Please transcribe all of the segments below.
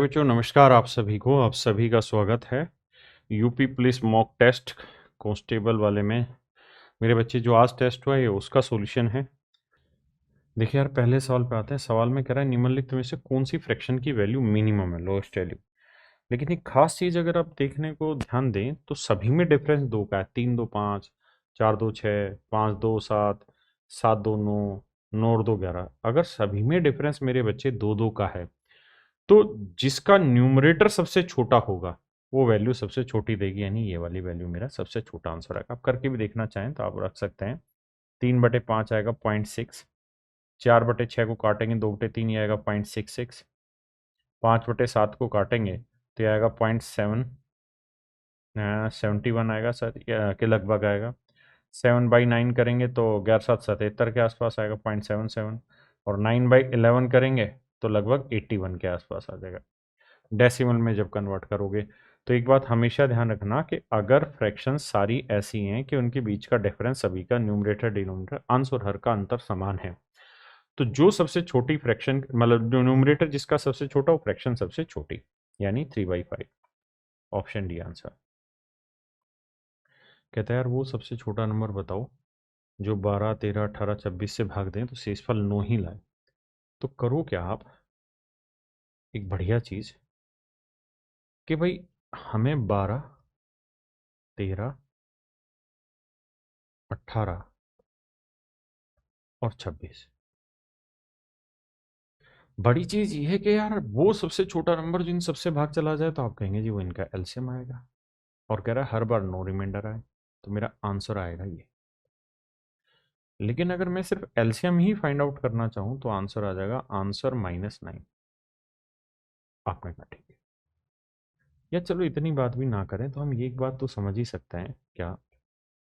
बच्चों नमस्कार। आप सभी का स्वागत है UP police mock test constable वाले में। मेरे बच्चे जो आज टेस्ट हुआ है ये उसका सॉल्यूशन है। देखिए यार, पहले सवाल पे आते हैं। सवाल में कह रहा है निम्नलिखित में से कौन सी फ्रैक्शन की वैल्यू मिनिमम है, लोएस्ट वैल्यू। लेकिन एक खास चीज अगर आप देखने को ध्यान दें तो सभी में डिफरेंस दो का है। 3 2 5, 4 2 6, 5 2 7, 7 2 9, 9 2 11। अगर सभी में डिफरेंस मेरे बच्चे दो दो का है तो जिसका न्यूमरेटर सबसे छोटा होगा वो वैल्यू सबसे छोटी देगी, यानी ये वाली वैल्यू मेरा सबसे छोटा आंसर है। आप करके भी देखना चाहें तो आप रख सकते हैं। 3/5 आएगा 0.6, 4/6 को काटेंगे 2/3 ये आएगा 0.66, 5/7 को काटेंगे तो ये आएगा 0.71 आएगा सर के लगभग आएगा। 7/9 करेंगे तो 11×7 77 के आसपास आएगा 0.77, और 9/11 करेंगे तो लगभग 81 के आसपास आ जाएगा डेसिमल में जब कन्वर्ट करोगे। तो एक बात हमेशा ध्यान रखना कि अगर फ्रैक्शन सारी ऐसी हैं कि उनके बीच का डिफरेंस सभी का न्यूमरेटर डिनोमिनेटर अंश और हर का अंतर समान है, तो जो सबसे छोटी फ्रैक्शन मतलब जो न्यूमरेटर जिसका सबसे छोटा वो फ्रैक्शन सबसे छोटी, यानी 3/5। Option D answer. कहता है यार वो सबसे छोटा नंबर बताओ जो 12 13 18 26 से भाग दें तो शेषफल 9 ही लाए। तो करो क्या आप, एक बढ़िया चीज कि भाई हमें 12 13 18 और 26, बड़ी चीज ये है कि यार वो सबसे छोटा नंबर जो इन सबसे भाग चला जाए तो आप कहेंगे जी वो इनका एलसीएम आएगा, और कह रहा है हर बार नो रिमाइंडर आए, तो मेरा आंसर आएगा ये। लेकिन अगर मैं सिर्फ एलसीएम ही फाइंड आउट करना चाहूं तो आंसर आ जाएगा आंसर -9। आपने कहा ठीक है। या चलो इतनी बात भी ना करें तो हम ये एक बात तो समझ ही सकते हैं क्या,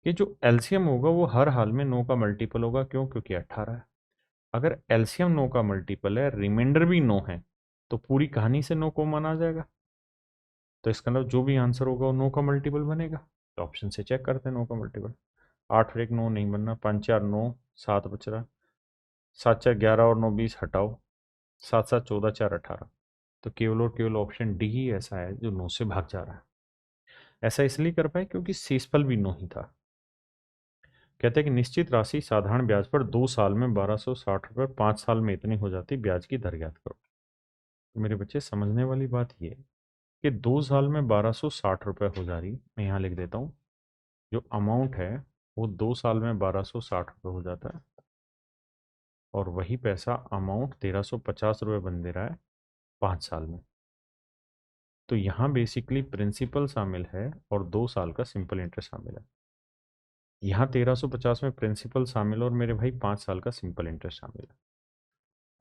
कि जो एलसीएम होगा वो हर हाल में 9 का मल्टीपल होगा। क्यों? क्योंकि 18 है। अगर एलसीएम 9 का मल्टीपल है, रिमाइंडर भी 9 है, तो पूरी कहानी से 9 को माना जाएगा। तो इसका मतलब जो भी आंसर होगा वो 9 का मल्टीपल बनेगा। तो ऑप्शन से चेक करते हैं 9 का मल्टीपल। 8 और 1 9 नहीं बनना, 5 4 9, 7 बच रहा, 7 4 11 और 9 20 हटाओ, 7 7 14 4 18। तो केवल और केवल ऑप्शन डी ही ऐसा है जो 9 से भाग जा रहा है। ऐसा इसलिए कर पाए क्योंकि शेषफल भी 9 ही था। कहते हैं कि निश्चित राशि साधारण ब्याज पर 2 साल में 1260 रुपये, 5 साल में इतनी हो जाती, ब्याज की दर ज्ञात करो। तो मेरे बच्चे समझने वाली बात ये है कि 2 साल में 1260 रुपये हो जा रही, मैं यहाँ लिख देता हूँ। जो अमाउंट है वो 2 साल में 1260 रुपये हो जाता है, और वही पैसा अमाउंट 1350 रुपये बन दे रहा है 5 साल में। तो यहाँ बेसिकली प्रिंसिपल शामिल है और 2 साल का सिंपल इंटरेस्ट शामिल है। यहाँ 1350 में प्रिंसिपल शामिल और मेरे भाई 5 साल का सिंपल इंटरेस्ट शामिल है।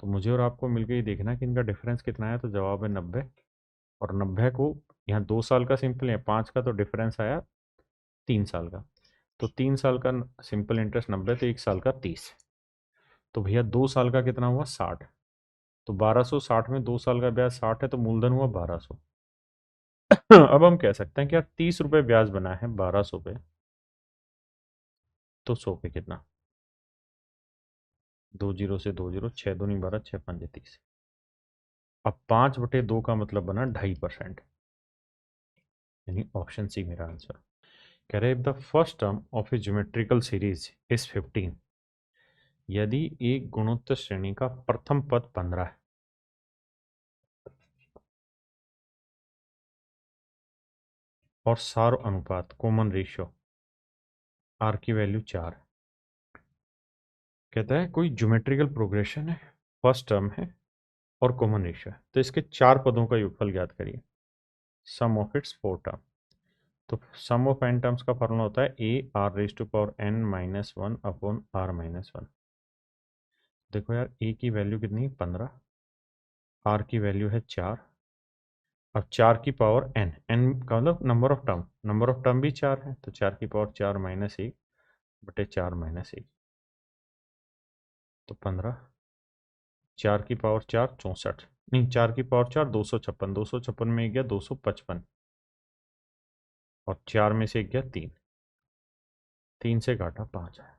तो मुझे और आपको मिलकर ही देखना कि इनका डिफरेंस कितना है। तो जवाब है 90, और 90 को यहाँ 2 साल का सिंपल है, 5 का तो डिफरेंस आया 3 साल का। तो 3 साल का सिंपल इंटरेस्ट 90, तो 1 साल का 30। तो भैया 2 साल का कितना हुआ 60। तो 1260 में 2 साल का ब्याज 60 है, तो मूलधन हुआ 1200। अब हम कह सकते हैं कि यार 30 रुपये ब्याज बना है 1200 पे, तो 100 पे कितना, 2 जीरो से 2 जीरो, 6 दूनी 12, 6 5 30। अब 5/2 का मतलब बना 2.5%, यानी ऑप्शन सी मेरा आंसर। कह रहे the first term of A geometrical series is 15। यदि एक गुणोत्तर श्रेणी का प्रथम पद 15 है और सार अनुपात कॉमन रेशियो आर की वैल्यू 4 है। कहता है कोई ज्योमेट्रिकल प्रोग्रेशन है, फर्स्ट टर्म है और कॉमन रेशियो है, तो इसके 4 पदों का योगफल ज्ञात करिए। Sum of its 4 term. तो सम ऑफ एन टर्म्स का फॉर्मूला होता है A R raise to power N -1 upon R -1। देखो यार ए की वैल्यू कितनी है 15, आर की वैल्यू है 4। अब 4 की पावर एन, एन का मतलब नंबर ऑफ टर्म भी 4 है, तो 4 की पावर 4 -1/4 -1, तो 15। 4 की पावर 4 64, नहीं 4 की पावर 4 256, 256 में गया 255, और 4 में से गया 3, 3 से घाटा 5 है।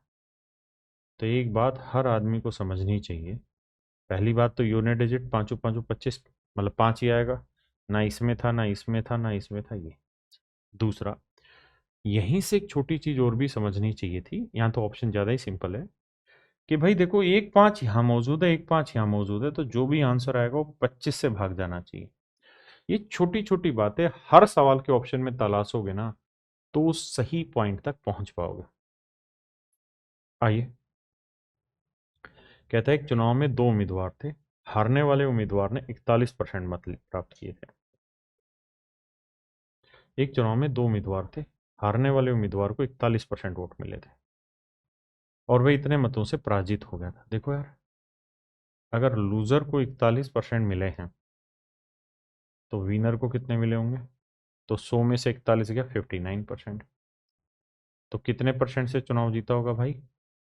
तो एक बात हर आदमी को समझनी चाहिए। पहली बात तो यूनिट डिजिट पाँचों पाँचों 25, मतलब 5 ही आएगा। ना इसमें था, ना इसमें था, ना इसमें था। ये दूसरा, यहीं से एक छोटी चीज और भी समझनी चाहिए थी। यहाँ तो ऑप्शन ज्यादा ही सिंपल है कि भाई देखो, 1 5 यहाँ मौजूद है, 1 5 यहाँ मौजूद है, तो जो भी आंसर आएगा वो 25 से भाग जाना चाहिए। ये छोटी छोटी बातें हर सवाल के ऑप्शन में तलाशोगे ना, तो उस सही पॉइंट तक पहुंच पाओगे। आइए, कहता है एक चुनाव में 2 उम्मीदवार थे। हारने वाले उम्मीदवार ने 41% मत प्राप्त किए थे। एक चुनाव में 2 उम्मीदवार थे। हारने वाले उम्मीदवार को 41% वोट मिले थे और वह इतने मतों से पराजित हो गया था। देखो यार, अगर लूजर को 41% मिले हैं तो विनर को कितने मिले होंगे? तो 100 में से 41 गया, 59%। तो कितने परसेंट से चुनाव जीता होगा भाई?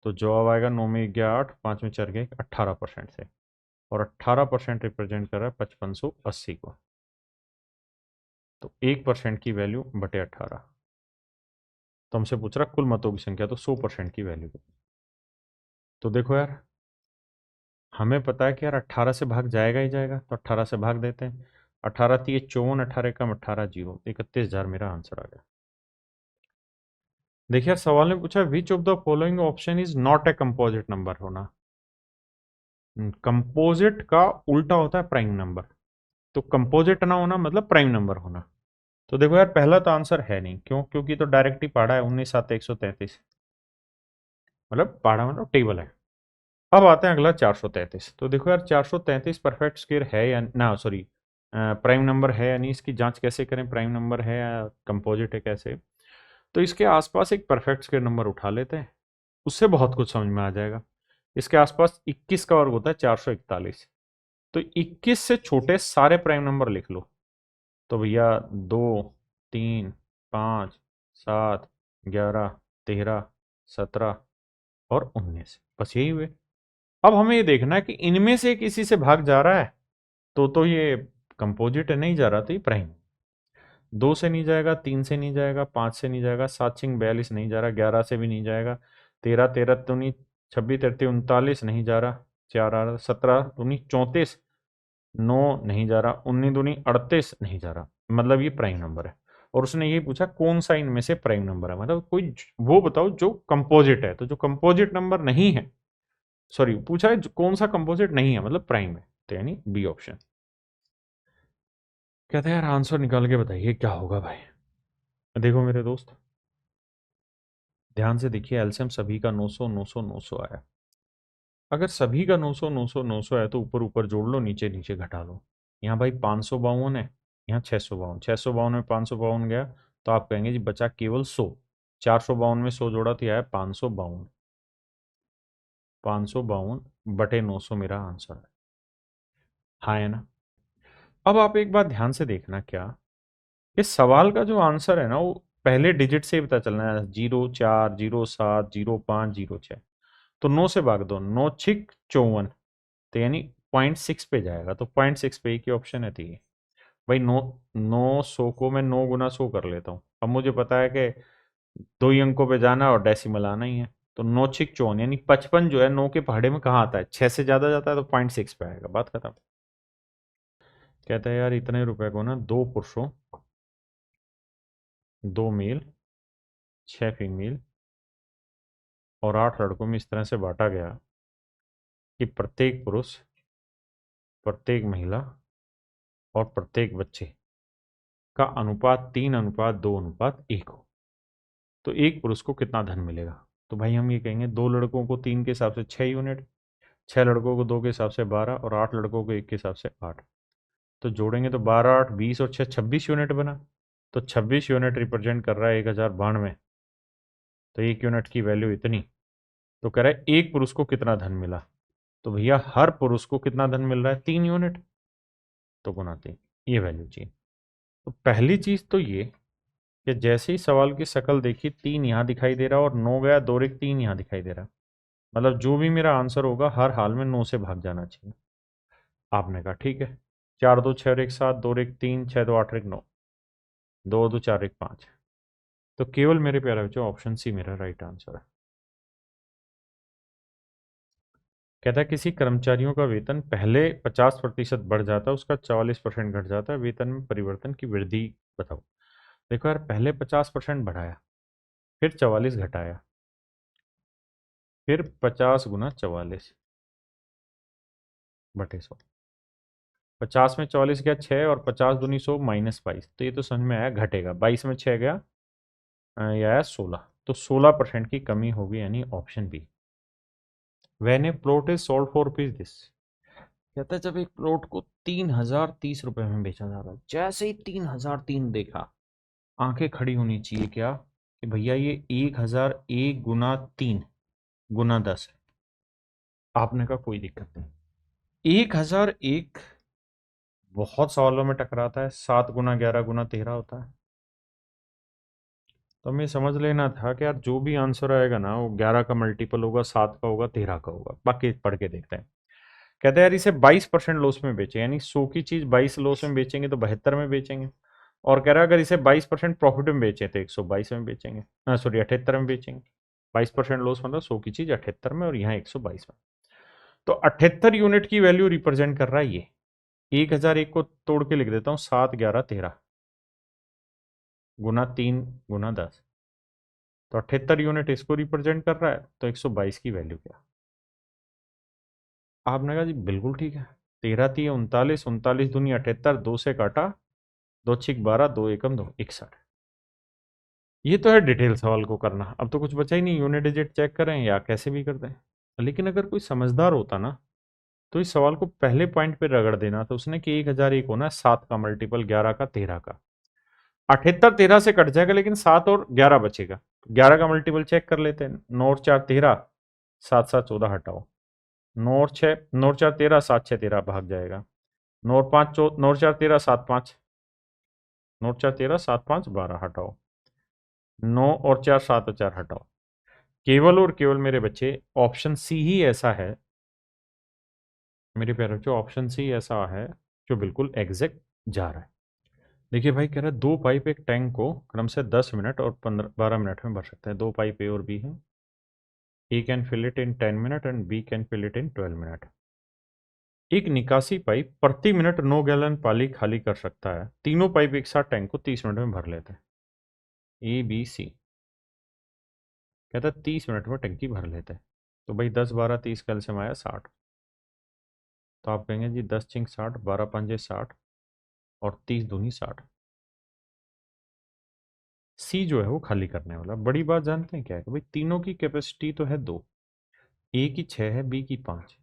तो जवाब आएगा 9 में गया 8, 5 में 4 गया 18% से। और 18% रिप्रेजेंट कर रहा है 5580 को। तो 1% की वैल्यू बटे 18। तो हमसे पूछ रहा कुल मतों की संख्या, तो 100% की वैल्यू। तो देखो यार, हमें पता है कि यार 18 से भाग जाएगा ही जाएगा, तो 18 से भाग देते हैं। 18 थी 54, 18 कम 18, 0, 31,000 मेरा आंसर आ गया। देखिए यार, सवाल ने पूछा which of the following option is not a composite number होना। कंपोजिट का उल्टा होता है प्राइम नंबर। तो कंपोजिट ना होना मतलब प्राइम नंबर होना। तो देखो यार, पहला तो आंसर है नहीं। क्यों? क्योंकि तो डायरेक्ट ही पढ़ा है, 19 7 133, मतलब पढ़ा मतलब टेबल है। अब आते हैं अगला 433। तो देखो यार, 433 परफेक्ट स्क्वायर है या ना, सॉरी, प्राइम नंबर है या नहीं, इसकी जांच कैसे करें? प्राइम नंबर है या कंपोजिट है, कैसे? तो इसके आसपास एक परफेक्ट स्क्वायर नंबर उठा लेते हैं, उससे बहुत कुछ समझ में आ जाएगा। इसके आसपास 21 का वर्ग होता है 441। तो 21 से छोटे सारे प्राइम नंबर लिख लो। तो भैया 2, 3, 5, 7, 11, 13, 17 और 19, बस यही हुए। अब हमें ये देखना है कि इनमें से किसी से भाग जा रहा है, तो ये कंपोजिट है, नहीं जा रहा तो ये प्राइम। 2 से नहीं जाएगा, 3 से नहीं जाएगा, 5 से नहीं जाएगा, 7 6 42 नहीं जा रहा, 11 से भी नहीं जाएगा, 13 13 दूनी 26 33 39 नहीं जा रहा, 4 आ रहा, 17 दूनी 34, 9 नहीं जा रहा, 19 दूनी 38 नहीं जा रहा, मतलब ये प्राइम नंबर है। और उसने ये पूछा कौन सा इनमें से प्राइम नंबर है, मतलब कोई वो बताओ जो कंपोजिट है। तो जो कंपोजिट नंबर नहीं है, सॉरी, पूछा है कौन सा कंपोजिट नहीं है मतलब प्राइम है, तो यानी बी ऑप्शन। कहते हैं यार आंसर निकाल के बताइए क्या होगा भाई। देखो मेरे दोस्त, ध्यान से देखिए, एलसीएम सभी का 900 900 900 आया। अगर सभी का 900 900 900 आया तो ऊपर ऊपर जोड़ लो, नीचे नीचे घटा लो। यहाँ भाई 552 है, यहाँ 652, 652 में 552 गया, तो आप कहेंगे जी बचा केवल 100। 452 में 100 जोड़ा तो आया 552। 552 बटे 900 मेरा आंसर है। हाँ है ना? अब आप एक बात ध्यान से देखना, क्या इस सवाल का जो आंसर है ना, वो पहले डिजिट से ही पता चलना है। 04 07 05 06। तो 9 से भाग दो, 9 6 54, तो यानी 0.6 पे जाएगा, तो 0.6 पे एक ही ऑप्शन है। तो ये भाई 900 को मैं 9 गुना 100 कर लेता हूँ। अब मुझे पता है कि 2 ही अंकों पे जाना और डेसिमल आना ही है। तो 9 6 54 यानी 55 जो है 9 के पहाड़े में कहाँ आता है? 6 से ज्यादा जाता है तो 0.6 पे आएगा, बात खत्म। कहता है यार इतने रुपए को ना 2 पुरुषों, 2 मेल, 6 फीमेल और 8 लड़कों में इस तरह से बांटा गया कि प्रत्येक पुरुष, प्रत्येक महिला और प्रत्येक बच्चे का अनुपात 3:2:1 हो, तो एक पुरुष को कितना धन मिलेगा? तो भाई हम ये कहेंगे 2 लड़कों को 3 के हिसाब से 6 यूनिट, 6 लड़कों को 2 के हिसाब से 12 और 8 लड़कों को 1 के हिसाब से 8। तो जोड़ेंगे तो 12 8 20 और 6 26 यूनिट बना। तो 26 यूनिट रिप्रेजेंट कर रहा है 1092। तो 1 यूनिट की वैल्यू इतनी। तो कह रहा है एक पुरुष को कितना धन मिला? तो भैया हर पुरुष को कितना धन मिल रहा है? 3 यूनिट। तो गुना 3, ये वैल्यू चाहिए। तो पहली चीज तो ये कि जैसे ही सवाल की शक्ल देखी, 3 यहाँ दिखाई दे रहा और 9 गया 2 1 3 यहाँ दिखाई दे रहा, मतलब जो भी मेरा आंसर होगा हर हाल में 9 से भाग जाना चाहिए। आपने कहा ठीक है। 4 2 6 और 1 7, 2 1 3, 6 2 8 1 9, 2 2 4 1 5। तो केवल मेरे प्यारे बच्चों ऑप्शन सी मेरा राइट आंसर है। कहता है किसी कर्मचारियों का वेतन पहले 50% बढ़ जाता है, उसका 44% घट जाता है, वेतन में परिवर्तन की वृद्धि बताओ। देखो यार, पहले 50% बढ़ाया, फिर 44 घटाया, फिर 50 × 44 बटे 100। 50 में 44 गया 6, और 50 दूनी 100 -22, तो ये तो समझ में आया घटेगा। 22 में 6 गया, ये आया 16, तो 16% की कमी होगी, यानी option B. When a plot is sold for rupees this, कहता है जब एक प्लॉट को 3030 रुपए में बेचा जा रहा है, जैसे ही 3003 देखा, आंखें खड़ी होनी चाहिए क्या कि भैया ये 1001 × 3 × 10 है। आपने कहा कोई दिक्कत नहीं। 1001 बहुत सवालों में टकराता है, 7 × 11 × 13 होता है। तो हमें समझ लेना था कि यार जो भी आंसर आएगा ना, वो 11 का मल्टीपल होगा, 7 का होगा, 13 का होगा। बाकी पढ़ के देखते हैं। कहते हैं यार इसे 22% लॉस में बेचे, यानी 100 की चीज 22 लॉस में बेचेंगे तो 72 में बेचेंगे। और कह रहा है अगर इसे 22% प्रॉफिट में बेचे तो 122 में बेचेंगे, सॉरी 78 में बेचेंगे। 22% लॉस मतलब 100 की चीज 78 में, और यहाँ 122 में। तो 78 यूनिट की वैल्यू रिप्रेजेंट कर रहा है ये। 1001 को तोड़ के लिख देता हूँ, 7 11 13 × 3 × 10, तो 78 यूनिट इसको रिप्रेजेंट कर रहा है, तो 122 की वैल्यू क्या। आपने कहा जी बिल्कुल ठीक है। 13 × 3 = 39, 39 दूनी 78, 2 से काटा, 2 6 12, 2 एकम 2 61। ये तो है डिटेल सवाल को करना। अब तो कुछ बचा ही नहीं, यूनिट डिजिट चेक करें या कैसे भी कर दें। लेकिन अगर कोई समझदार होता ना, तो इस सवाल को पहले पॉइंट पे रगड़ देना, तो उसने कि 1001 होना है 7 का मल्टीपल, 11 का, 13 का। 78 13 से कट जाएगा, लेकिन 7 और 11 बचेगा। 11 का मल्टीपल चेक कर लेते हैं। 9 और 4 13, 7 7 14 हटाओ। 9 और 6, 9 और 4 13, 7 6 13 भाग जाएगा। 9 और 5 9 और 4 13, 7 5, 9 और 4 13, 7 5 12 हटाओ। 9 और 4 7 और 4 हटाओ। केवल और केवल मेरे बच्चे ऑप्शन सी ही ऐसा है, मेरे प्यारे बच्चों, ऑप्शन सी ऐसा है जो बिल्कुल एग्जैक्ट जा रहा है। देखिए भाई, कह रहा है 2 पाइप एक टैंक को क्रम से 10 मिनट और 12 मिनट में भर सकते हैं। 2 पाइप ए और बी हैं। A can fill it in 10 minute and B can fill it in 12 minute. एक निकासी पाइप प्रति मिनट 9 गैलन पानी खाली कर सकता है। तीनों पाइप एक साथ टैंक को 30 मिनट में भर लेते हैं। ए बी सी कहता है 30 मिनट में टंकी भर लेते हैं। तो भाई 10 12 30 कैल्शियम आया 60। तो आप कहेंगे जी 10 6 60, 12 5 60, और 30 दूनी 60। सी जो है वो खाली करने वाला। बड़ी बात जानते हैं क्या है कि भाई तीनों की कैपेसिटी तो है 2, ए की 6 है, बी की 5,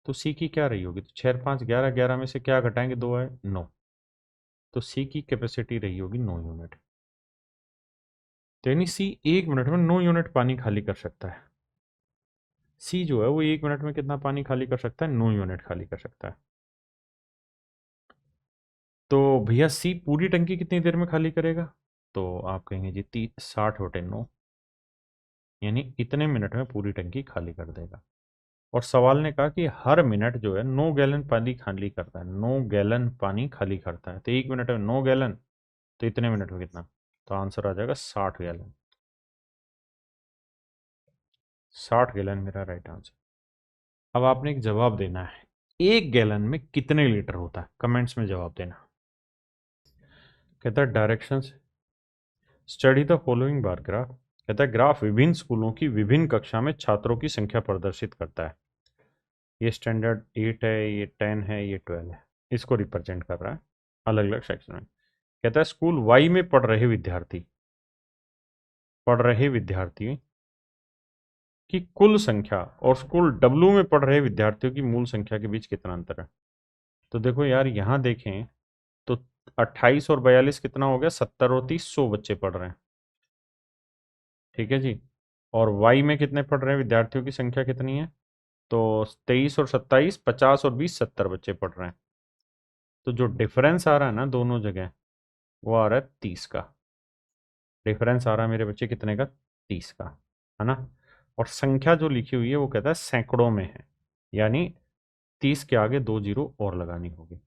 तो सी की क्या रही होगी। तो 6 5 11, 11 में से क्या घटाएंगे, 2 है 9, तो सी की कैपेसिटी रही होगी 9 यूनिट। तो यानी सी 1 मिनट में 9 यूनिट पानी खाली कर सकता है। सी जो है वो 1 मिनट में कितना पानी खाली कर सकता है, 9 यूनिट खाली कर सकता है। तो भैया सी पूरी टंकी कितनी देर में खाली करेगा, तो आप कहेंगे जी 60/9, यानी इतने मिनट में पूरी टंकी खाली कर देगा। और सवाल ने कहा कि हर मिनट जो है 9 गैलन पानी खाली करता है, 9 गैलन पानी खाली करता है। तो 1 मिनट में 9 गैलन, तो इतने मिनट में कितना, तो आंसर आ जाएगा 60 गैलन। 60 गैलन मेरा राइट आंसर। अब आपने एक जवाब देना है, 1 गैलन में कितने लीटर होता है, कमेंट्स में जवाब देना। कहता है directions, study the following bar graph. कहता है ग्राफ विभिन्न स्कूलों की विभिन्न कक्षा में छात्रों की संख्या प्रदर्शित करता है। ये स्टैंडर्ड 8 है, ये 10 है, ये 12 है, इसको रिप्रेजेंट कर रहा है अलग अलग सेक्शन में। कहता है स्कूल वाई में पढ़ रहे विद्यार्थी की कुल संख्या और स्कूल डब्ल्यू में पढ़ रहे विद्यार्थियों की मूल संख्या के बीच कितना अंतर है। तो देखो यार, यहाँ देखें तो 28 और 42 कितना हो गया, 70 और 30, 100 बच्चे पढ़ रहे हैं। ठीक है जी। और वाई में कितने पढ़ रहे हैं विद्यार्थियों की संख्या कितनी है, तो 23 और 27, 50 और 20, 70 बच्चे पढ़ रहे हैं। तो जो डिफरेंस आ रहा है ना दोनों जगह, वो आ रहा है 30 का। डिफरेंस आ रहा है मेरे बच्चे कितने का, 30 का, है ना। और संख्या जो लिखी हुई है वो कहता है सैकड़ों में है, यानी 30 के आगे 2 जीरो और लगानी होगी।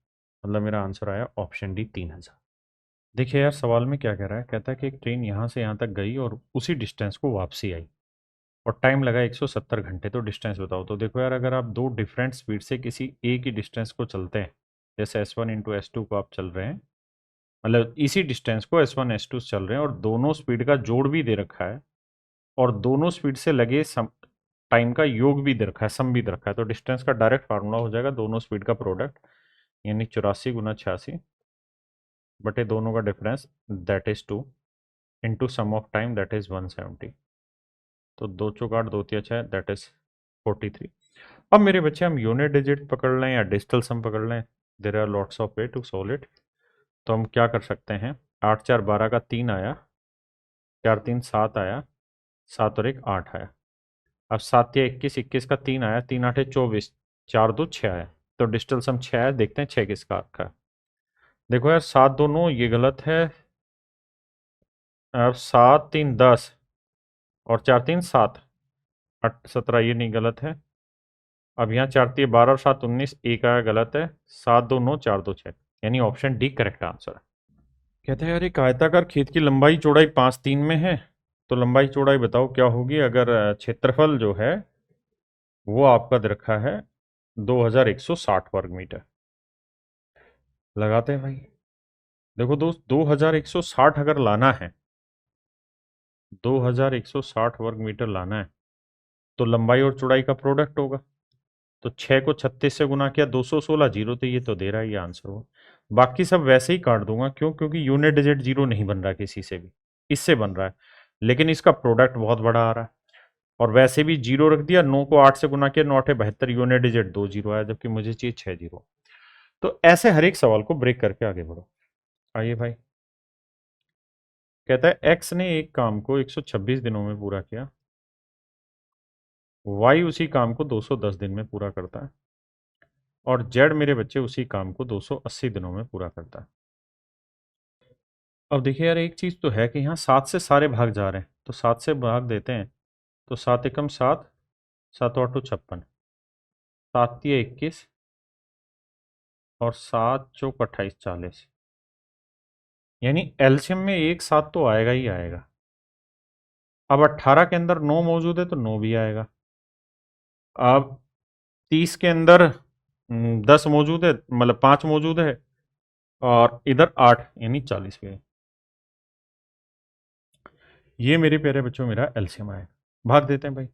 मतलब मेरा आंसर आया ऑप्शन डी, 3000। देखिए यार, सवाल में क्या कह रहा है, कहता है कि एक ट्रेन यहाँ से यहाँ तक गई और उसी डिस्टेंस को वापसी आई, और टाइम लगा 170 घंटे। तो डिस्टेंस बताओ। तो देखो यार, अगर आप दो डिफरेंट स्पीड से किसी एक ही डिस्टेंस को चलते हैं, जैसे S1 इंटू S2 को आप चल रहे हैं, मतलब इसी डिस्टेंस को S1 S2 से चल रहे हैं, और दोनों स्पीड का जोड़ भी दे रखा है, और दोनों स्पीड से लगे टाइम का योग भी दे रखा है, सम भी दे रखा है, तो डिस्टेंस का डायरेक्ट फार्मूला हो जाएगा दोनों स्पीड का प्रोडक्ट, यानी 84 गुना 86 बटे दोनों का difference, that is 2, into sum of time, that is 170। तो 2 चौक 8, 2 तिया 6, दैट इज 43। अब मेरे बच्चे हम यूनिट डिजिट पकड़ लें या डिजिटल सम पकड़ लें, there are lots of way to solve it. तो हम क्या कर सकते हैं, 8 4 12 का 3 आया, 4 3 7 आया, 7 और 1 8 आया। अब 7 या 21, 21 का 3 आया, 3 8 24, 4 2 6 आया। तो डिजिटल सम 6 है, देखते हैं 6 किसका रखा है। देखो यार, 7 2 9 ये गलत है। अब 7 3 10 और 4 3 7, 8 17 ये नहीं, गलत है। अब यहाँ 4 3 12 और 7 19, एक आया, गलत है। 7 2 9 4 2 6, यानी ऑप्शन डी करेक्ट आंसर है। कहते हैं यार, एक आयताकार खेत की लंबाई चौड़ाई 5 3 में है, तो लंबाई चौड़ाई बताओ क्या होगी अगर क्षेत्रफल जो है वो आपका दे रखा है 2160 वर्ग मीटर। लगाते हैं भाई। देखो दोस्त, 2160 अगर लाना है, 2160 वर्ग मीटर लाना है, तो लंबाई और चौड़ाई का प्रोडक्ट होगा। तो 6 को 36 से गुना किया, 216, जीरो तो ये तो दे रहा है, ये आंसर हो। बाकी सब वैसे ही काट दूंगा, क्यों? क्योंकि यूनिट डिजिट जीरो नहीं बन रहा किसी से भी, इससे बन रहा है, लेकिन इसका प्रोडक्ट बहुत बड़ा आ रहा है। और वैसे भी जीरो रख दिया, 9 को 8 से गुना किया, 9 8 72, यूनिट डिजिट 2 जीरो आया, जबकि मुझे चाहिए 6 जीरो। तो ऐसे हर एक सवाल को ब्रेक करके आगे बढ़ो। आइए भाई। कहता है एक्स ने एक काम को 126 दिनों में पूरा किया, वाई उसी काम को 210 दिन में पूरा करता है, और जेड मेरे बच्चे उसी काम को 280 दिनों में पूरा करता है। अब देखिए यार, एक चीज तो है कि यहाँ 7 से सारे भाग जा रहे हैं, तो 7 से भाग देते हैं, तो 7 एकम 7, 7 8 56, 7 तिया 21 और 7 चौक 28 40, यानी एलसीएम में एक 7 तो आएगा ही आएगा। अब 18 के अंदर 9 मौजूद है, तो 9 भी आएगा। अब 30 के अंदर 10 मौजूद है, मतलब 5 मौजूद है, और इधर 8, यानी 40 भी है। ये मेरे प्यारे बच्चों मेरा एलसीएम आएगा। भाग देते हैं भाई।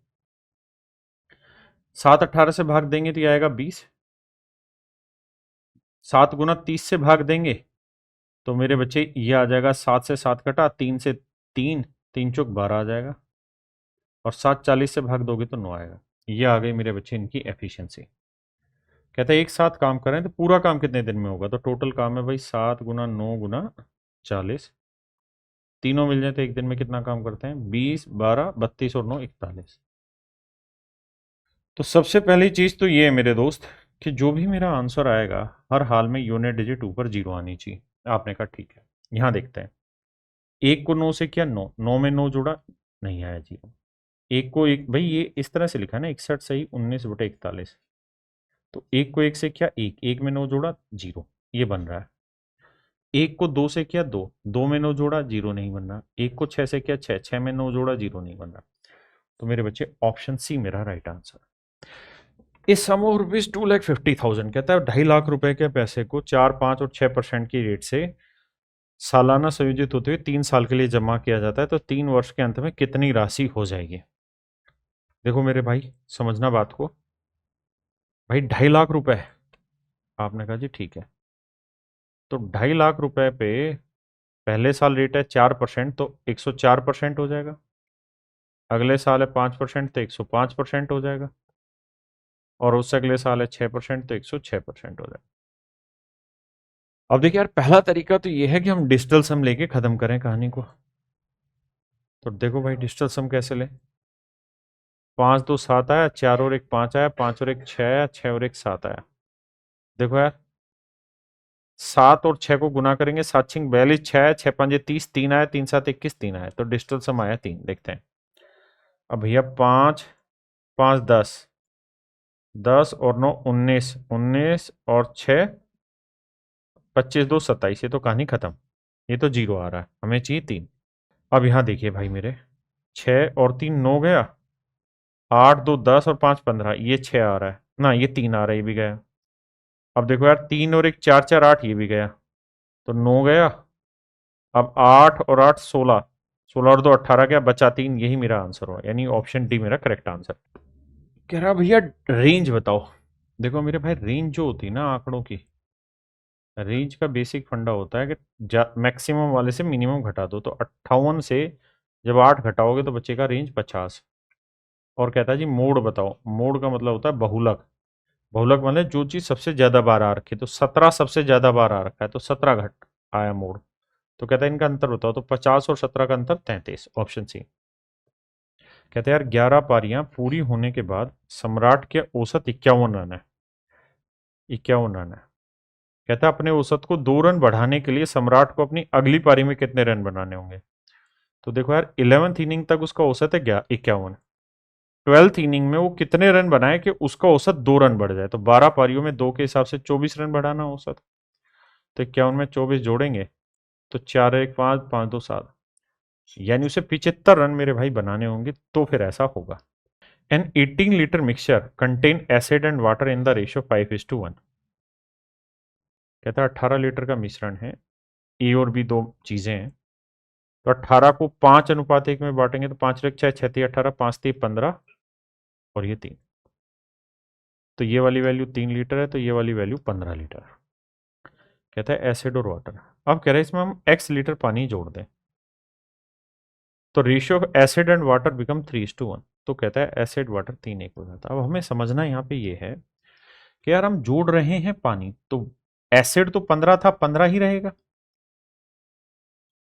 7 18 से भाग देंगे तो ये आएगा 20। 7 गुना 30 से भाग देंगे तो मेरे बच्चे ये आ जाएगा, 7 से 7 कटा, 3 से 3, 3 चौक 12 आ जाएगा, और 7 40 से भाग दोगे तो 9 आएगा। ये आ गई मेरे बच्चे इनकी एफिशिएंसी। कहते हैं एक साथ काम करें तो पूरा काम कितने दिन में होगा, तो टोटल काम है भाई 7 गुना 9 गुना 40, तीनों मिल जाए तो एक दिन में कितना काम करते हैं, 20 12 32 और 9 41। तो सबसे पहली चीज तो ये है मेरे दोस्त, कि जो भी मेरा आंसर आएगा हर हाल में यूनिट डिजिट ऊपर जीरो आनी चाहिए। आपने कहा ठीक है। यहाँ देखते हैं, एक को 9 से किया, 9 9 में 9 जुड़ा, नहीं आया जीरो। एक को एक, भाई ये इस तरह से लिखा है ना, 61 सही 19 बटे 41, तो एक को एक से किया, एक एक में 9 जोड़ा, जीरो, ये बन रहा है। एक को 2 से किया, 2 2 में 9 जोड़ा, जीरो नहीं बन रहा। एक को 6 से किया, 6 6 में 9 जोड़ा, जीरो नहीं बन रहा। तो मेरे बच्चे ऑप्शन सी मेरा राइट आंसर। इस सम ऑफ रुपीज 2,50,000, कहता है 2.5 लाख रुपए के पैसे को 4 5 और 6% की रेट से सालाना संयोजित होते हुए 3 साल के लिए जमा किया जाता है, तो 3 वर्ष के अंत में कितनी राशि हो जाएगी। देखो मेरे भाई, समझना बात को। भाई 2.5 लाख रुपए, आपने कहा जी ठीक है, तो 2.5 लाख रुपए पे पहले साल रेट है 4%, तो 104% हो जाएगा। अगले साल है 5%, तो 105% हो जाएगा। और उससे अगले साल है 6%, तो 106% हो जाएगा। अब देखिए यार, पहला तरीका तो ये है कि हम डिजिटल सम लेके खत्म करें कहानी को। तो देखो भाई, डिजिटल सम कैसे ले। 5 2 7 आया, 4 और 1 5 आया, 5 और 1 6 आया, 6 और 1 7 आया। देखो यार, 7 और 6 को गुना करेंगे, 7 6 42, 6 6 5 30, 3 आया, 3 7 21, 3 आया, तो डिजिटल सम आया 3। देखते हैं। अब भैया 5 5 10, 10 और 9 19, 19 और 6 25 2 27, ये तो कहानी खत्म। ये तो जीरो आ रहा है, हमें चाहिए 3। अब यहाँ देखिए भाई मेरे, 6 और 3 9 गया, 8 2 10 और 5 15, ये 6 आ रहा है ना, ये 3 आ रहा है, ये भी गया। अब देखो यार 3 और 1 4 4 8, ये भी गया, तो 9 गया। अब 8 और 8 16, 16 और 2 18 गया, बचा 3, यही मेरा आंसर हुआ, यानी ऑप्शन डी मेरा करेक्ट आंसर। कह रहा भैया रेंज बताओ। देखो मेरे भाई, रेंज जो होती है ना आंकड़ों की, रेंज का बेसिक फंडा होता है कि मैक्सिमम वाले से मिनिमम घटा दो, तो 58 से जब 8 घटाओगे तो बचेगा रेंज 50। और कहता है जी मोड बताओ। मोड का मतलब होता है बहुलक। बहुलक मतलब जो चीज सबसे ज्यादा बार आ रखी है, तो 17 सबसे ज्यादा बार आ रखा है, तो 17 घट आया मोड। तो कहता है इनका अंतर बताओ, तो 50 और 17 का अंतर 33, ऑप्शन सी। कहते हैं यार 11 पारियां पूरी होने के बाद सम्राट के औसत 51 रन है। 51 रन है। कहता है अपने औसत को 2 रन बढ़ाने के लिए सम्राट को अपनी अगली पारी में कितने रन बनाने होंगे। तो देखो यार 11th इनिंग तक उसका औसत है 51। 12th इनिंग में वो कितने रन बनाए कि उसका औसत 2 रन बढ़ जाए, तो 12 पारियों में 2 के हिसाब से 24 रन बढ़ाना औसत। तो 51 में 24 जोड़ेंगे तो 4 1 5 5 2 7, यानी उसे 75 रन मेरे भाई बनाने होंगे, तो फिर ऐसा होगा। An 18 litre mixture contain acid and water in the ratio 5:1। कहता है 18 लीटर का मिश्रण है, ए और बी दो चीजें हैं, तो 18 को 5:1 में बांटेंगे, तो 5 6 6 3 18, 5 3 15 और ये 3। तो ये वाली वैल्यू 3 लीटर है, तो ये वाली वैल्यू 15 लीटर। कहता है एसिड और वाटर। अब कह रहे हैं इसमें हम x लीटर पानी जोड़ दें, तो ratio of acid and water become 3:1। तो कहता है एसिड वाटर 3:1 हो जाता है। अब हमें समझना यहाँ पे ये है कि यार हम जोड़ रहे हैं पानी, तो एसिड तो 15 था, 15 ही रहेगा,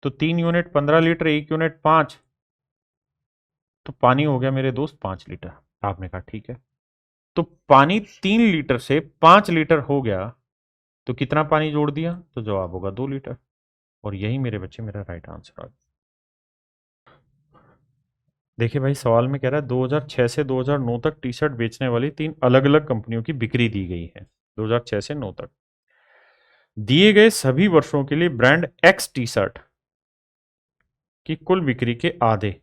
तो 3 यूनिट 15 लीटर, 1 यूनिट 5, तो पानी हो गया मेरे दोस्त 5 लीटर। आपने कहा ठीक है, तो पानी 3 लीटर से 5 लीटर हो गया, तो कितना पानी जोड़ दिया, तो जवाब होगा 2 लीटर। और यही मेरे बच्चे मेरा राइट आंसर आ गया। देखिए भाई सवाल में कह रहा है 2006 से 2009 तक टी शर्ट बेचने वाली 3 अलग अलग कंपनियों की बिक्री दी गई है। 2006 से 9 तक दिए गए सभी वर्षों के लिए ब्रांड एक्स टी शर्ट की कुल बिक्री के आधे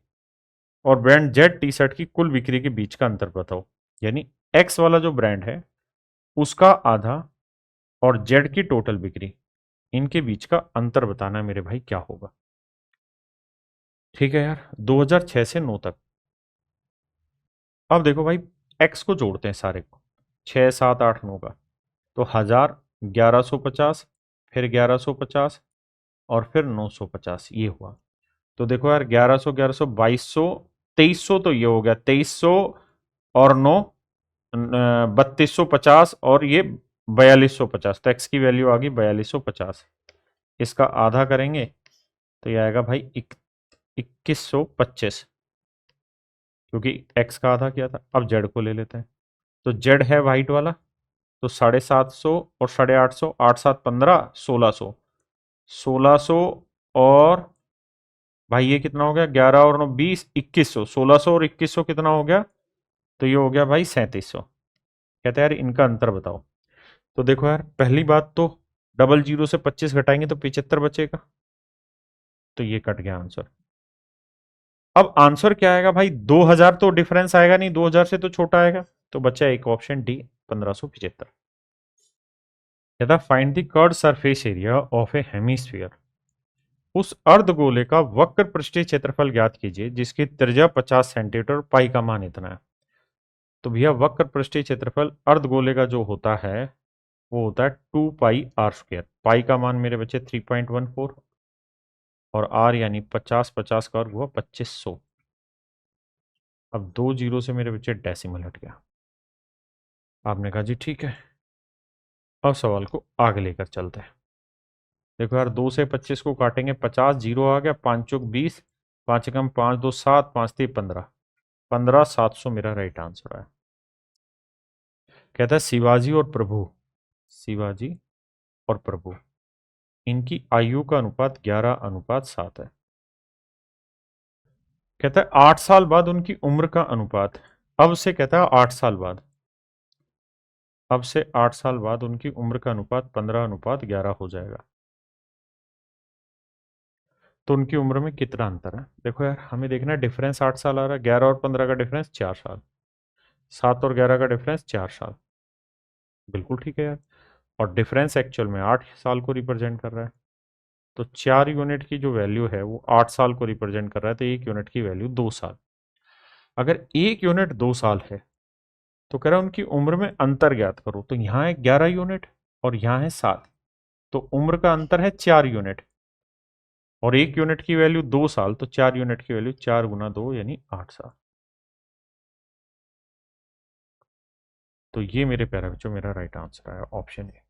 और ब्रांड जेड टी शर्ट की कुल बिक्री के बीच का अंतर बताओ। यानी एक्स वाला जो ब्रांड है उसका आधा और जेड की टोटल बिक्री, इनके बीच का अंतर बताना है मेरे भाई, क्या होगा। ठीक है यार, 2006 से 9 तक। अब देखो भाई, एक्स को जोड़ते हैं सारे को, 6 7 8 9 का, तो 1000, 1150, फिर 1150 और फिर 950, ये हुआ। तो देखो यार 1100 1100 2200 2300, तो ये हो गया 2300 और 9 3250 और ये 4250, तो एक्स की वैल्यू आ गई 4250। इसका आधा करेंगे तो ये आएगा भाई 2125, क्योंकि एक्स का आधा किया था। अब जेड को ले लेते हैं, तो जेड है वाइट वाला, तो 750 और 850, 8 7 15, 1600, 1600 और भाई ये कितना हो गया, 11 और 9 20, 2100, 1600 और 2100 कितना हो गया, तो ये हो गया भाई 3700। कहते हैं यार इनका अंतर बताओ। तो देखो यार पहली बात तो डबल जीरो से 25 घटाएंगे तो 75 बचेगा, तो ये कट गया आंसर। अब आंसर क्या आएगा भाई, 2000 तो डिफरेंस आएगा नहीं, 2000 से तो छोटा आएगा, तो बचा एक ऑप्शन डी 1575। कहता find the curve surface area of A hemisphere. उस अर्धगोले का वक्र पृष्ठीय क्षेत्रफल ज्ञात कीजिए जिसकी त्रिज्या 50 सेंटीमीटर और पाई का मान इतना है। तो भैया वक्र पृष्ठीय क्षेत्रफल अर्धगोले का जो होता है वो होता है 2 पाई r²। पाई का मान मेरे बच्चे 3.14 और आर यानी 50 50 का वर्ग हुआ 2500। अब 2 जीरो से मेरे बच्चे डेसिमल हट गया। आपने कहा जी ठीक है, अब सवाल को आगे लेकर चलते हैं। देखो यार 2 से 25 को काटेंगे, 50 जीरो आ गया, 5 चौक 20, 5 एकम 5 2 7, 5 3 15, 15700 मेरा राइट आंसर है। कहता है शिवाजी और प्रभु, शिवाजी और प्रभु इनकी आयु का अनुपात 11:7 है। कहता है 8 साल बाद उनकी उम्र का अनुपात, अब से कहता है 8 साल बाद, अब से 8 साल बाद उनकी उम्र का अनुपात 15:11 हो जाएगा। तो उनकी उम्र में कितना अंतर है। देखो यार हमें देखना है डिफरेंस 8 साल आ रहा है, 11 और 15 का डिफरेंस 4 साल, 7 और 11 का डिफरेंस 4 साल। बिल्कुल ठीक है यार। और डिफरेंस एक्चुअल में 8 साल को रिप्रेजेंट कर रहा है। तो 4 यूनिट की जो वैल्यू है वो 8 साल को रिप्रेजेंट कर रहा है, तो 1 यूनिट की वैल्यू 2 साल। अगर 1 यूनिट 2 साल है तो कह रहा है उनकी उम्र में अंतर ज्ञात करो। तो यहाँ है 11 यूनिट और यहाँ है 7, तो उम्र का अंतर है 4 यूनिट। और 1 यूनिट की वैल्यू 2 साल, तो 4 यूनिट की वैल्यू 4 गुना 2 यानी 8 साल। तो ये मेरे प्यारे बच्चों मेरा राइट आंसर है ऑप्शन ए।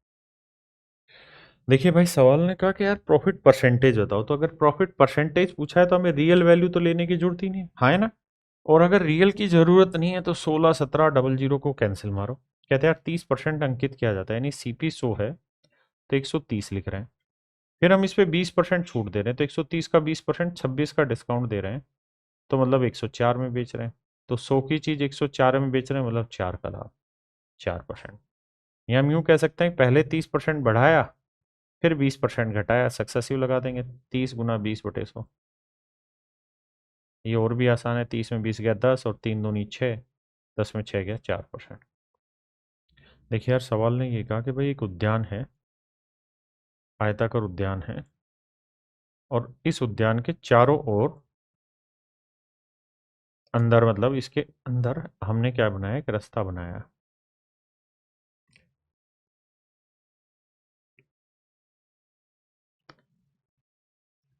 देखिए भाई, सवाल ने कहा कि यार प्रॉफिट परसेंटेज बताओ, तो अगर प्रॉफिट परसेंटेज पूछा है तो हमें रियल वैल्यू तो लेने की जरूरत ही नहीं है, हाँ है ना। और अगर रियल की जरूरत नहीं है तो 16 17 डबल जीरो को कैंसिल मारो। कहते हैं यार 30% अंकित किया जाता है, यानी सीपी 100 है तो 130 लिख रहे हैं। फिर हम इस पे 20% छूट दे रहे हैं, तो 130 का 20% 26 का डिस्काउंट दे रहे हैं, तो मतलब 104 में बेच रहे हैं। तो 100 की चीज 104 में बेच रहे हैं, मतलब 4 का लाभ, 4%। या हम यूं कह सकते हैं पहले 30% बढ़ाया, फिर 20% घटाया, सक्सेसिव लगा देंगे। 30 गुना 20/100। ये और भी आसान है, 30 में 20 गया 10 और 3 दूनी 6, 10 में 6 गया 4%। देखिए यार, सवाल ने ये कहा कि भाई एक उद्यान है, आयताकार उद्यान है, और इस उद्यान के चारों ओर अंदर, मतलब इसके अंदर हमने क्या बनाया, एक रास्ता बनाया।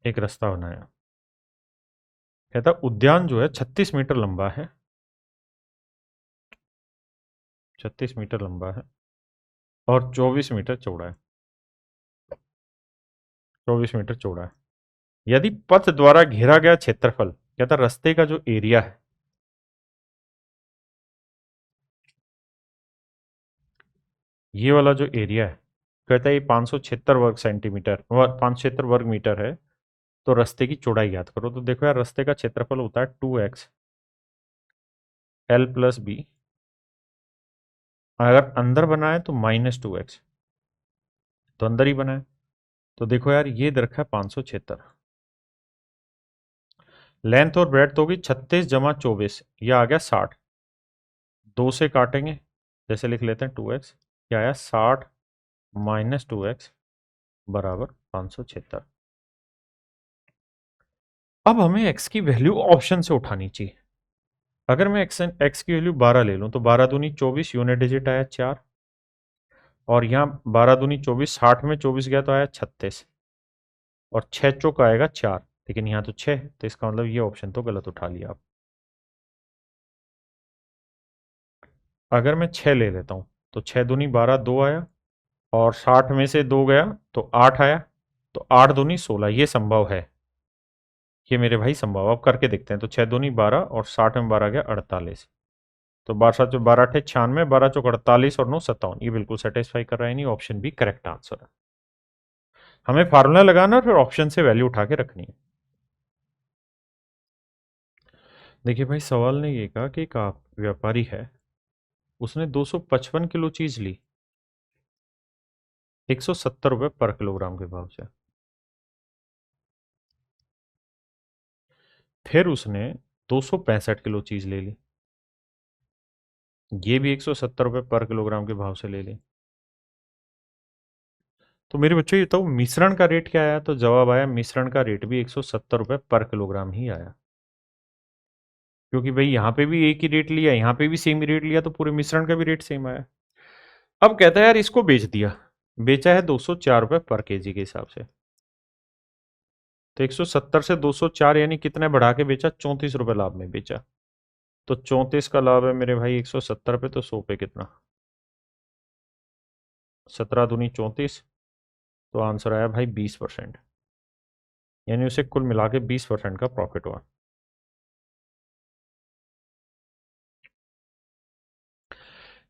एक रास्ता बनाया। कहता उद्यान जो है 36 मीटर लंबा है, 36 मीटर लंबा है और 24 मीटर चौड़ा है, 24 मीटर चौड़ा है। यदि पथ द्वारा घेरा गया क्षेत्रफल, कहता रास्ते का जो एरिया है, ये वाला जो एरिया है, कहता है ये 576 वर्ग सेंटीमीटर, 576 वर्ग मीटर है, तो रास्ते की चौड़ाई याद करो। तो देखो यार, रास्ते का क्षेत्रफल होता है 2x L+B। अगर अंदर बना है तो -2x, तो अंदर ही बना है। तो देखो यार, ये दे रखा है 576, लेंथ और ब्रेड्थ होगी 36 जमा 24, यह आ गया 60। 2 से काटेंगे, जैसे लिख लेते हैं 2x, क्या आया 60 -2x बराबर 576। अब हमें x की वैल्यू ऑप्शन से उठानी चाहिए। अगर मैं x की वैल्यू 12 ले लूं, तो 12 दूनी 24, यूनिट डिजिट आया 4, और यहाँ 12 दूनी 24, 60 में 24 गया तो आया 36, और 6 चौका आएगा 4, लेकिन यहाँ तो 6, तो इसका मतलब ये ऑप्शन तो गलत उठा लिया आप। अगर मैं 6 ले लेता हूँ, तो 6 दूनी 12, 2 आया, और 60 में से 2 गया तो 8 आया, तो 8 दूनी 16, ये संभव है। ये मेरे भाई संभव, अब करके देखते हैं। तो 6 दूनी 12 और 60 में 12 गया 48, तो 12 7 12 8 96, 12 चौक 48 और 9 57, ये बिल्कुल सेटिस्फाई कर रहा है, नहीं ऑप्शन भी करेक्ट आंसर है। हमें फार्मूला लगाना और फिर ऑप्शन से वैल्यू उठा के रखनी है। देखिए भाई, सवाल ने ये कहा कि एक आप व्यापारी है, उसने 255 किलो चीज ली 170 रुपये पर किलोग्राम के भाव से। फिर उसने 265 किलो चीज ले ली, ये भी 170 रुपये पर किलोग्राम के भाव से ले ली। तो मेरे बच्चों ये तो मिश्रण का रेट क्या आया, तो जवाब आया मिश्रण का रेट भी 170 रुपये पर किलोग्राम ही आया, क्योंकि भाई यहाँ पे भी एक ही रेट लिया, यहाँ पे भी सेम ही रेट लिया, तो पूरे मिश्रण का भी रेट सेम आया। अब कहता है यार इसको बेच दिया, बेचा है 204 रुपये पर केजी के हिसाब से। तो 170 से 204 यानी कितने बढ़ा के बेचा, 34 रुपये लाभ में बेचा। तो 34 का लाभ है मेरे भाई 170 पे, तो 100 पे कितना, 17 दूनी 34, तो आंसर आया भाई 20%, यानी उसे कुल मिला के 20% का प्रॉफिट हुआ।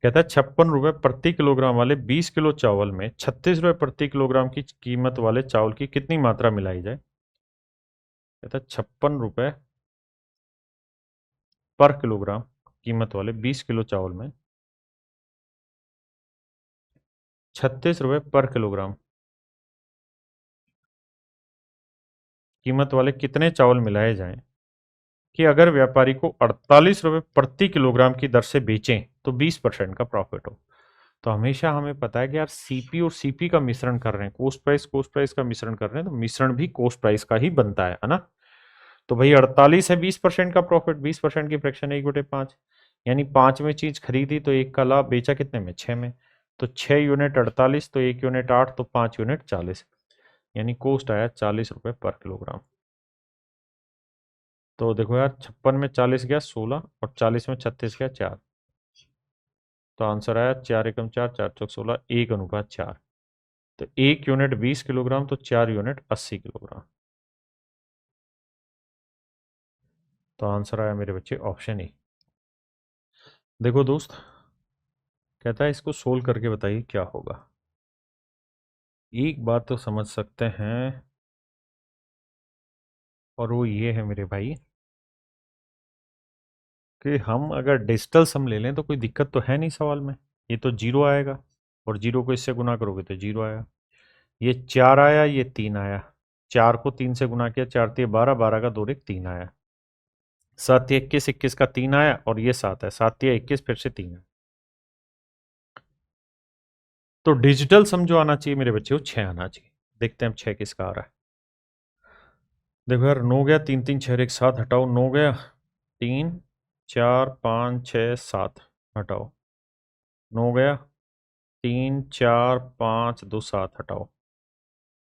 कहता है 56 रुपये प्रति किलोग्राम वाले 20 किलो चावल में 36 रुपये प्रति किलोग्राम की कीमत वाले चावल की कितनी मात्रा मिलाई जाए। कहता है 56 रुपये पर किलोग्राम कीमत वाले 20 किलो चावल में 36 रुपये पर किलोग्राम कीमत वाले कितने चावल मिलाए जाएं कि अगर व्यापारी को 48 रुपए प्रति किलोग्राम की दर से बेचें तो 20% का प्रॉफिट हो। तो हमेशा हमें पता है कि यार सीपी और सीपी का मिश्रण कर रहे हैं, कोस्ट प्राइस का मिश्रण कर रहे हैं, तो मिश्रण भी कोस्ट प्राइस का ही बनता है ना। तो भाई 48 है, 20% का प्रॉफिट, 20% की फ्रैक्शन 1/5, यानी 5 में चीज खरीदी तो 1 का लाभ, बेचा कितने में, 6 में। तो 6 यूनिट 48, तो 1 यूनिट 8, तो 5 यूनिट 40, यानी कोस्ट आया 40 रुपए पर किलोग्राम। तो देखो यार, 56 में 40 गया 16, और 40 में 36 गया 4, तो आंसर आया 4 एकम 4, 4 चौक 16, 1:4। तो 1 यूनिट 20 किलोग्राम, तो 4 यूनिट 80 किलोग्राम। तो आंसर आया मेरे बच्चे ऑप्शन ए। देखो दोस्त, कहता है इसको सोल्व करके बताइए क्या होगा। एक बात तो समझ सकते हैं, और वो ये है मेरे भाई कि हम अगर डिजिटल सम ले लें तो कोई दिक्कत तो है नहीं सवाल में। ये तो जीरो आएगा, और जीरो को इससे गुना करोगे तो जीरो आया। ये 4 आया, ये 3 आया, 4 को 3 से गुना किया, 4 3 12, 12 का 2 1 3 आया, 7 21, 21 का 3 आया, और ये 7 है, 7 21, फिर से 3 है। तो डिजिटल सम जो आना चाहिए मेरे बच्चे, वो 6 आना चाहिए। देखते हैं अब 6 किसका आ रहा है। देखो यार, 9 गया, 3 3 6 1 7, हटाओ, 9 गया, 3 4 5 6 7, हटाओ, 9 गया, 3 4 5 2 7, हटाओ।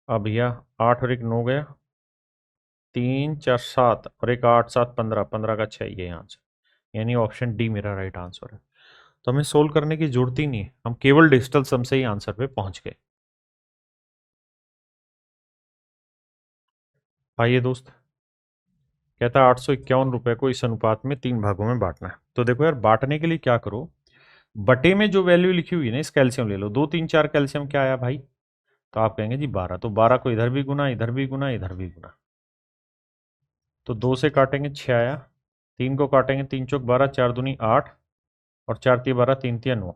अब भैया 8 और 1 9 गया, 3 4 7, और एक 8 7 15, 15 का 6, ये आंसर, यानी ऑप्शन डी मेरा राइट आंसर है। तो हमें सोल्व करने की जरूरत ही नहीं है, हम केवल डिजिटल सम से ही आंसर पे पहुंच गए। आइए दोस्त, कहता है 851 रुपए को इस अनुपात में 3 भागों में बांटना है। तो देखो यार, बांटने के लिए क्या करो, बटे में जो वैल्यू लिखी हुई है ना, इस कैल्शियम ले लो, 2 3 4 कैल्शियम क्या आया भाई, तो आप कहेंगे जी 12, तो 12 को इधर भी गुना, इधर भी गुना, इधर भी गुना, तो 2 से काटेंगे 6 आया, 3 को काटेंगे 3 चौक 12, 4 दूनी 8, और 4 3 12, 3 3 9,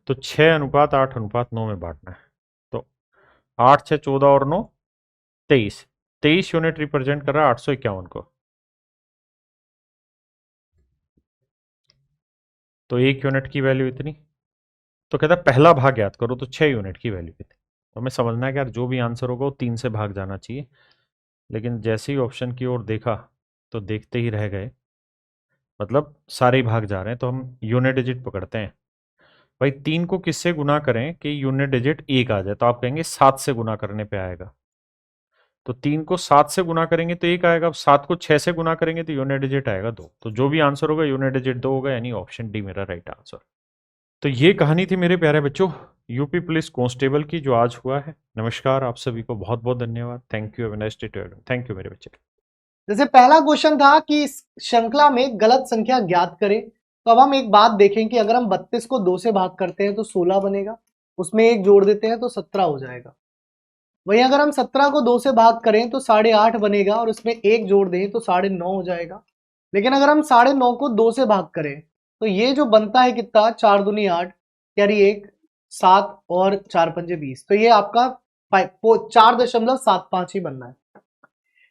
तो 6:8:9 में बांटना है। तो 8 6 14 और 9 23, 23 यूनिट रिप्रेजेंट कर रहा है 851 को। तो 1 यूनिट की वैल्यू इतनी। तो कहता है पहला भाग याद करो, तो 6 यूनिट की वैल्यू कितनी। तो हमें समझना है कि यार जो भी आंसर होगा वो 3 से भाग जाना चाहिए, लेकिन जैसे ही ऑप्शन की ओर देखा तो देखते ही रह गए, मतलब सारे ही भाग जा रहे हैं, तो हम यूनिट डिजिट पकड़ते हैं। भाई 3 को किससे गुना करें कि यूनिट डिजिट 1 आ जाए, तो आप कहेंगे 7 से गुना करने पे आएगा। तो 3 को 7 से गुना करेंगे तो 1 आएगा, अब 7 को 6 से गुना करेंगे तो यूनिट डिजिट आएगा 2। तो जो भी आंसर होगा यूनिट डिजिट 2 होगा, यानी ऑप्शन डी मेरा राइट आंसर। तो ये कहानी थी मेरे प्यारे बच्चों यूपी पुलिस कांस्टेबल की, जो आज हुआ है। नमस्कार, आप सभी को बहुत बहुत धन्यवाद। Thank you, have a nice day to everyone. Thank you मेरे बच्चे। जैसे पहला क्वेश्चन था कि इस श्रृंखला में गलत संख्या ज्ञात करें, तो अब हम एक बात देखें कि अगर हम 32 को 2 से भाग करते हैं तो 16 बनेगा, उसमें 1 जोड़ देते हैं तो 17 हो जाएगा। वहीं अगर हम 17 को 2 से भाग करें तो 8.5 बनेगा, और उसमें 1 जोड़ दें तो 9.5 हो जाएगा। लेकिन अगर हम 9.5 को 2 से भाग करें तो ये जो बनता है कितना, 4 दूनी 8, कैरी 1 7, और 4 पंजे 20, तो ये आपका 4.75 ही बनना है।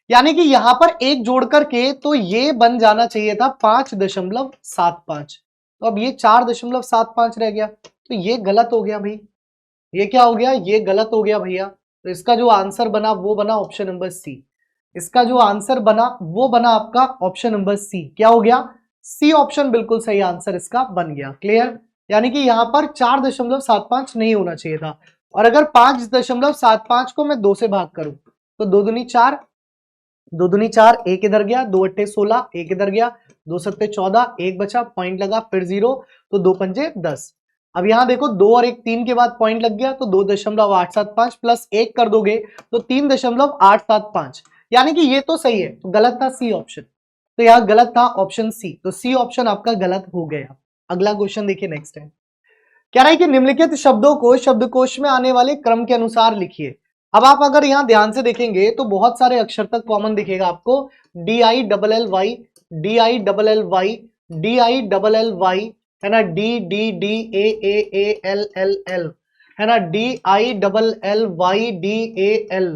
यानी कि यहां पर एक जोड़ करके तो ये बन जाना चाहिए था 5.75। तो अब ये 4.75 रह गया, तो ये गलत हो गया भाई। ये क्या हो गया, ये गलत हो गया भैया। तो इसका जो आंसर बना वो बना ऑप्शन नंबर सी। इसका जो आंसर बना वो बना आपका ऑप्शन नंबर सी। क्या हो गया, सी ऑप्शन बिल्कुल सही आंसर इसका बन गया। क्लियर, यानी कि यहां पर 4.75 नहीं होना चाहिए था। और अगर 5.75 को मैं 2 से भाग करूं तो 2 दूनी 4, 2 दूनी 4, 1 इधर गया, 2 अट्ठे 16, 1 इधर गया, 2 सत्ते 14, 1 बचा, पॉइंट लगा, फिर 0, तो 2 पंजे 10। अब यहां देखो 2 और 1 3 के बाद पॉइंट लग गया, तो 2.875 प्लस 1 कर दोगे तो 3.875, यानी कि ये तो सही है। तो गलत था सी ऑप्शन, तो यहां गलत था ऑप्शन सी, तो सी ऑप्शन आपका गलत हो गया। अगला क्वेश्चन देखिए, नेक्स्ट है। कह रहा है कि निम्नलिखित शब्दों को शब्दकोश में आने वाले क्रम के अनुसार लिखिए। अब आप अगर यहां ध्यान से देखेंगे तो बहुत सारे अक्षर तक कॉमन दिखेगा आपको, D I double L Y, D I double L Y, D I double L Y, है ना, D D D A L L L, है ना, D I double L Y D A L,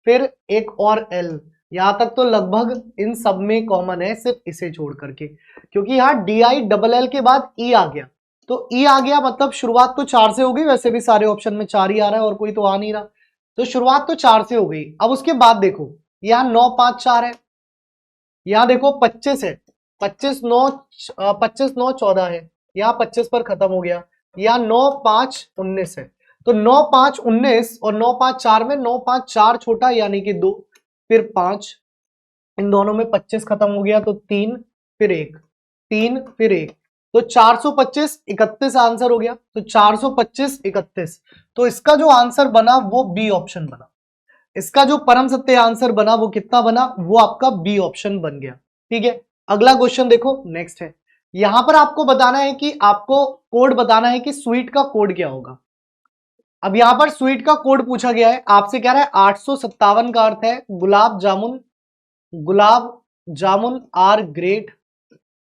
फिर एक और L, यहां तक तो लगभग इन सब में कॉमन है, सिर्फ इसे छोड़ करके, क्योंकि यहाँ DILL के बाद E आ गया, तो E आ गया मतलब शुरुआत तो 4 से हो गई, वैसे भी सारे ऑप्शन में 4 ही आ रहा है और कोई तो आ नहीं रहा, तो शुरुआत तो 4 से हो गई। अब उसके बाद देखो यहाँ 9 5 4 है, यहाँ देखो 25 है, 25 9 14 है, यहाँ 25 पर खत्म हो गया, यहाँ 9 5 19 है, तो 9 5 19 और 9 5 4 में 9 5 4 छोटा यानी कि 2 फिर 5, इन दोनों में 25 खत्म हो गया तो 3 फिर 1, 3 फिर 1, तो 425 31 आंसर हो गया, तो 425 31, तो इसका जो आंसर बना वो बी ऑप्शन बना, इसका जो परम सत्य आंसर बना वो कितना बना, वो आपका बी ऑप्शन बन गया। ठीक है, अगला क्वेश्चन देखो, नेक्स्ट है, यहां पर आपको बताना है कि आपको कोड बताना है कि स्वीट का कोड क्या होगा। अब यहां पर स्वीट का कोड पूछा गया है, आपसे कह रहा है 857 का अर्थ है गुलाब जामुन आर ग्रेट।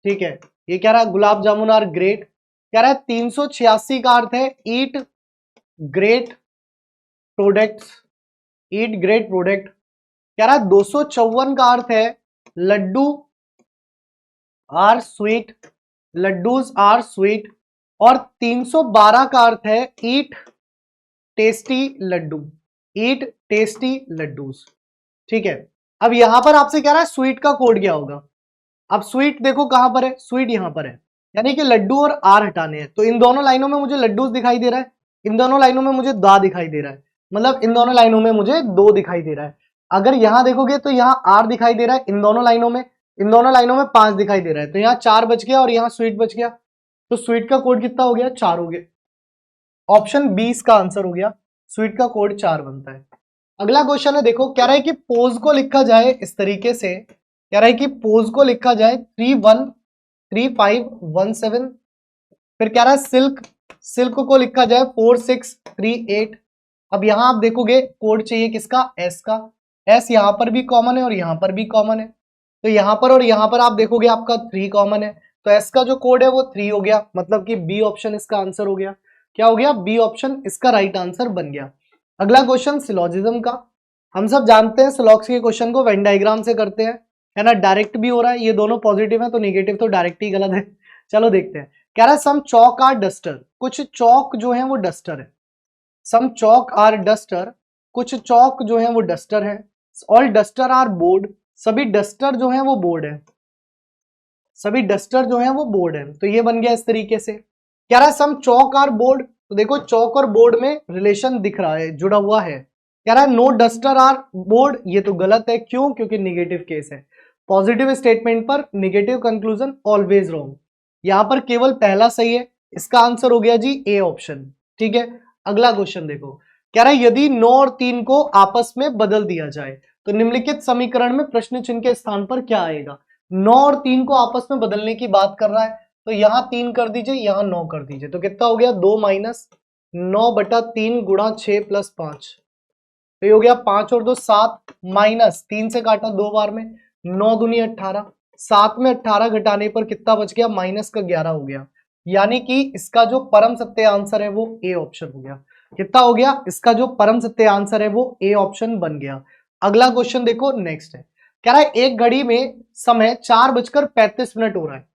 ठीक है, ये कह रहा है गुलाब जामुन आर ग्रेट, कह रहा है 386 का अर्थ है eat great products, eat great product, कह रहा है 254 का अर्थ है laddu are sweet, laddus are sweet, और 312 का अर्थ है eat tasty laddu, eat tasty laddus. ठीक है, अब यहां पर आपसे कह रहा है स्वीट का कोड क्या होगा। अब स्वीट देखो कहां पर है, स्वीट यहां पर है, यानी कि लड्डू और आर हटाने हैं, तो इन दोनों लाइनों में मुझे लड्डूज दिखाई दे रहा है, इन दोनों लाइनों में मुझे दा दिखाई दे रहा है, मतलब इन दोनों लाइनों में मुझे 2 दिखाई दे रहा है। अगर यहां देखोगे तो यहाँ आर दिखाई दे रहा है इन दोनों लाइनों में, इन दोनों लाइनों में 5 दिखाई दे रहा है, तो यहाँ 4 बच गया और यहाँ स्वीट बच गया, तो स्वीट का कोड कितना हो गया, 4 हो गया। ऑप्शन 20 का आंसर हो गया, स्वीट का कोड 4 बनता है। अगला क्वेश्चन है, देखो कह रहा है कि पोज को लिखा जाए इस तरीके से, कह रहा है कि पोज को लिखा जाए 313517, फिर कह रहा है सिल्क को लिखा जाए 4638। अब यहां आप देखोगे कोड चाहिए किसका, एस का, एस यहां पर भी कॉमन है और यहां पर भी कॉमन है, तो यहां पर और यहां पर आप देखोगे आपका 3 कॉमन है, तो एस का जो कोड है वो 3 हो गया, मतलब कि बी ऑप्शन इसका आंसर हो गया। क्या हो गया, बी ऑप्शन इसका राइट आंसर बन गया। अगला क्वेश्चन सिलॉजिज्म का, हम सब जानते हैं सिलॉक्स के क्वेश्चन को वेन डायग्राम से करते हैं, है ना, डायरेक्ट भी हो रहा है, ये दोनों पॉजिटिव है तो नेगेटिव तो डायरेक्ट ही गलत है। चलो देखते हैं, कह रहा है सम चौक आर डस्टर, कुछ चौक जो है वो डस्टर है, सम चौक आर डस्टर, कुछ चौक जो है वो डस्टर है, ऑल डस्टर आर बोर्ड, सभी डस्टर जो है वो बोर्ड है, सभी डस्टर जो है वो बोर्ड है, तो ये बन गया इस तरीके से। कह रहा है सम चौक आर बोर्ड, तो देखो चौक और बोर्ड में रिलेशन दिख रहा है, जुड़ा हुआ है। कह रहा है नो डस्टर आर बोर्ड, ये तो गलत है, क्यों, क्योंकि नेगेटिव केस है, पॉजिटिव स्टेटमेंट पर नेगेटिव कंक्लूजन ऑलवेज रॉन्ग, यहां पर केवल पहला सही है, इसका आंसर हो गया जी ए ऑप्शन। ठीक है, अगला क्वेश्चन देखो, कह रहा है यदि 9 और 3 को आपस में बदल दिया जाए तो निम्नलिखित समीकरण में प्रश्न चिन्ह के स्थान पर क्या आएगा। 9 और 3 को आपस में बदलने की बात कर रहा है, तो यहां 3 कर दीजिए, यहां 9 कर दीजिए, तो कितना हो गया 2 माइनस 9/3 गुणा 6 + 5, तो ये हो गया 5 और 2 7, माइनस 3 से काटा 2 बार में, 9 दूनी 18, 7 में 18 घटाने पर कितना बच गया, माइनस का 11 हो गया, यानी कि इसका जो परम सत्य आंसर है वो ए ऑप्शन हो गया। कितना हो गया, इसका जो परम सत्य आंसर है वो ए ऑप्शन बन गया। अगला क्वेश्चन देखो, नेक्स्ट है, कह रहा है एक घड़ी में समय 4:35 हो रहा है,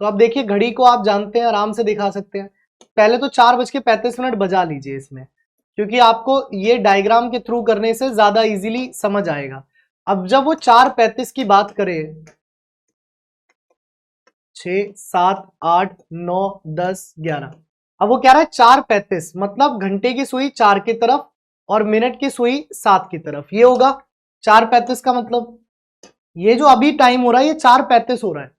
तो अब देखिए घड़ी को आप जानते हैं, आराम से दिखा सकते हैं, पहले तो 4:35 बजा लीजिए इसमें, क्योंकि आपको ये डायग्राम के थ्रू करने से ज्यादा इजीली समझ आएगा। अब जब वो 4:35 की बात करें, 6 7 8 9 10 11, अब वो कह रहा है 4:35 मतलब घंटे की सुई 4 की तरफ और मिनट की सुई 7 की तरफ, ये होगा 4:35 का मतलब, ये जो अभी टाइम हो रहा है ये 4:35 हो रहा है।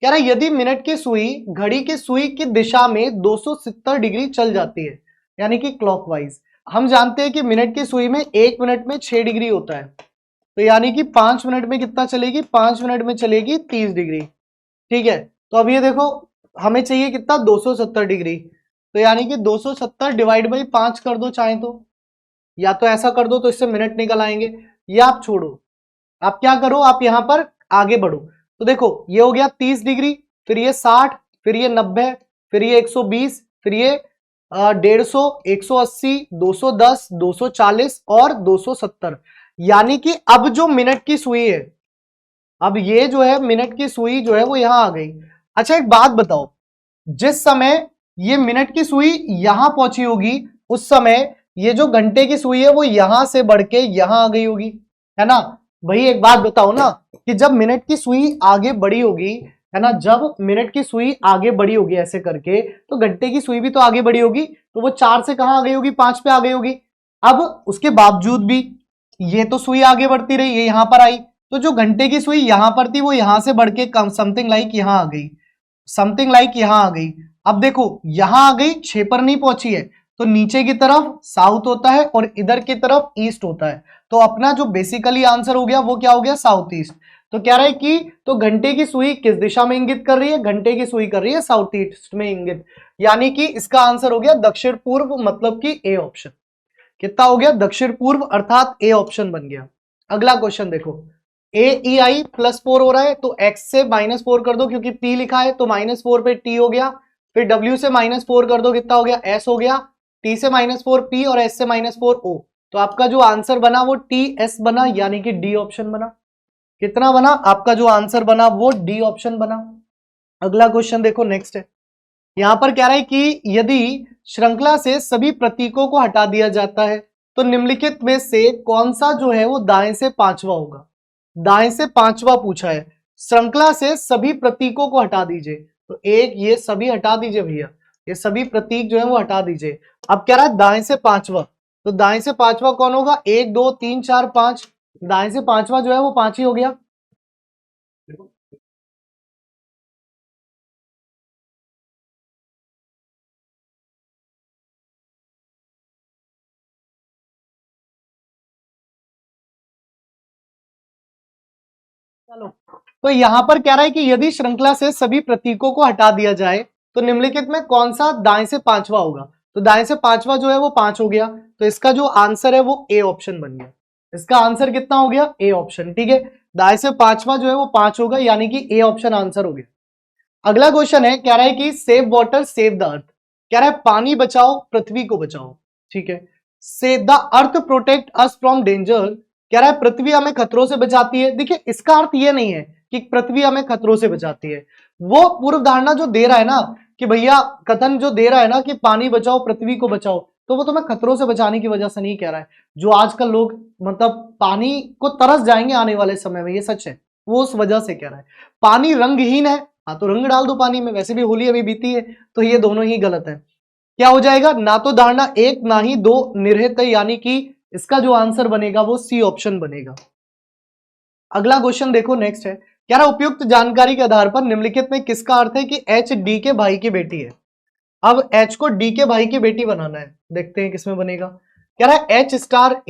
कह रहा है यदि मिनट की सुई घड़ी की सुई की दिशा में 270 डिग्री चल जाती है, यानी कि क्लॉकवाइज, हम जानते हैं कि मिनट की सुई में 1 मिनट में 6 डिग्री होता है, तो यानी कि 5 मिनट में कितना चलेगी, 5 मिनट में चलेगी 30 डिग्री। ठीक है, तो अब ये देखो हमें चाहिए कितना 270 डिग्री, तो यानी कि 270 डिवाइड बाई 5 कर दो चाहे तो, या तो ऐसा कर दो तो इससे मिनट निकल आएंगे, या आप छोड़ो, आप क्या करो, आप यहां पर आगे बढ़ो, तो देखो ये हो गया 30 डिग्री, फिर ये 60, फिर ये 90, फिर ये 120, फिर ये 150, 180, 210, 240 और 270, यानी कि अब जो मिनट की सुई है, अब ये जो है मिनट की सुई जो है वो यहां आ गई। अच्छा एक बात बताओ, जिस समय ये मिनट की सुई यहां पहुंची होगी उस समय ये जो घंटे की सुई है वो यहां से बढ़ के यहां आ गई होगी, है ना। भाई एक बात बताओ ना कि जब मिनट की सुई आगे बढ़ी होगी, है ना, जब मिनट की सुई आगे बढ़ी होगी ऐसे करके, तो घंटे की सुई भी तो आगे बढ़ी होगी, तो वो 4 से कहां आ गई होगी, 5 पे आ गई होगी। अब उसके बावजूद भी ये तो सुई आगे बढ़ती रही, ये यहां पर आई, तो जो घंटे की सुई यहां पर थी वो यहां से बढ़ के समथिंग लाइक यहां आ गई, समथिंग लाइक यहां आ गई। अब देखो यहां आ गई, 6 पर नहीं पहुंची है, तो नीचे की तरफ साउथ होता है और इधर की तरफ ईस्ट होता है, तो अपना जो बेसिकली आंसर हो गया वो क्या हो गया, साउथ ईस्ट। तो कह रहा है कि तो घंटे की सुई किस दिशा में इंगित कर रही है, घंटे की सुई कर रही है साउथ ईस्ट में इंगित, यानी कि इसका आंसर हो गया दक्षिण पूर्व, मतलब कि ए ऑप्शन। कितना हो गया, दक्षिण पूर्व, अर्थात ए ऑप्शन बन गया। अगला क्वेश्चन देखो, ए ई आई +4 हो रहा है, तो x से -4 कर दो क्योंकि p लिखा है, तो -4 पे t हो गया, फिर w से -4 कर दो, कितना हो गया, s हो गया, t से -4 p और s से -4 o, तो आपका जो आंसर बना वो टी एस बना, यानी कि डी ऑप्शन बना। कितना बना, आपका जो आंसर बना वो डी ऑप्शन बना। अगला क्वेश्चन देखो नेक्स्ट है, यहां पर कह रहा है कि यदि श्रृंखला से सभी प्रतीकों को हटा दिया जाता है तो निम्नलिखित में से कौन सा जो है वो दाएं से पांचवा होगा। दाएं से पांचवा पूछा है, श्रृंखला से सभी प्रतीकों को हटा दीजिए, तो एक ये सभी हटा दीजिए भैया, ये सभी प्रतीक जो है वो हटा दीजिए। अब कह रहा है दाएं से पांचवा, तो दाएं से पांचवा कौन होगा, 1 2 3 4 5, दाएं से पांचवा जो है वो 5 ही हो गया। चलो, तो यहां पर कह रहा है कि यदि श्रृंखला से सभी प्रतीकों को हटा दिया जाए तो निम्नलिखित में कौन सा दाएं से पांचवा होगा, तो दाएं से पांचवा जो है वो 5 हो गया, तो इसका जो आंसर है वो ए ऑप्शन बन गया। इसका आंसर कितना हो गया, ए ऑप्शन, ठीक है, दाएं से पांचवा जो है वो 5 होगा, यानी कि ए ऑप्शन आंसर हो गया। अगला क्वेश्चन है, कह रहा है कि save water save the earth, कह रहा है पानी बचाओ पृथ्वी को बचाओ, ठीक है, से the earth protect us from danger, कह रहा है पृथ्वी हमें खतरों से बचाती है। देखिए इसका अर्थ ये नहीं है कि पृथ्वी हमें खतरों से बचाती है, वो पूर्व धारणा जो दे रहा है ना कि भैया कथन जो दे रहा है ना कि पानी बचाओ पृथ्वी को बचाओ, तो वो तुम्हें खतरों से बचाने की वजह से नहीं कह रहा है। जो आजकल लोग मतलब पानी को तरस जाएंगे आने वाले समय में, ये सच है, वो उस वजह से कह रहा है। पानी रंगहीन है, हाँ तो रंग डाल दो पानी में, वैसे भी होली अभी बीती है, तो ये दोनों ही गलत है। क्या हो जाएगा, ना तो धारणा 1 ना ही 2 निर्हित है, यानी कि इसका जो आंसर बनेगा वो सी ऑप्शन बनेगा। अगला क्वेश्चन देखो नेक्स्ट है, कह रहा उपयुक्त जानकारी के आधार पर निम्नलिखित में किसका अर्थ है कि एच डी के भाई की बेटी है। अब एच को डी के भाई की बेटी बनाना है, देखते हैं किसमें बनेगा। कह रहा है एच स्टार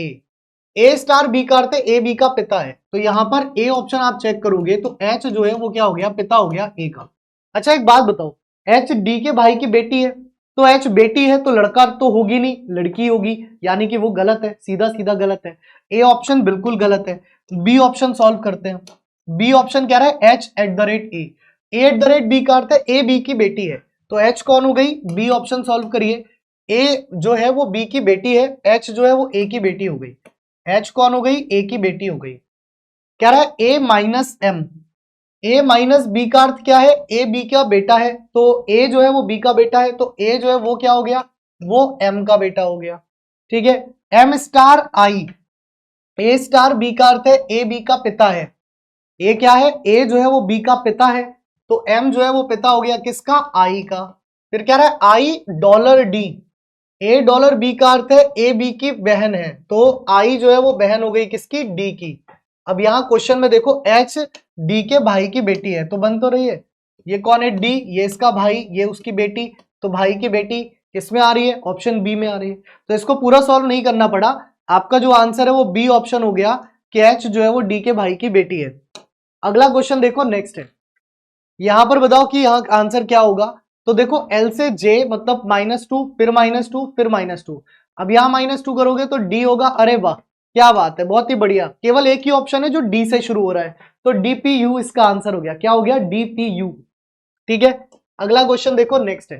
ए स्टार बी का अर्थ है ए बी का पिता है, तो यहां पर ए ऑप्शन आप चेक करोगे तो एच जो है वो क्या हो गया, पिता हो गया ए का। अच्छा एक बात बताओ, एच डी के भाई की बेटी है, तो एच बेटी है तो लड़का तो होगी नहीं, लड़की होगी, यानी कि वो गलत है, सीधा सीधा गलत है, ए ऑप्शन बिल्कुल गलत है। बी ऑप्शन सॉल्व करते हैं, बी ऑप्शन कह रहा है H at the rate B का अर्थ है ए बी की बेटी है, तो एच कौन हो गई, बी ऑप्शन सॉल्व करिए, ए जो है वो बी की बेटी है, एच जो है वो ए की बेटी हो गई, एच कौन हो गई, ए की बेटी हो गई। कह रहा है ए माइनस एम, ए माइनस बी का अर्थ क्या है, ए बी का बेटा है, तो ए जो है वो बी का बेटा है, तो ए जो है वो क्या हो गया, वो एम का बेटा हो गया, ठीक है। एम स्टार आई, ए स्टार बी का अर्थ है ए बी का पिता है, ए क्या है, ए जो है वो बी का पिता है, तो एम जो है वो पिता हो गया किसका, आई का। फिर कह रहा है आई dollar D, A dollar B का अर्थ है ए बी की बहन है, तो आई जो है वो बहन हो गई किसकी, डी की। अब यहां क्वेश्चन में देखो एच डी के भाई की बेटी है, तो बन तो रही है, ये कौन है, डी, ये इसका भाई, ये उसकी बेटी, तो भाई की बेटी किसमें आ रही है, ऑप्शन बी में आ रही है, तो इसको पूरा सॉल्व नहीं करना पड़ा, आपका जो आंसर है वो बी ऑप्शन हो गया कि एच जो है वो डी के भाई की बेटी है। अगला क्वेश्चन देखो नेक्स्ट है, यहां पर बताओ कि यहां आंसर क्या होगा, तो देखो एल से जे मतलब -2 फिर -2 फिर -2, अब यहां -2 करोगे तो डी होगा, अरे वाह क्या बात है, बहुत ही बढ़िया, केवल एक ही ऑप्शन है जो डी से शुरू हो रहा है, तो डीपीयू इसका आंसर हो गया, क्या हो गया, डीपीयू, ठीक है। अगला क्वेश्चन देखो नेक्स्ट है,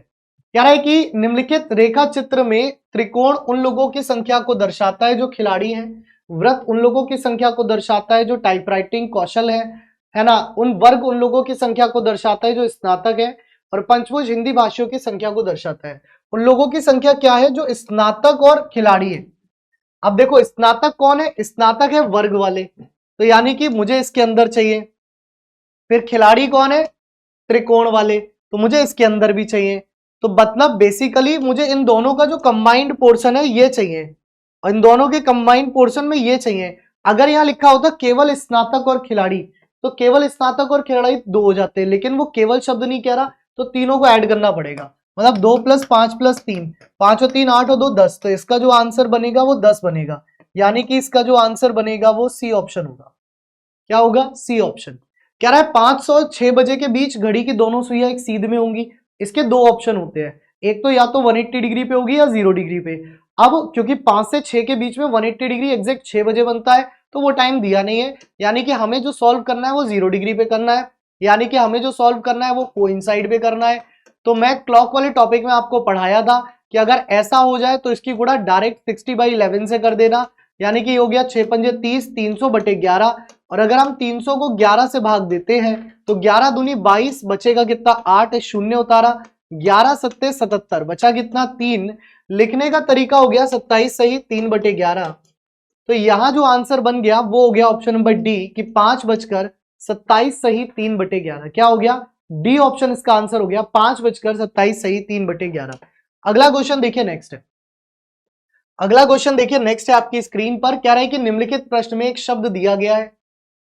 कह रहा है कि निम्नलिखित रेखा चित्र में त्रिकोण उन लोगों की संख्या को दर्शाता है जो खिलाड़ी हैं, व्रत उन लोगों की संख्या को दर्शाता है जो टाइपराइटिंग कौशल है ना। वर्ग उन लोगों की संख्या को दर्शाता है जो स्नातक है। और पंचभुज हिंदी भाषियों की संख्या को दर्शाता है। उन लोगों की संख्या क्या है जो स्नातक और खिलाड़ी है। अब देखो स्नातक कौन है, स्नातक है वर्ग वाले, तो यानी कि मुझे इसके अंदर चाहिए। फिर खिलाड़ी कौन है, त्रिकोण वाले, तो मुझे इसके अंदर भी चाहिए। तो मतलब बेसिकली मुझे इन दोनों का जो कंबाइंड पोर्शन है ये चाहिए, और इन दोनों के कंबाइंड पोर्शन में ये चाहिए। अगर यहां लिखा होता केवल स्नातक और खिलाड़ी, तो केवल स्नातक और खिलाड़ी 2 हो जाते, लेकिन वो केवल शब्द नहीं कह रहा, तो तीनों को ऐड करना पड़ेगा। मतलब 2 + 5 + 3, 5 और 3 8 और 2 10, तो इसका जो आंसर बनेगा वो 10 बनेगा। यानी कि इसका जो आंसर बनेगा वो सी ऑप्शन होगा। क्या होगा, सी ऑप्शन। कह रहा है 5 और 6 बजे के बीच घड़ी की दोनों सुइयां एक सीध में होंगी। इसके 2 ऑप्शन होते हैं, एक तो या तो 180 डिग्री पे होगी या 0 डिग्री पे। अब क्योंकि 5 से 6 के बीच में 180 डिग्री एग्जैक्ट 6 बजे बनता है, तो वो टाइम दिया नहीं है, यानी कि हमें जो सॉल्व करना है वो 0 डिग्री पे करना है, यानी कि हमें जो सॉल्व करना है वो कोइंसाइड पे करना है। तो मैं क्लॉक वाले टॉपिक में आपको पढ़ाया था कि अगर ऐसा हो जाए तो इसकी गुणा डायरेक्ट 60/11 से कर देना, यानी कि हो गया 6 पंजे 30, 300/11। और अगर हम 300 को 11 से भाग देते हैं तो 11 दूनी 22, बचेगा कितना 8, शून्य उतारा, 11 सत्ते 77, बचा कितना 3। लिखने का तरीका हो गया 27 सही 3/11। तो यहां जो आंसर बन गया वो हो गया ऑप्शन नंबर डी कि 5 + 27 सही 3/11। क्या हो गया, डी ऑप्शन इसका आंसर हो गया, 5 + 27 सही 3/11। अगला क्वेश्चन देखिए नेक्स्ट है। अगला क्वेश्चन देखिए नेक्स्ट है आपकी स्क्रीन पर। क्या रहा है कि निम्नलिखित प्रश्न में एक शब्द दिया गया है,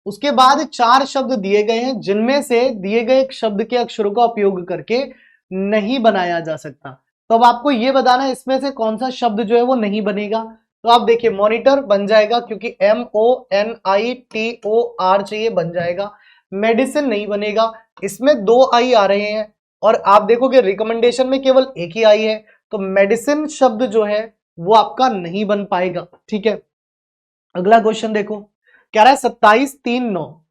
उसके बाद 4 शब्द दिए गए हैं जिनमें से दिए गए एक शब्द के अक्षरों का उपयोग करके नहीं बनाया जा सकता। तो अब आपको यह बताना है इसमें से कौन सा शब्द जो है वो नहीं बनेगा। तो आप देखिए मॉनिटर बन जाएगा क्योंकि MONITOR चाहिए, बन जाएगा। मेडिसिन नहीं बनेगा, इसमें 2 आई आ रहे हैं, और आप देखोगे रिकमेंडेशन में केवल एक ही आई है, तो मेडिसिन शब्द जो है वो आपका नहीं बन पाएगा। ठीक है, अगला क्वेश्चन देखो। कह रहा है 27 3 9,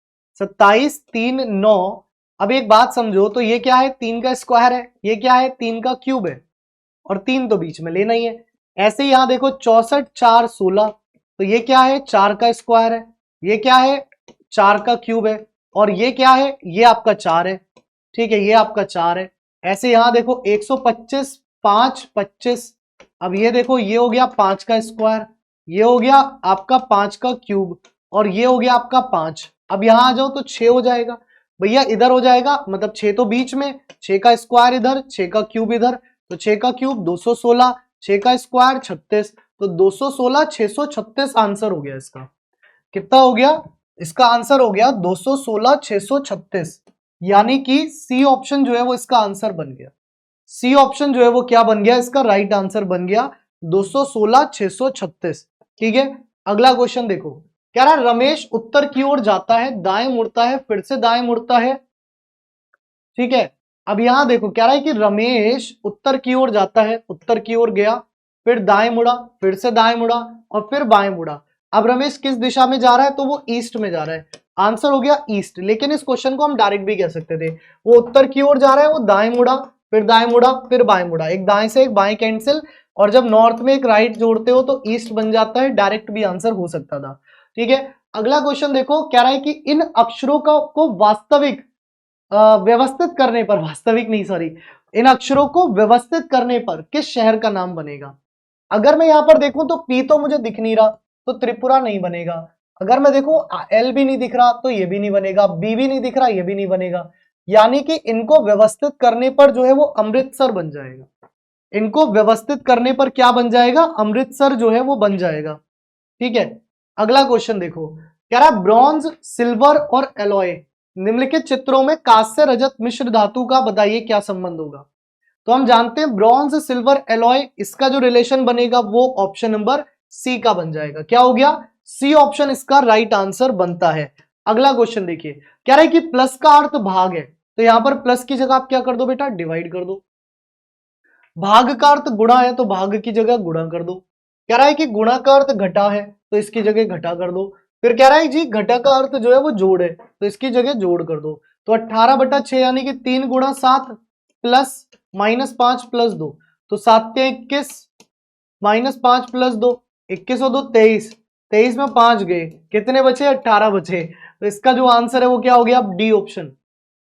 27 3 9। अब एक बात समझो, तो ये क्या है, 3 का स्क्वायर है, ये क्या है 3 का क्यूब है, और 3 तो बीच में लेना ही है। ऐसे ही यहां देखो 64 4 16, तो ये क्या है 4 का स्क्वायर है, ये क्या है 4 का क्यूब है, और ये क्या है, ये आपका 4 है। ठीक है, ये आपका 4 है। ऐसे यहां देखो 125 5 25, अब ये देखो ये हो गया 5 का स्क्वायर, ये हो गया आपका 5 का क्यूब, और ये हो गया आपका 5। अब यहां आ जाओ तो 6 हो जाएगा भैया, इधर हो जाएगा, मतलब 6 तो बीच में, 6 का स्क्वायर इधर, 6 का क्यूब इधर, तो 6 का क्यूब 216, 6 का स्क्वायर 36, तो 216 636 आंसर हो गया इसका। कितना हो गया, इसका आंसर हो गया 216 636, यानी कि सी ऑप्शन जो है वो इसका आंसर बन गया। सी ऑप्शन जो है वो क्या बन गया, इसका राइट आंसर बन गया 216 636। ठीक है, अगला क्वेश्चन देखो। कह रहा है रमेश उत्तर की ओर जाता है, दाएं मुड़ता है, फिर से दाएं मुड़ता है। ठीक है, अब यहां देखो क्या रहा है कि रमेश उत्तर की ओर जाता है, उत्तर की ओर गया, फिर दाएं मुड़ा, फिर से दाएं मुड़ा, और फिर बाएं मुड़ा। अब रमेश किस दिशा में जा रहा है, तो वो ईस्ट में जा रहा है, आंसर हो गया ईस्ट। लेकिन इस क्वेश्चन को हम डायरेक्ट भी कह सकते थे, वो उत्तर की ओर जा रहा है, वो दाएं मुड़ा, फिर दाएं मुड़ा, फिर बाएं मुड़ा, एक दाएं से एक बाएं कैंसिल, और जब नॉर्थ में एक राइट जोड़ते हो तो ईस्ट बन जाता है, डायरेक्ट भी आंसर हो सकता था। ठीक है, अगला क्वेश्चन देखो। कह रहा है कि इन अक्षरों को वास्तविक व्यवस्थित करने पर, वास्तविक नहीं सॉरी, इन अक्षरों को व्यवस्थित करने पर किस शहर का नाम बनेगा। अगर मैं यहां पर देखूं तो पी तो मुझे दिख नहीं रहा, तो त्रिपुरा नहीं बनेगा। अगर मैं देखूं एल भी नहीं दिख रहा तो ये भी नहीं बनेगा, बी भी नहीं दिख रहा ये भी नहीं बनेगा, यानी कि इनको व्यवस्थित करने पर जो है वो अमृतसर बन जाएगा। इनको व्यवस्थित करने पर क्या बन जाएगा, अमृतसर जो है वो बन जाएगा। ठीक है, अगला क्वेश्चन देखो। कह रहा है ब्रॉन्ज सिल्वर और एलॉय निम्नलिखित चित्रों में कांस्य रजत मिश्र धातु का बताइए क्या संबंध होगा। तो हम जानते हैं ब्रॉन्ज सिल्वर एलॉय, इसका जो रिलेशन बनेगा वो ऑप्शन नंबर सी का बन जाएगा। क्या हो गया, सी ऑप्शन इसका राइट आंसर बनता है। अगला क्वेश्चन देखिए। कह रहा है कि प्लस का अर्थ भाग है, तो यहां पर प्लस की जगह आप क्या कर दो बेटा, डिवाइड कर दो। भाग का अर्थ गुणा है, तो भाग की जगह गुणा कर दो। कह रहा है कि गुणा का अर्थ घटा है, तो इसकी जगह घटा कर दो। फिर कह रहा है जी घटा का अर्थ जो है वो जोड़ है, तो इसकी जगह जोड़ कर दो। तो 18/6 यानी कि 3 × 7 प्लस -5 प्लस 2, तो 7 के 21 -5 प्लस 2, 21 और 2 23, 23 में 5 गए, कितने बचे? 18 बचे। तो इसका जो आंसर है वो क्या हो गया? D option.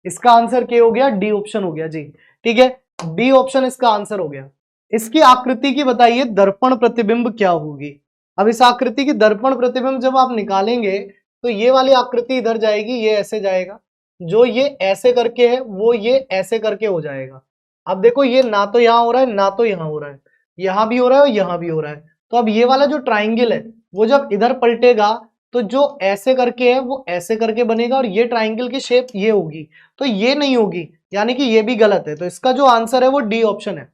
इसका आंसर क्या हो गया? डी ऑप्शन हो गया जी। ठीक है, डी ऑप्शन इसका आंसर हो गया। इसकी आकृति की बताइए दर्पण प्रतिबिंब क्या होगी। अब इस आकृति की दर्पण प्रतिबिंब जब आप निकालेंगे तो ये वाली आकृति इधर जाएगी, ये ऐसे जाएगा, जो ये ऐसे करके है वो ये ऐसे करके हो जाएगा। अब देखो ये ना तो यहां हो रहा है ना तो यहां हो रहा है, यहां भी हो रहा है और यहां भी हो रहा है। तो अब ये वाला जो ट्राइंगल है वो जब इधर पलटेगा तो जो ऐसे करके है वो ऐसे करके बनेगा और ये ट्राइंगल की शेप ये होगी, तो ये नहीं होगी, यानी कि ये भी गलत है। तो इसका जो आंसर है वो डी ऑप्शन है।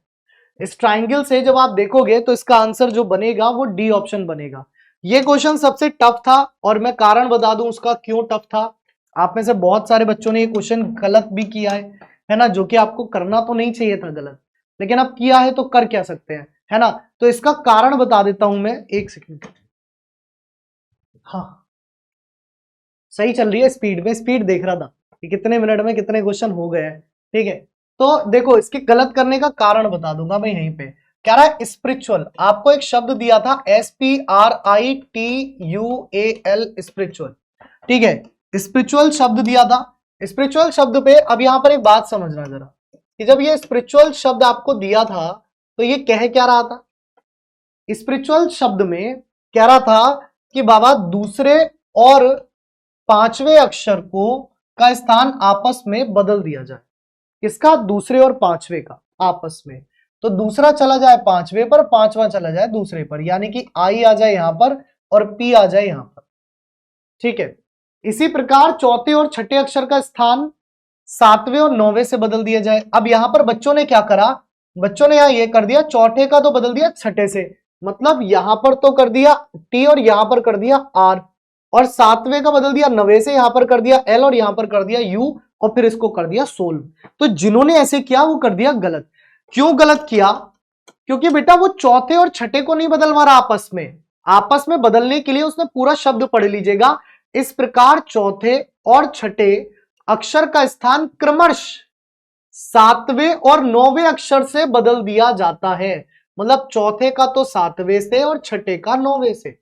इस ट्राइंगल से जब आप देखोगे तो इसका आंसर जो बनेगा वो डी ऑप्शन बनेगा। ये क्वेश्चन सबसे टफ था और मैं कारण बता दूं उसका क्यों टफ था। आप में से बहुत सारे बच्चों ने ये क्वेश्चन गलत भी किया है ना, जो कि आपको करना तो नहीं चाहिए था गलत, लेकिन अब किया है तो कर क्या सकते हैं, है ना। तो इसका कारण बता देता हूं मैं, एक सेकंड। हाँ सही चल रही है स्पीड में, स्पीड देख रहा था कि कितने मिनट में कितने क्वेश्चन हो गए हैं। ठीक है, तो देखो इसके गलत करने का कारण बता दूंगा मैं यहीं पे। कह रहा है स्पिरिचुअल, आपको एक शब्द दिया था SPRITUAL, स्पिरिचुअल। ठीक है, स्पिरिचुअल शब्द दिया था। स्पिरिचुअल शब्द पे अब यहां पर एक बात समझना जरा, कि जब ये स्पिरिचुअल शब्द आपको दिया था तो ये कह क्या रहा था? स्पिरिचुअल शब्द में कह रहा था कि बाबा दूसरे और पांचवें अक्षर को का स्थान आपस में बदल दिया जाए। किसका? दूसरे और पांचवें का आपस में। तो दूसरा चला जाए पांचवें पर, पांचवा चला जाए दूसरे पर, यानी कि आई आ जाए यहां पर और पी आ जाए यहां पर। ठीक है, इसी प्रकार चौथे और छठे अक्षर का स्थान सातवें और नौवें से बदल दिया जाए। अब यहां पर बच्चों ने क्या करा? बच्चों ने यहां ये कर दिया, चौथे का तो बदल दिया छठे से, मतलब यहां पर तो कर दिया टी और यहां पर कर दिया आर, और सातवें का बदल दिया नवे से, यहां पर कर दिया एल और यहां पर कर दिया यू, और फिर इसको कर दिया सोल्व। तो जिन्होंने ऐसे किया वो कर दिया गलत। क्यों गलत किया? क्योंकि बेटा वो चौथे और छठे को नहीं बदलवा रहा आपस में। आपस में बदलने के लिए उसने पूरा शब्द पढ़ लीजिएगा। इस प्रकार चौथे और छठे अक्षर का स्थान क्रमश सातवें और नौवें अक्षर से बदल दिया जाता है। मतलब चौथे का तो सातवें से और छठे का नौवें से,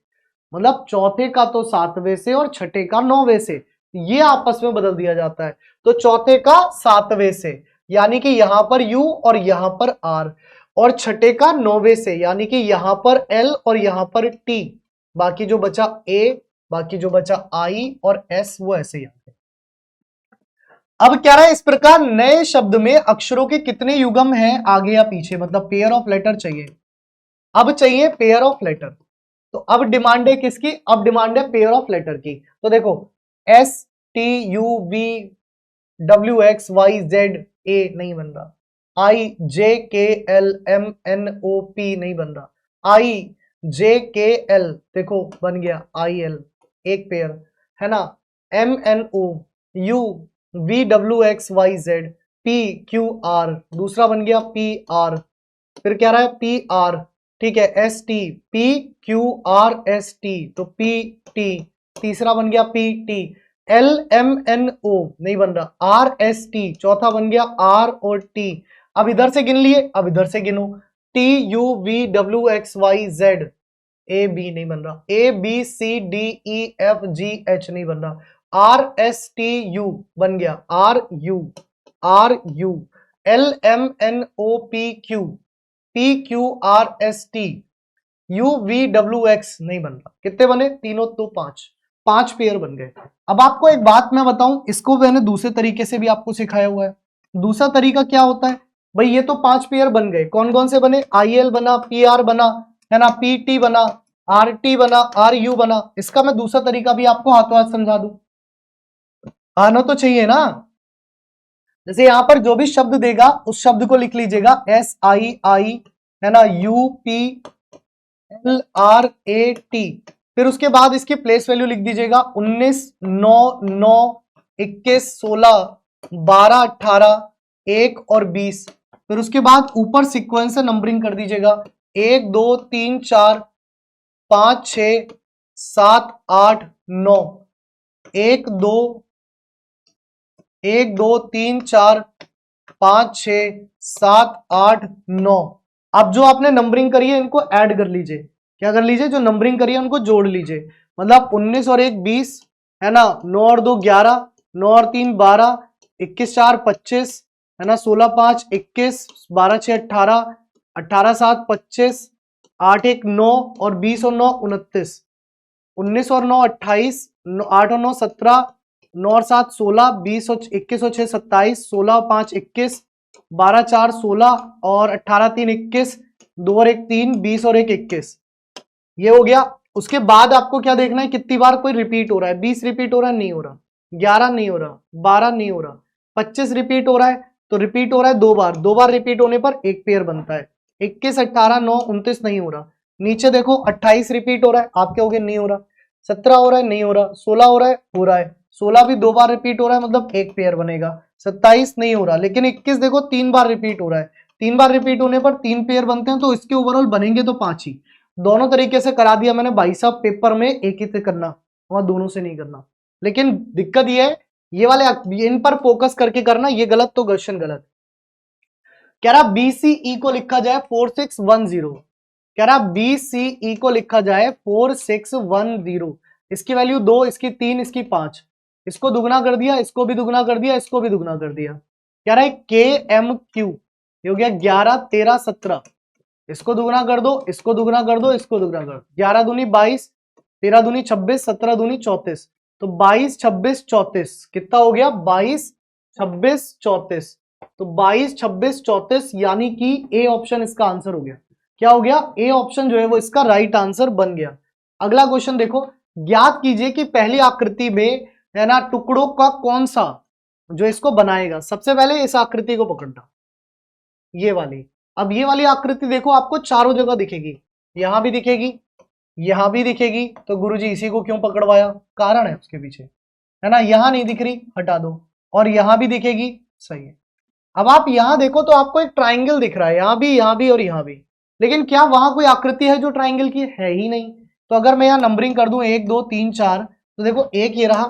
मतलब चौथे का तो सातवें से और छठे का नौवें से, ये आपस में बदल दिया जाता है। तो चौथे का सातवें से, यानी कि यहां पर यू और यहां पर आर, और छठे का नौवें से, यानी कि यहां पर एल और यहां पर टी, बाकी जो बचा ए, बाकी जो बचा आई और एस, वो ऐसे यहां पे। अब क्या रहा है? इस प्रकार नए शब्द में अक्षरों के कितने युग्म हैं आगे या पीछे, मतलब पेयर ऑफ लेटर चाहिए। अब चाहिए पेयर ऑफ लेटर। तो अब डिमांड है किसकी? अब डिमांड है पेयर ऑफ लेटर की। तो देखो STUVWXYZ A नहीं बन रहा, IJKLMNOP नहीं बन रहा, IJKL देखो बन गया, IL एक पेयर है ना, MNOUVWXYZ PQR दूसरा बन गया PR, फिर क्या रहा है PR, ठीक है, ST PQRST तो PT, तीसरा बन गया PT, LMNO नहीं बन रहा, RST चौथा बन गया R और T। अब इधर से गिन लिए, अब इधर से गिनो, TUVWXYZ AB नहीं बन रहा, ABCDEFGH नहीं बन रहा, RSTU बन गया, RU LMNOPQ PQRST UVWX नहीं बन रहा। कितने बने? तीनों तो पांच पेयर बन गए। अब आपको एक बात मैं बताऊं, इसको मैंने दूसरे तरीके से भी आपको सिखाया हुआ है। दूसरा तरीका क्या होता है भाई? ये तो 5 पेयर बन गए, कौन कौन से बने? IL बना, PR बना, है ना, PT बना, RT बना, RU बना। इसका मैं दूसरा तरीका भी आपको हाथों हाथ समझा दूं, आना तो चाहिए ना। जैसे यहां पर जो भी शब्द देगा उस शब्द को लिख लीजिएगा SII, है ना, UPLRAT, फिर उसके बाद इसकी प्लेस वैल्यू लिख दीजिएगा 19, 9, 9, 21, 16, 12, 18, 1 और 20। फिर उसके बाद ऊपर सीक्वेंस से नंबरिंग कर दीजिएगा 1 2 3 4 5 6 7 8 9, 1 2 3 4 5 6 7 8 9। अब जो आपने नंबरिंग करी है इनको ऐड कर लीजिए, क्या कर लीजिए, जो नंबरिंग करी है उनको जोड़ लीजिए। मतलब 19 और 1 20 है ना, 9 और 2 11, 9 और 3 12, 21 4 25 है ना, 16 5 21, 12 6 18, 18 7 25, 8 1 9 और 20 और 9 29, 19 और 9 28, 8 और 9 17, 9 और 7 16, 20 और 21 और 6 27, 16 और 5 21, 12 4 16 और 18 3 21, 2 और 1 3, 20 और 1 21। ये हो गया। उसके बाद आपको क्या देखना है, कितनी बार कोई रिपीट हो रहा है। 20 रिपीट हो रहा है, नहीं हो रहा। 11 नहीं हो रहा, 12 नहीं हो रहा, 25 रिपीट हो रहा है, तो रिपीट हो रहा है 2 बार। 2 बार रिपीट होने पर एक पेयर बनता है। 21 18 9 29 नहीं हो रहा। नीचे देखो 28 रिपीट हो रहा है, आप क्या हो गए, नहीं हो रहा। 17 हो रहा है, नहीं हो रहा। 16 हो रहा है, हो रहा है। 16 भी 2 बार रिपीट हो रहा है, मतलब एक पेयर बनेगा। 27 नहीं हो रहा, लेकिन 21 देखो 3 बार रिपीट हो रहा है। 3 बार रिपीट होने पर 3 पेयर बनते हैं, तो इसके ओवरऑल बनेंगे तो 5 ही। दोनों तरीके से करा दिया मैंने भाई साहब, पेपर में एक ही से करना, वहां दोनों से नहीं करना। लेकिन दिक्कत ये है, ये वाले इन पर फोकस करके करना, ये गलत तो क्वेश्चन गलत। कह रहा BCE को लिखा जाए 4610। कह रहा BCE को लिखा जाए 4610। इसकी वैल्यू 2, इसकी 3, इसकी 5। इसको दुगना कर दिया, इसको भी दुगना कर दिया, इसको भी दुगना कर दिया। कह रहा है KMQ, ये हो गया 11 13 17। इसको दुगना कर दो, इसको दुगना कर दो, इसको दुगना कर दो। 11 दूनी 22, 13 दूनी 26, 17 दूनी 34। तो 22 26 34 कितना हो गया, 22 26 34। तो 22 26 34 यानी कि ए ऑप्शन इसका आंसर हो गया। क्या हो गया, ए ऑप्शन जो है वो इसका राइट आंसर बन गया। अगला क्वेश्चन देखो, ज्ञात कीजिए कि पहली आकृति में है ना टुकड़ों का कौन सा जो इसको बनाएगा। सबसे पहले इस आकृति को पकड़ना, ये वाली। अब ये वाली आकृति देखो आपको चारों जगह दिखेगी, यहां भी दिखेगी, यहां भी दिखेगी। तो गुरुजी इसी को क्यों पकड़वाया, कारण है उसके पीछे, है ना। यहां नहीं दिख रही, हटा दो। और यहां भी दिखेगी, सही है। अब आप यहां देखो तो आपको एक ट्राइंगल दिख रहा है, यहां भी और यहां भी। लेकिन क्या वहां कोई आकृति है जो ट्राइंगल की है ही नहीं। तो अगर मैं यहां नंबरिंग कर दूं 1 2 3 4, तो देखो 1 ये रहा,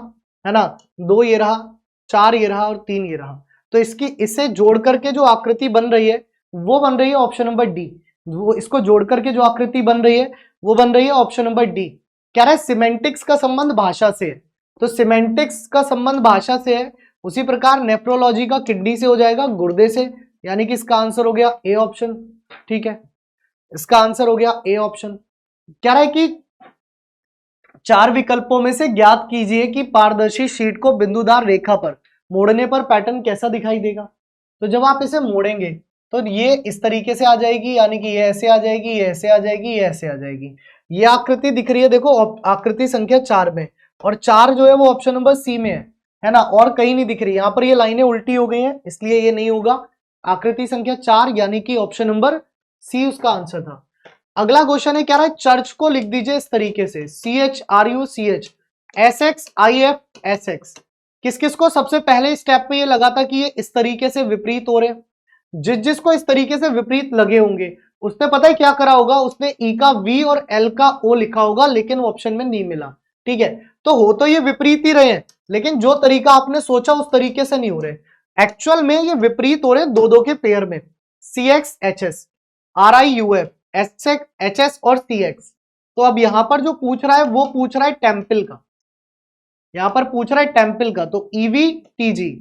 है ना, 2 ये रहा, 4 ये रहा और 3 ये रहा। तो इसकी इससे जोड़ करके जो आकृति बन रही है वो बन रही है ऑप्शन नंबर डी। वो इसको जोड़ करके जो आकृति बन रही है वो बन रही है ऑप्शन नंबर डी। कह रहा है सिमेंटिक्स का संबंध भाषा से है, तो सिमेंटिक्स का संबंध भाषा से है। उसी प्रकार नेफ्रोलॉजी का किडनी से हो जाएगा, गुर्दे से। यानी कि इसका आंसर हो गया ए ऑप्शन। ठीक है, इसका आंसर हो गया ए ऑप्शन। कह रहा है कि 4 विकल्पों में से ज्ञात कीजिए कि पारदर्शी शीट को बिंदुदार रेखा पर मोड़ने पर पैटर्न कैसा दिखाई देगा। तो जब आप इसे मोड़ेंगे तो ये इस तरीके से आ जाएगी, यानी कि ये ऐसे आ जाएगी, ये ऐसे आ जाएगी, ये ऐसे आ जाएगी। ये आकृति दिख रही है देखो, आकृति संख्या 4 में, और 4 जो है वो ऑप्शन नंबर सी में है ना, और कहीं नहीं दिख रही। यहां पर ये लाइनें उल्टी हो गई हैं, इसलिए ये नहीं होगा। आकृति संख्या 4 यानी कि ऑप्शन नंबर सी उसका आंसर था। अगला क्वेश्चन है, क्या रहा है, चर्च को लिख दीजिए इस तरीके से, CHRUCH SXIF SX। किस किस को सबसे पहले स्टेप में ये लगा था कि ये इस तरीके से विपरीत हो रहे हैं। जिसको इस तरीके से विपरीत लगे होंगे उसने पता है क्या करा होगा, उसने ई का वी और एल का ओ लिखा होगा, लेकिन वो ऑप्शन में नहीं मिला। ठीक है, तो हो तो ये विपरीत ही रहे हैं, लेकिन जो तरीका आपने सोचा उस तरीके से नहीं हो रहे। एक्चुअल में ये विपरीत हो रहे हैं 2-2 के पेयर में, CXHS RIUF HS और CX। तो अब यहां पर जो पूछ रहा है वो पूछ रहा है टेम्पल का, यहां पर पूछ रहा है टेम्पल का। तो EVTG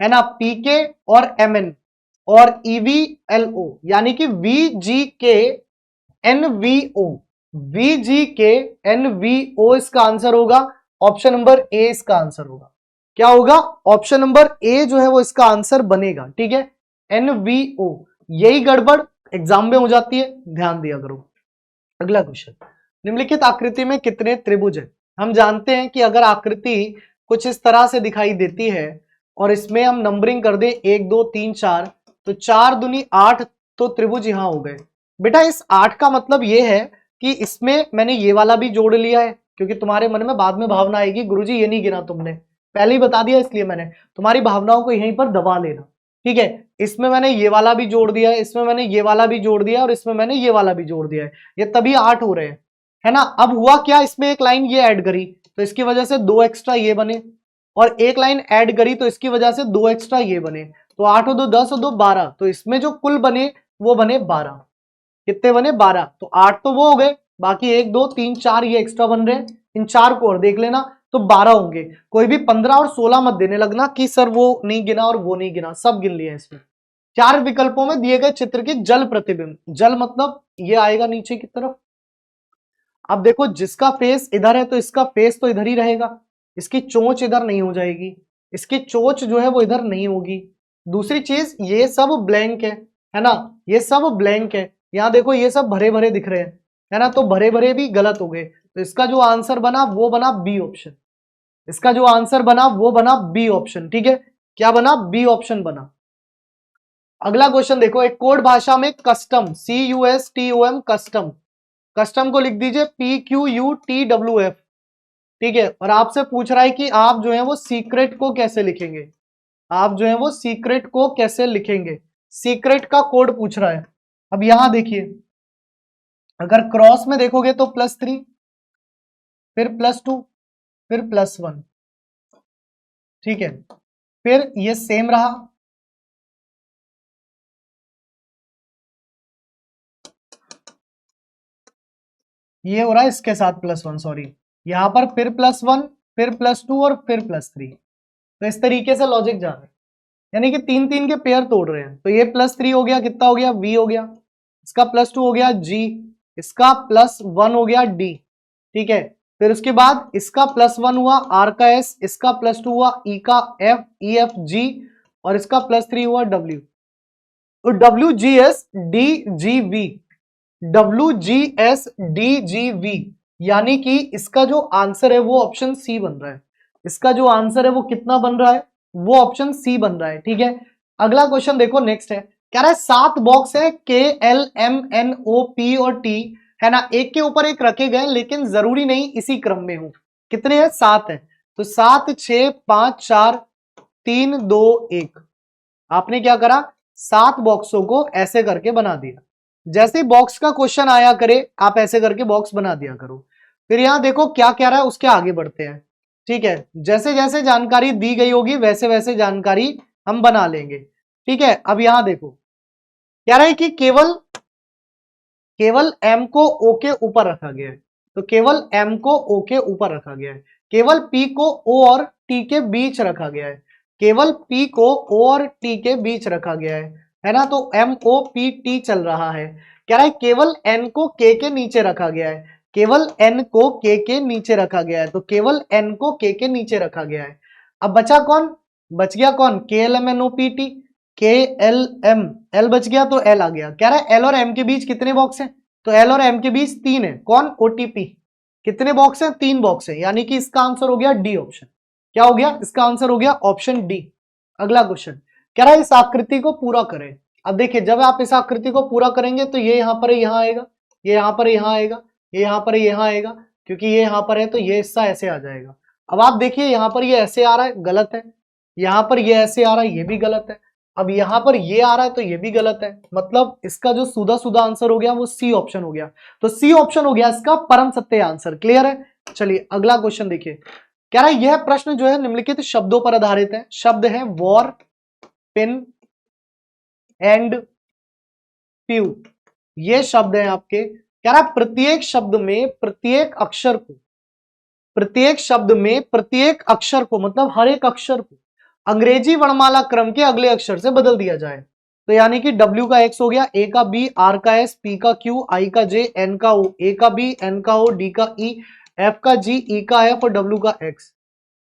है ना, PK और MN और EVLO, यानी कि VGK NVO, VGK NVO इसका आंसर होगा। ऑप्शन नंबर ए इसका आंसर होगा। क्या होगा, ऑप्शन नंबर ए जो है वो इसका आंसर बनेगा। ठीक है, NVO। यही गड़बड़ एग्जाम में हो जाती है, ध्यान दिया करो। अगला क्वेश्चन, निम्नलिखित आकृति में कितने त्रिभुज हैं। हम जानते हैं कि अगर आकृति कुछ इस तरह से दिखाई देती है और इसमें हम नंबरिंग कर दें 1 2 3 4, तो 4 दूनी 8, तो त्रिभुज यहां हो गए। बेटा इस 8 का मतलब ये है कि इसमें मैंने ये वाला भी जोड़ लिया है, क्योंकि तुम्हारे मन में बाद में भावना आएगी गुरुजी ये नहीं गिना तुमने, पहले ही बता दिया इसलिए मैंने, तुम्हारी भावनाओं को यहीं पर दबा लेना। ठीक है, इसमें मैंने ये वाला भी जोड़ दिया है, इसमें मैंने ये वाला भी जोड़ दिया है, और इसमें मैंने ये वाला भी जोड़ दिया है, ये तभी 8 हो रहे हैं, है ना। अब हुआ क्या, इसमें एक लाइन ये ऐड करी तो इसकी वजह से 2 एक्स्ट्रा ये बने, और एक लाइन ऐड करी तो इसकी वजह से 2 एक्स्ट्रा ये बने। तो 8 और 2 10 और 2 12, तो इसमें जो कुल बने वो बने 12। कितने बने, 12। तो 8 तो वो हो गए, बाकी 1 2 3 4 ये एक्स्ट्रा बन रहे हैं, इन 4 को और देख लेना तो 12 होंगे। कोई भी 15 और 16 मत देने लगना कि सर वो नहीं गिना और वो नहीं गिना, सब गिन लिए इसमें। 4 विकल्पों में दिए गए चित्र के जल प्रतिबिंब, जल मतलब ये आएगा नीचे की तरफ। अब देखो जिसका फेस इधर है तो इसका फेस तो इधर ही रहेगा, इसकी चोंच इधर नहीं हो जाएगी, इसकी चोंच जो है वो इधर नहीं होगी। दूसरी चीज ये सब ब्लैंक है ना, ये सब ब्लैंक है। यहां देखो ये सब भरे भरे दिख रहे हैं, है ना, तो भरे भरे भी गलत हो गए। तो इसका जो आंसर बना वो बना बी ऑप्शन, इसका जो आंसर बना वो बना बी ऑप्शन। ठीक है, क्या बना? बी ऑप्शन बना। अगला क्वेश्चन देखो, एक कोड भाषा में कस्टम, CUSTOM कस्टम, कस्टम को लिख दीजिए PQUTWF। ठीक है, और आपसे पूछ रहा है कि आप जो है वो सीक्रेट को कैसे लिखेंगे, आप जो है वो सीक्रेट को कैसे लिखेंगे, सीक्रेट का कोड पूछ रहा है। अब यहां देखिए, अगर क्रॉस में देखोगे तो +3, फिर +2, फिर +1। ठीक है, फिर ये सेम रहा, ये हो रहा है इसके साथ +1, सॉरी, यहां पर फिर +1, फिर +2 और फिर +3। तो इस तरीके से लॉजिक जा रहा है, यानी कि 3 के पेयर तोड़ रहे हैं। तो ये +3 हो गया, कितना हो गया? V हो गया, इसका +2 हो गया G, इसका +1 हो गया D। ठीक है, फिर उसके बाद इसका +1 हुआ R का S, इसका +2 हुआ E का F, EF G, और इसका +3 हुआ W। तो WGSDGV, WGSDGV, यानी कि इसका जो आंसर है वो ऑप्शन सी बन रहा है। इसका जो आंसर है वो कितना बन रहा है? वो ऑप्शन सी बन रहा है। ठीक है, अगला क्वेश्चन देखो, नेक्स्ट है, कह रहा है 7 बॉक्स है KLMNOP और T, है ना, एक के ऊपर एक रखे गए लेकिन जरूरी नहीं इसी क्रम में हो। कितने हैं? 7 है। तो 7 6 5 4 3 2 1। आपने क्या करा? 7 बॉक्सों को ऐसे करके बना दिया। जैसे ही बॉक्स का क्वेश्चन आया करे आप ऐसे करके बॉक्स बना दिया करो। फिर यहां देखो क्या कह रहा है, उसके आगे बढ़ते हैं। ठीक है, जैसे जैसे जानकारी दी गई होगी वैसे वैसे जानकारी हम बना लेंगे। ठीक है, अब यहां देखो कह रहा है कि केवल M को O के ऊपर रखा गया है। तो केवल M को O के ऊपर रखा गया है, केवल P को O और T के बीच रखा गया है, केवल P को O और T के बीच रखा गया है ना, तो MOPT चल रहा है। कह रहा है केवल N को K के नीचे रखा गया है, केवल N को K के नीचे रखा गया है, तो केवल N को K के नीचे रखा गया है। अब बचा कौन? बच गया कौन? KLMNOPT, KLM, L बच गया तो L आ गया। कह रहा है L और M के बीच कितने बॉक्स हैं? तो L और M के बीच 3 है। कौन? OTP। कितने बॉक्स हैं? 3 बॉक्स है, यानी कि इसका आंसर हो गया डी ऑप्शन। क्या हो गया? इसका आंसर हो गया ऑप्शन डी। अगला क्वेश्चन कह रहा है इस आकृति को पूरा करें। अब देखिए, जब आप इस आकृति को पूरा करेंगे तो ये यहां पर यहां आएगा, ये यहां पर यहां आएगा, ये यहां पर यहां आएगा, क्योंकि ये यहां पर है तो ये हिस्सा ऐसे आ जाएगा। अब आप देखिए यहां पर ये ऐसे आ रहा है, गलत है, यहां पर ये ऐसे आ रहा है, ये भी गलत है, अब यहां पर ये आ रहा है तो ये भी गलत है। मतलब इसका जो सीधा सीधा आंसर हो गया वो सी ऑप्शन हो गया। तो सी ऑप्शन हो गया इसका परम सत्य आंसर। क्लियर है? चलिए अगला क्वेश्चन देखिए, कह रहा है यह प्रश्न जो है निम्नलिखित शब्दों पर आधारित है। शब्द है वॉर, पिन एंड प्यू, ये शब्द है आपके। कह रहा है प्रत्येक शब्द में प्रत्येक अक्षर को, प्रत्येक शब्द में प्रत्येक अक्षर को मतलब हर एक अक्षर को अंग्रेजी वर्णमाला क्रम के अगले अक्षर से बदल दिया जाए। तो यानी कि W का X हो गया, A का B, R का S, P का Q, I का J, N का O, A का B, N का O, D का E, F का G, E का F और W का X।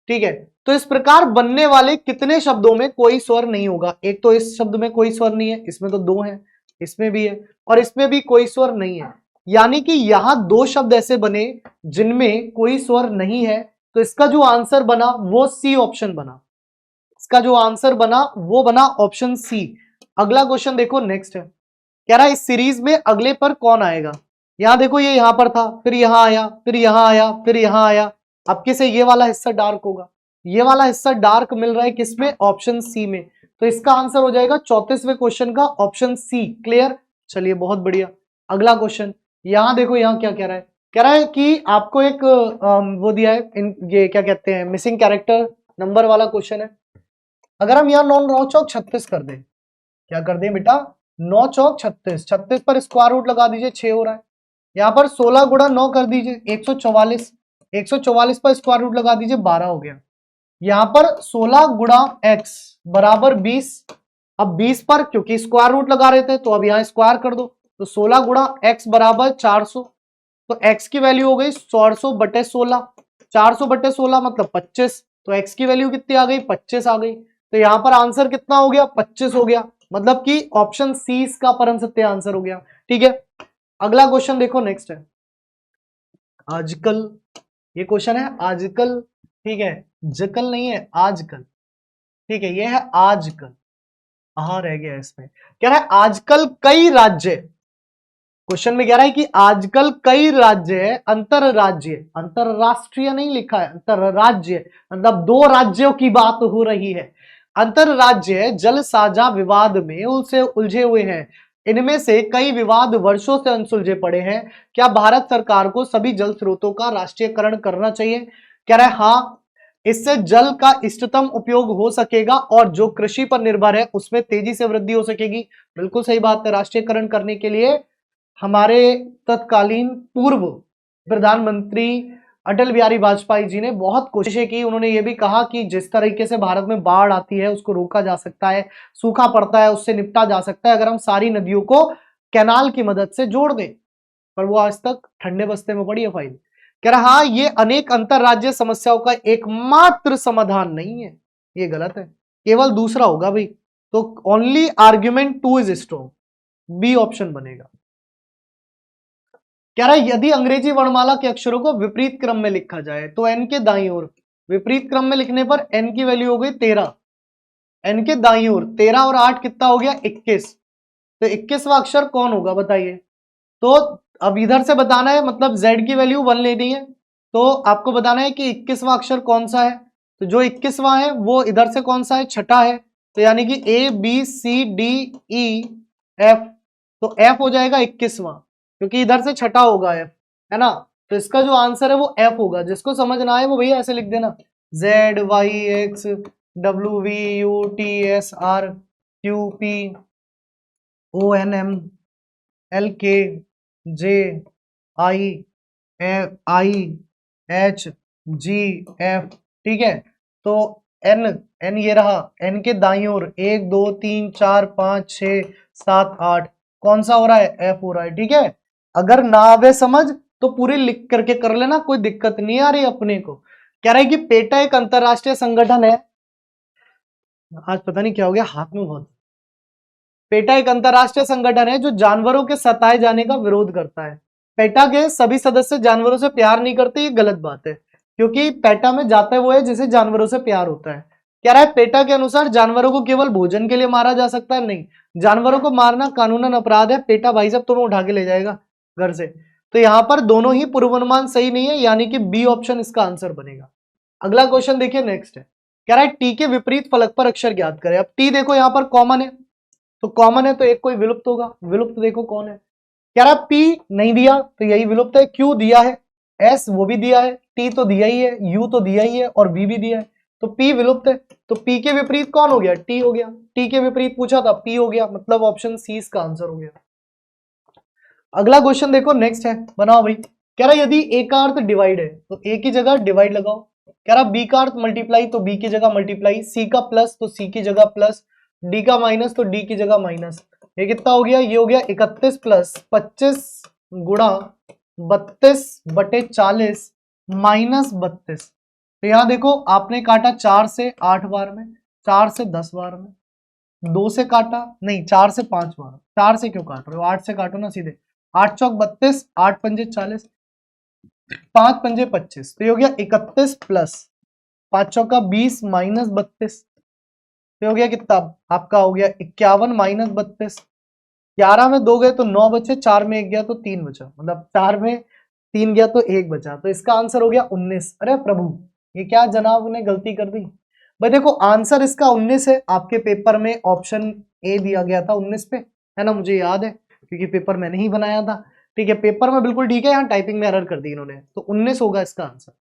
ठीक है, तो इस प्रकार बनने वाले कितने शब्दों में कोई स्वर नहीं होगा? एक तो इस शब्द में कोई स्वर नहीं है, इसमें तो 2 है, इसमें भी है और इसमें भी कोई स्वर नहीं है, यानी कि यहां 2 शब्द ऐसे बने जिनमें कोई स्वर नहीं है। तो इसका जो आंसर बना वो सी ऑप्शन बना, इसका जो आंसर बना वो बना ऑप्शन सी। अगला क्वेश्चन देखो, नेक्स्ट है, कह रहा है इस सीरीज में अगले पर कौन आएगा? यहां देखो ये यहां पर था, फिर यहां आया, फिर यहां आया, फिर यहां आया। अब किसे ये वाला हिस्सा डार्क होगा? ये वाला हिस्सा डार्क मिल रहा है किसमें? ऑप्शन सी में। तो इसका आंसर हो जाएगा 34वें क्वेश्चन का ऑप्शन सी। क्लियर? चलिए बहुत बढ़िया। अगला क्वेश्चन यहां देखो, यहां क्या कह रहा है? कह रहा है कि आपको एक वो दिया है, ये क्या कहते हैं, मिसिंग कैरेक्टर नंबर वाला क्वेश्चन है। अगर हम यहाँ 9 चौक 36 कर दें, क्या कर दें बेटा? 9 चौक 36, 36 पर स्क्वायर रूट लगा दीजिए, 6 हो रहा है। यहाँ पर 16 गुणा 9 कर दीजिए 144, 144 पर स्क्वायर रूट लगा दीजिए 12 हो गया। यहाँ पर 16 गुणा x बराबर 20, अब 20 पर क्योंकि स्क्वायर रूट लगा रहे थे तो अब यहाँ स्क्वायर कर दो, तो 16 गुणा x बराबर 400, तो x की वैल्यू हो गई 400 बटे 16, 400 बटे 16 मतलब 25, तो x की वैल्यू कितनी आ गई 25 आ गई। तो यहाँ पर आंसर कितना हो गया 25 हो गया, मतलब कि ऑप्शन सी इसका परम सत्य आंसर हो गया। ठीक है, अगला क्वेश्चन देखो नेक्स्ट है आजकल, ये क्वेश्चन है आजकल, ठीक है, जकल नहीं है आजकल, ठीक है, ये है आजकल, रह गया इसमें, कह रहा है आजकल कई राज्य, क्वेश्चन में कह रहा है कि आजकल कई राज्य अंतरराज्य, अंतरराष्ट्रीय नहीं लिखा है, अंतरराज्य मतलब 2 राज्यों की बात हो रही है, अंतरराज्य जल साझा विवाद में उलझे हुए हैं, इनमें से कई विवाद वर्षों से अनसुलझे पड़े हैं, क्या भारत सरकार को सभी जल स्रोतों का राष्ट्रीयकरण करना चाहिए? कह रहा है हाँ, इससे जल का इष्टतम उपयोग हो सकेगा और जो कृषि पर निर्भर है उसमें तेजी से वृद्धि हो सकेगी। बिल्कुल सही बात है, राष्ट्रीयकरण करने के लिए हमारे तत्कालीन पूर्व प्रधानमंत्री अटल बिहारी वाजपेयी जी ने बहुत कोशिशें की, उन्होंने ये भी कहा कि जिस तरीके से भारत में बाढ़ आती है उसको रोका जा सकता है, सूखा पड़ता है उससे निपटा जा सकता है अगर हम सारी नदियों को कैनाल की मदद से जोड़ दें, पर वो आज तक ठंडे बस्ते में पड़ी है फाइल। कह रहा हाँ, ये अनेक अंतरराज्य समस्याओं का एकमात्र समाधान नहीं है, ये गलत है, केवल दूसरा होगा भाई, तो only argument 2 is strong, B option बनेगा। कह रहा है यदि अंग्रेजी वर्णमाला के अक्षरों को विपरीत क्रम में लिखा जाए तो एन के दाईं ओर, विपरीत क्रम में लिखने पर एन की वैल्यू हो गई 13, एन के दाईं ओर 13 और 8 कितना हो गया 21, तो 21वां अक्षर कौन होगा बताइए? तो अब इधर से बताना है, मतलब z की वैल्यू 1 लेनी है, तो आपको बताना है कि 21वां अक्षर कौन सा है, तो जो 21वां है वो इधर से कौन सा है, छठा है, तो यानी कि A B C D E F, तो एफ हो जाएगा 21वां क्योंकि इधर से छठा होगा एफ, है ना, तो इसका जो आंसर है वो एफ होगा। जिसको समझ ना आए वो भैया ऐसे लिख देना Z Y X W V U T S R Q P O N M L K J I F I H G F, ठीक है, तो एन, एन ये रहा, एन के दाईं ओर 1 2 3 4 5 6 7 8 कौन सा हो रहा है, एफ हो रहा है। ठीक है, अगर ना आवे समझ तो पूरी लिख करके कर लेना, कोई दिक्कत नहीं आ रही अपने को। कह रहा है कि पेटा एक अंतरराष्ट्रीय संगठन है, आज पता नहीं क्या हो गया हाथ में बहुत, पेटा एक अंतरराष्ट्रीय संगठन है जो जानवरों के सताए जाने का विरोध करता है। पेटा के सभी सदस्य जानवरों से प्यार नहीं करते, ये गलत बात है, क्योंकि पेटा में जाता है वो है जिसे जानवरों से प्यार होता है। कह रहा है पेटा के अनुसार जानवरों को केवल भोजन के लिए मारा जा सकता है, नहीं, जानवरों को मारना कानूनन अपराध है। पेटा भाई साहब तुम्हें उठा के ले जाएगा घर से, तो यहां पर दोनों ही पूर्वानुमान सही नहीं है, यानी कि बी ऑप्शन इसका आंसर बनेगा। अगला क्वेश्चन देखिए नेक्स्ट है, कह रहा है टी के विपरीत फलक पर अक्षर ज्ञात करें। अब टी देखो यहां पर कॉमन है, तो कॉमन है तो एक कोई विलुप्त होगा, विलुप्त देखो कौन है, कह रहा पी नहीं दिया तो यही विलुप्त है, क्यू दिया है, एस वो भी दिया है, टी तो दिया ही है, यू तो दिया ही है और बी भी दिया है, तो पी विलुप्त है, तो पी के विपरीत कौन हो गया, टी हो गया, टी के विपरीत पूछा था पी हो गया, मतलब ऑप्शन सी इसका आंसर हो गया। अगला क्वेश्चन देखो नेक्स्ट है, बनाओ भाई। कह रहा यदि ए का अर्थ डिवाइड है तो ए की जगह डिवाइड लगाओ, कह रहा बी का अर्थ मल्टीप्लाई तो बी की जगह मल्टीप्लाई, सी का प्लस तो सी की जगह प्लस, डी का माइनस तो डी की जगह माइनस, ये कितना हो गया, ये हो गया 31 प्लस 25 गुणा 32 बटे 40 माइनस 32, तो यहां देखो आपने काटा 4 से 8 बार में, 4 से 10 बार में, 2 से काटा नहीं 4 से 5 बार, 4 से क्यों काट रहे हो, 8 से काटो ना सीधे, 8 चौक 32, 8 पंजे 40, 5 पंजे 25, तो ये हो गया 31 प्लस 5 चौका 20 माइनस 32, तो हो गया कितना आपका, हो गया 51 माइनस 32, 11 में 2 गए तो 9 बचे, 4 में 1 गया तो 3 बचा, मतलब 4 में 3 गया तो 1 बचा, तो इसका आंसर हो गया 19। अरे प्रभु ये क्या जनाब ने गलती कर दी भाई, देखो आंसर इसका 19 है, आपके पेपर में ऑप्शन ए दिया गया था 19 पे, है ना, मुझे याद है क्योंकि पेपर मैंने ही बनाया था। ठीक है, पेपर में बिल्कुल ठीक है, यहाँ टाइपिंग में एरर कर दी इन्होंने, तो 19 होगा इसका आंसर।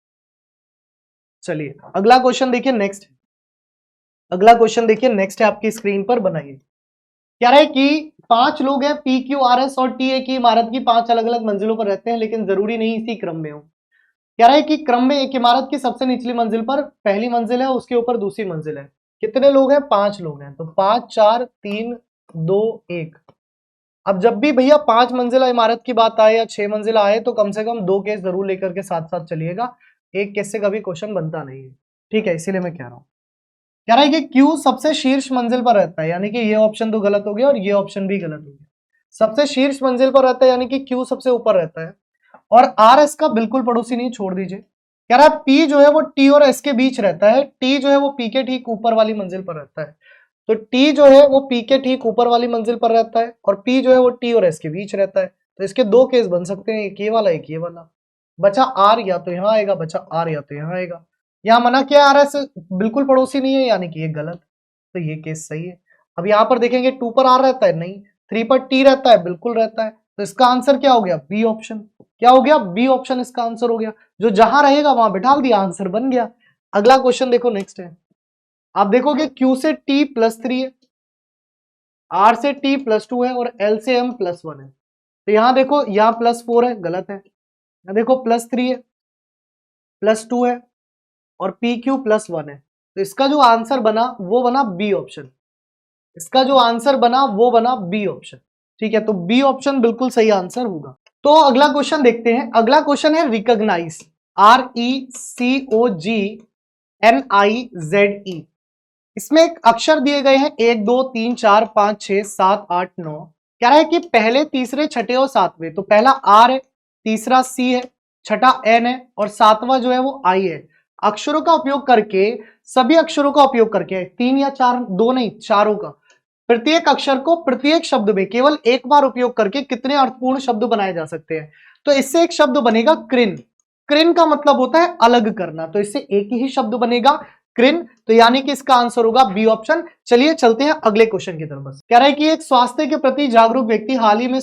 चलिए अगला क्वेश्चन देखिए नेक्स्ट, अगला क्वेश्चन देखिए नेक्स्ट है आपकी स्क्रीन पर, बनाइए। कह रहा है कि 5 लोग हैं, पी क्यू आर एस और टी एक ही इमारत की 5 अलग अलग मंजिलों पर रहते हैं, लेकिन जरूरी नहीं इसी क्रम में हो। कह रहा है कि क्रम में एक इमारत की सबसे निचली मंजिल पर पहली मंजिल है, उसके ऊपर दूसरी मंजिल है। कितने लोग हैं? 5 लोग हैं। तो 5 4 3 2 1। अब जब भी भैया 5 मंजिला इमारत की बात आए या 6 मंजिला आए तो कम से कम 2 केस जरूर लेकर के साथ साथ चलिएगा, एक केस से कभी क्वेश्चन बनता नहीं है, ठीक है, इसीलिए मैं कह रहा हूं। कह रहा है कि क्यू सबसे शीर्ष मंजिल पर रहता है, यानी कि ये ऑप्शन तो गलत हो गया और ये ऑप्शन भी गलत हो गया। सबसे शीर्ष मंजिल पर रहता है यानी कि क्यू सबसे ऊपर रहता है, और आर एस का बिल्कुल पड़ोसी नहीं, छोड़ दीजिए। कह रहा है पी जो है वो टी और एस के बीच रहता है, टी जो है वो पी के ठीक ऊपर वाली मंजिल पर रहता है। तो टी जो है वो पी के ठीक ऊपर वाली मंजिल पर रहता है और पी जो है वो टी और एस के बीच रहता है। तो इसके 2 केस बन सकते हैं, एक ये वाला एक ये वाला। बचा आर, या तो यहां आएगा, बचा आर या तो यहां आएगा। यहां मना किया आर एस बिल्कुल पड़ोसी नहीं है, यानी कि ये गलत, तो ये केस सही है। अब यहां पर देखेंगे 2 पर आर रहता है, नहीं। 3 पर टी रहता है, बिल्कुल रहता है। तो इसका आंसर क्या हो गया? B option. क्या हो गया? बी ऑप्शन इसका आंसर हो गया। जो जहां रहेगा वहां बिठा दिया, आंसर बन गया। अगला क्वेश्चन देखो, नेक्स्ट है। आप देखोगे क्यू से टी +3 है, आर से टी +2 है और एल से एम +1 है। तो यहां देखो, यहां +4 है, गलत है। यहां देखो +3 है, +2 है और पी क्यू +1 है। तो इसका जो आंसर बना वो बना बी ऑप्शन। इसका जो आंसर बना वो बना बी ऑप्शन, ठीक है। तो बी ऑप्शन बिल्कुल सही आंसर होगा। तो अगला क्वेश्चन देखते हैं। अगला क्वेश्चन है रिकॉग्नाइज, RECOGNIZE। इसमें एक अक्षर दिए गए हैं 1 2 3 4 5 6 7 8 9। कह रहा है कि पहले तीसरे छठे और सातवें, तो पहला आर है, तीसरा सी है, छठा एन है और सातवां जो है वो आई है। अक्षरों का उपयोग करके, सभी अक्षरों का उपयोग करके, 3 या 4, 2 नहीं, चारों का, प्रत्येक अक्षर को प्रत्येक शब्द में केवल एक बार उपयोग करके कितने अर्थपूर्ण शब्द बनाए जा सकते हैं? तो इससे एक शब्द बनेगा कृन। कृन का मतलब होता है अलग करना, तो इससे एक ही शब्द बनेगा कृन। तो यानी कि इसका आंसर होगा बी ऑप्शन। चलिए चलते हैं अगले क्वेश्चन की तरफ। कह रहा है कि एक स्वास्थ्य के प्रति जागरूक व्यक्ति हाल ही में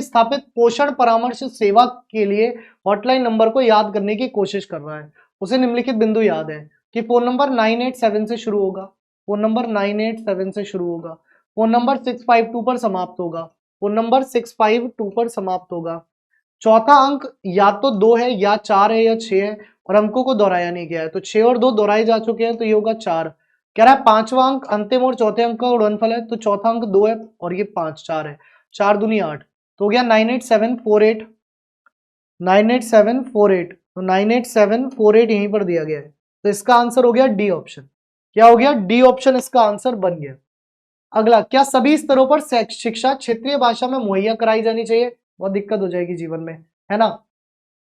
स्थापित पोषण परामर्श सेवा के लिए हॉटलाइन नंबर को याद करने की कोशिश कर रहा है। उसे निम्नलिखित बिंदु याद है कि फोन नंबर 987 से शुरू होगा, फोन नंबर 987 से शुरू होगा, फोन नंबर 652 पर समाप्त होगा, फोन नंबर 652 पर समाप्त होगा। चौथा अंक या तो 2 है या 4 है या 6 है और अंकों को दोहराया नहीं गया है, तो 6 और 2 दोहराए जा चुके हैं, तो ये होगा 4। कह रहा है पांचवा अंक अंतिम और चौथे अंक का गुणनफल है, तो चौथा अंक 2 है और ये 5 4 है, 4 दूनी 8, तो हो गया 98748। 98748, तो 98748 यहीं पर दिया गया है, तो इसका आंसर हो गया डी ऑप्शन। क्या हो गया? डी ऑप्शन इसका आंसर बन गया। अगला, क्या सभी स्तरों पर शिक्षा क्षेत्रीय भाषा में मुहैया कराई जानी चाहिए? बहुत दिक्कत हो जाएगी जीवन में, है ना।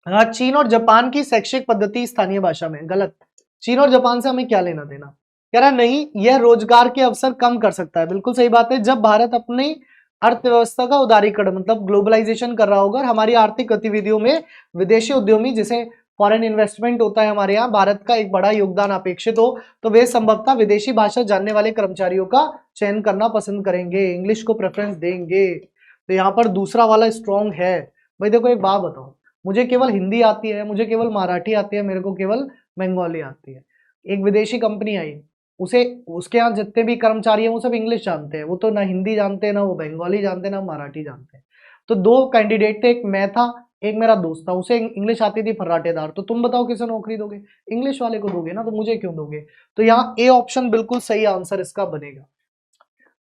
हाँ, चीन और जापान की शैक्षिक पद्धति स्थानीय भाषा में, गलत। चीन और जापान से हमें क्या लेना देना? कह रहा नहीं, यह रोजगार के अवसर कम कर सकता है, बिल्कुल सही बात है। जब भारत अपनी अर्थव्यवस्था का उदारीकरण मतलब ग्लोबलाइजेशन कर रहा होगा और हमारी आर्थिक गतिविधियों में विदेशी उद्यमी, जिसे फॉरेन इन्वेस्टमेंट होता है, हमारे यहाँ भारत का एक बड़ा योगदान अपेक्षित हो, तो वे संभवतः विदेशी भाषा जानने वाले कर्मचारियों का चयन करना पसंद करेंगे, इंग्लिश को प्रेफरेंस देंगे। तो यहाँ पर दूसरा वाला स्ट्रॉन्ग है। भाई देखो, एक बात बताओ, मुझे केवल हिंदी आती है, मुझे केवल मराठी आती है, मेरे को केवल बंगाली आती है। एक विदेशी कंपनी आई, उसे उसके यहाँ जितने भी कर्मचारी हैं वो सब इंग्लिश जानते हैं, वो तो ना हिंदी जानते हैं, ना वो बंगाली जानते हैं, ना मराठी जानते हैं। तो 2 कैंडिडेट थे, एक मैं था, एक मेरा दोस्त था, उसे इंग्लिश आती थी फर्राटेदार। तो तुम बताओ किसे नौकरी दोगे? इंग्लिश वाले को दोगे ना, तो मुझे क्यों दोगे? तो यहाँ ए ऑप्शन बिल्कुल सही आंसर इसका बनेगा।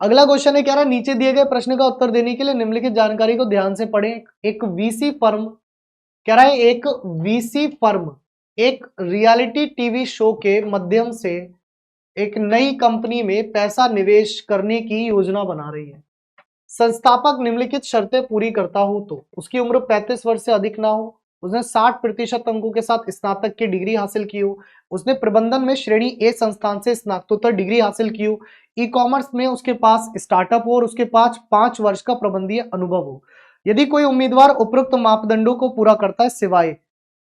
अगला क्वेश्चन है, कह रहा है नीचे दिए गए प्रश्न का उत्तर देने के लिए निम्नलिखित जानकारी को ध्यान से पढ़ें। एक वीसी फर्म, कह रहा है एक वीसी फर्म एक रियलिटी टीवी शो के माध्यम से एक नई कंपनी में पैसा निवेश करने की योजना बना रही है। संस्थापक निम्नलिखित शर्तें पूरी करता हो तो उसकी उम्र 35 वर्ष से अधिक ना हो, उसने 60% अंकों के साथ स्नातक की डिग्री हासिल की हो, उसने प्रबंधन में श्रेणी ए संस्थान से स्नातकोत्तर डिग्री हासिल की हो, ई कॉमर्स में उसके पास स्टार्टअप हो और उसके पास 5 वर्ष का प्रबंधीय अनुभव हो। यदि कोई उम्मीदवार उपरोक्त मापदंडों को पूरा करता है, सिवाय,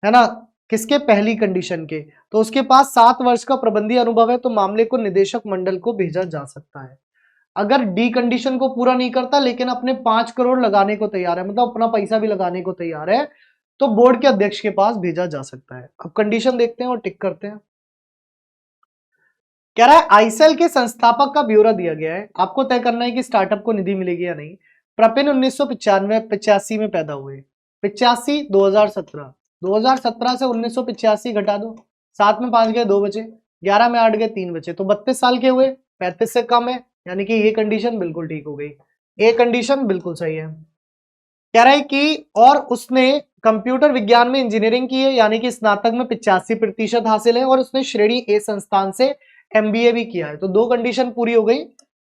है ना, किसके? पहली कंडीशन के, तो उसके पास 7 वर्ष का प्रबंधीय अनुभव है, तो मामले को निदेशक मंडल को भेजा जा सकता है। अगर डी कंडीशन को पूरा नहीं करता लेकिन अपने 5 करोड़ लगाने को तैयार है, मतलब अपना पैसा भी लगाने को तैयार है, तो बोर्ड के अध्यक्ष के पास भेजा जा सकता है। अब कंडीशन देखते हैं और टिक करते हैं। कह रहा है आईसेल के संस्थापक का ब्यौरा दिया गया है, आपको तय करना है कि स्टार्टअप को निधि मिलेगी या नहीं। प्रपिन 1995-85 में पैदा हुए, 85 2017, 2017 से 1985 घटा दो, 7 में 5 गए 2 बचे, 11 में 8 गए 3 बचे, तो 32 साल के हुए, 35 से कम है, यानी कि ये कंडीशन बिल्कुल ठीक हो गई, ये कंडीशन बिल्कुल सही है। कह रहा है कि और उसने कंप्यूटर विज्ञान में इंजीनियरिंग की है, यानी कि स्नातक में 85% हासिल है, और उसने श्रेणी ए संस्थान से एमबीए भी किया है। तो दो कंडीशन पूरी हो गई,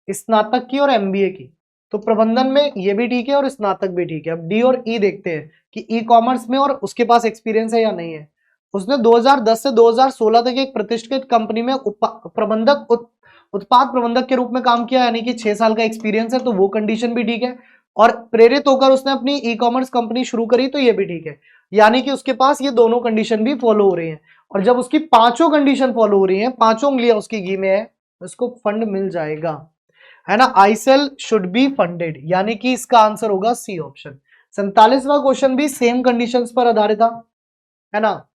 स्नातक की और एमबीए की। तो प्रबंधन में ये भी ठीक है और स्नातक भी ठीक है। अब डी और ई देखते हैं कि ई कॉमर्स में और उसके पास एक्सपीरियंस है या नहीं है। उसने 2010 से 2016 तक एक प्रतिष्ठित कंपनी में उत्पाद प्रबंधक के रूप में काम किया, यानी कि 6 साल का एक्सपीरियंस है, तो वो कंडीशन भी ठीक है। और प्रेरित होकर उसने अपनी ई कॉमर्स कंपनी शुरू करी, तो ये भी ठीक है, यानी कि उसके पास ये दोनों कंडीशन भी फॉलो हो रही हैं। और जब उसकी पांचों कंडीशन फॉलो हो रही हैं, पांचों उंगलियां उसकी घी में है, उसको फंड मिल जाएगा, है ना। आईसेल शुड बी फंडेड, यानी कि इसका आंसर होगा सी ऑप्शन। 47वां क्वेश्चन भी सेम कंडीशंस पर आधारित था, है ना,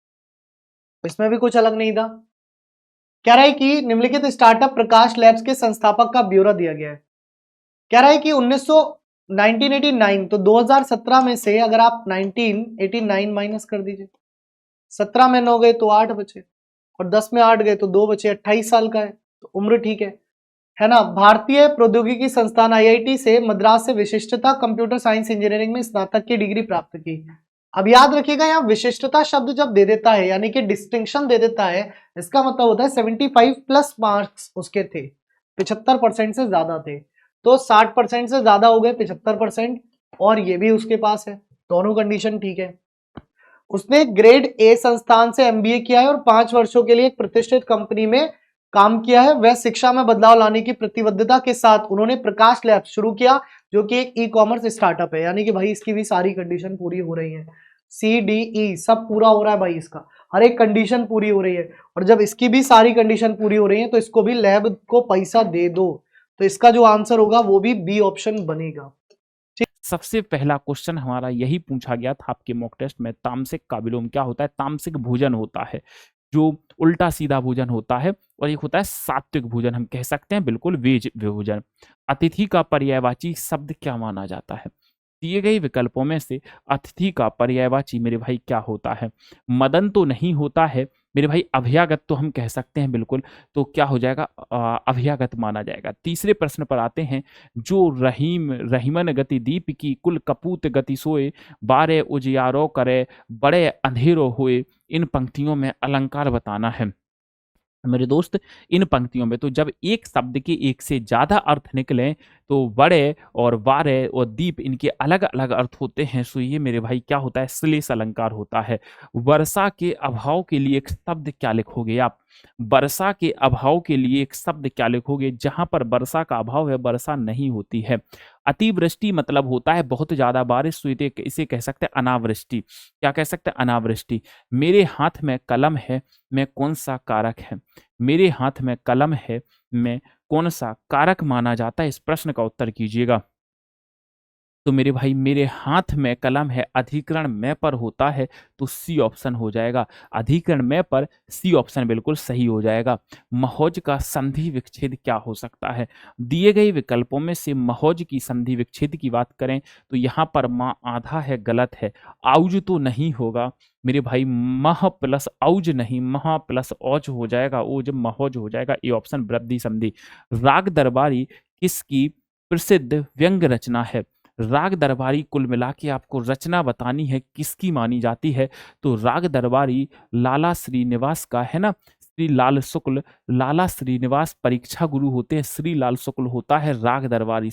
इसमें भी कुछ अलग नहीं था। कह रहा है कि निम्नलिखित स्टार्टअप प्रकाश लैब्स के संस्थापक का ब्यौरा दिया गया है। कह रहा है कि 1989, तो 2017 में से अगर आप 1989 माइनस कर दीजिए, 17 में 9 गए तो 8 बचे, और 10 में 8 गए तो 2 बचे, 28 साल का है, तो उम्र ठीक है ना। भारतीय प्रौद्योगिकी संस्थान आईआईटी से मद्रास से विशिष्टता कंप्यूटर साइंस इंजीनियरिंग में स्नातक की डिग्री प्राप्त की। अब याद रखिएगा, यहाँ विशिष्टता शब्द जब दे देता है, यानी कि डिस्टिंक्शन दे देता है, इसका मतलब होता है 75 प्लस मार्क्स उसके थे, 75% से ज्यादा थे, तो 60% से ज्यादा हो गए 75%, और ये भी उसके पास है, दोनों कंडीशन ठीक है। उसने ग्रेड ए संस्थान से एमबीए किया है और 5 वर्षों के लिए एक प्रतिष्ठित कंपनी में काम किया है। वह शिक्षा में बदलाव लाने की प्रतिबद्धता के साथ उन्होंने प्रकाश लैब शुरू किया, जो कि एक ई कॉमर्स स्टार्टअप है, यानी कि भाई इसकी भी सारी कंडीशन पूरी हो रही है, सी डी ई सब पूरा हो रहा है भाई, इसका हर एक कंडीशन पूरी हो रही है। और जब इसकी भी सारी कंडीशन पूरी हो रही है, तो इसको भी लैब को पैसा दे दो, तो इसका जो आंसर होगा वो भी बी ऑप्शन बनेगा। सबसे पहला क्वेश्चन हमारा यही पूछा गया था आपके मॉक टेस्ट में, तामसिक का विलोम क्या होता है। तामसिक भोजन होता है जो उल्टा सीधा भोजन होता है, और एक होता है सात्विक भोजन, हम कह सकते हैं बिल्कुल वेज भोजन। अतिथि का पर्यायवाची शब्द क्या माना जाता है। दिए गए विकल्पों में से अतिथि का पर्यायवाची मेरे भाई क्या होता है। मदन तो नहीं होता है मेरे भाई, अभ्यागत तो हम कह सकते हैं बिल्कुल, तो क्या हो जाएगा, अभ्यागत माना जाएगा। तीसरे प्रश्न पर आते हैं, जो रहीमन गति दीप की कुल कपूत गति सोए, बारे उजियारो करे बड़े अंधेरो हुए। इन पंक्तियों में अलंकार बताना है मेरे दोस्त। इन पंक्तियों में तो जब एक शब्द के एक से ज्यादा अर्थ निकले, तो बड़े और वारे और दीप इनके अलग अलग अर्थ होते हैं। सो ये मेरे भाई क्या होता है, श्लेष अलंकार होता है। वर्षा के अभाव के लिए एक शब्द क्या लिखोगे आप। वर्षा के अभाव के लिए एक शब्द क्या लिखोगे। जहां पर वर्षा का अभाव है, वर्षा नहीं होती है। अतिवृष्टि मतलब होता है बहुत ज्यादा बारिश, तो इसे कह सकते हैं अनावृष्टि। क्या कह सकते हैं, अनावृष्टि। मेरे हाथ में कलम है, मैं कौन सा कारक है। मेरे हाथ में कलम है, मैं कौन सा कारक माना जाता है। इस प्रश्न का उत्तर कीजिएगा। तो मेरे भाई मेरे हाथ में कलम है, अधिकरण मैं पर होता है, तो सी ऑप्शन हो जाएगा। अधिकरण मैं पर, सी ऑप्शन बिल्कुल सही हो जाएगा। महोज का संधि विच्छेद क्या हो सकता है। दिए गए विकल्पों में से महोज की संधि विच्छेद की बात करें, तो यहाँ पर माँ आधा है, गलत है। आउज तो नहीं होगा मेरे भाई, मह प्लस औज नहीं, मह प्लस औज हो जाएगा, ओज महोज हो जाएगा। ये ऑप्शन वृद्धि संधि। राग दरबारी किसकी प्रसिद्ध व्यंग रचना है। राग दरबारी कुल मिला के आपको रचना बतानी है, किसकी मानी जाती है। तो राग दरबारी लाला श्रीनिवास का है ना, श्री लाल शुक्ल। लाला श्रीनिवास परीक्षा गुरु होते हैं, श्री लाल शुक्ल होता है राग दरबारी।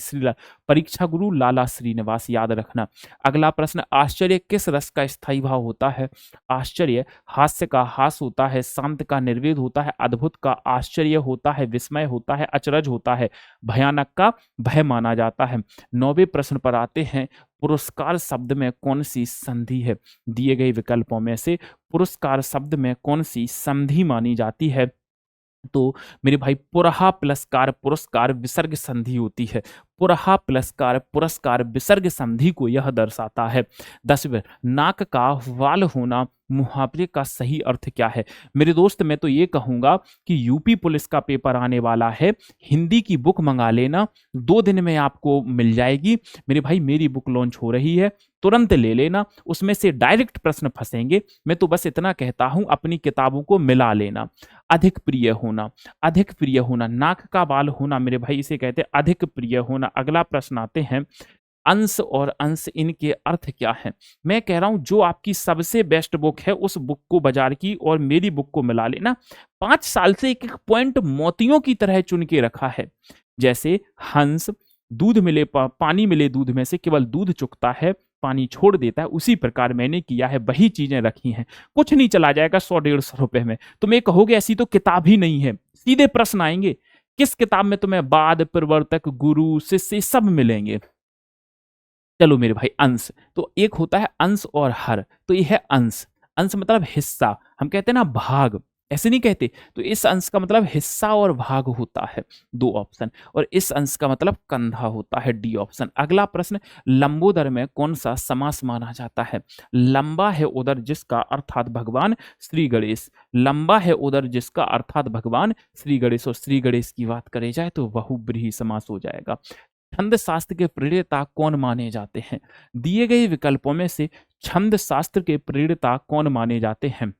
परीक्षा गुरु लाला श्रीनिवास, याद रखना। अगला प्रश्न, आश्चर्य किस रस का स्थायी भाव होता है। आश्चर्य हास्य का हास होता है, शांत का निर्वेद होता है, अद्भुत का आश्चर्य होता है, विस्मय होता है, अचरज होता है, भयानक का भय माना जाता है। 9वें प्रश्न पर आते हैं, पुरस्कार शब्द में कौन सी संधि है। दिए गए विकल्पों में से पुरस्कार शब्द में कौन सी संधि मानी जाती है। तो मेरे भाई पुरहा प्लस कार पुरस्कार विसर्ग संधि होती है। पुरहा प्लस कार पुरस्कार विसर्ग संधि को यह दर्शाता है। 10वें, नाक का वाल होना मुहावरे का सही अर्थ क्या है? मेरे दोस्त, मैं तो ये कहूंगा कि यूपी पुलिस का पेपर आने वाला है, हिंदी की बुक मंगा लेना, 2 दिन में आपको मिल जाएगी। मेरे भाई, मेरी बुक लॉन्च हो रही है, तुरंत ले लेना, उसमें से डायरेक्ट प्रश्न फंसेंगे। मैं तो बस इतना कहता हूं, अपनी किताबों को मिला लेना। अधिक प्रिय होना, अधिक प्रिय होना, नाक का बाल होना मेरे भाई, इसे कहते हैं अधिक प्रिय होना। अगला प्रश्न आते हैं, अंश और अंश, इनके अर्थ क्या है? मैं कह रहा हूं, जो आपकी सबसे बेस्ट बुक है उस बुक को बाजार की और मेरी बुक को मिला लेना। 5 साल से एक एक पॉइंट मोतियों की तरह चुन के रखा है। जैसे हंस, दूध मिले पानी मिले दूध में से केवल दूध चुकता है, पानी छोड़ देता है, उसी प्रकार मैंने किया है, वही चीजें रखी हैं। कुछ नहीं चला जाएगा 100-150 रुपए में। तुम ये कहोगे ऐसी तो किताब ही नहीं है। सीधे प्रश्न आएंगे, किस किताब में तुम्हें बाद, प्रवर्तक, गुरु, शिष्य सब मिलेंगे? चलो मेरे भाई, अंश तो एक होता है अंश और हर, तो ये है अंश। अंश मतलब हिस्सा, हम कहते हैं ना भाग, ऐसे नहीं कहते। तो इस अंश का मतलब हिस्सा और भाग होता है, 2 ऑप्शन। और इस अंश का मतलब कंधा होता है, डी ऑप्शन। अगला प्रश्न, लंबोदर में कौन सा समास माना जाता है? लंबा है उदर जिसका, अर्थात भगवान श्री गणेश। लंबा है उदर जिसका, अर्थात भगवान श्री गणेश। और श्री गणेश की बात करी जाए तो बहुब्रीहि समास हो जाएगा। छंद शास्त्र के प्रणेता कौन माने जाते हैं? दिए गए विकल्पों में से छंद शास्त्र के प्रणेता कौन माने जाते हैं?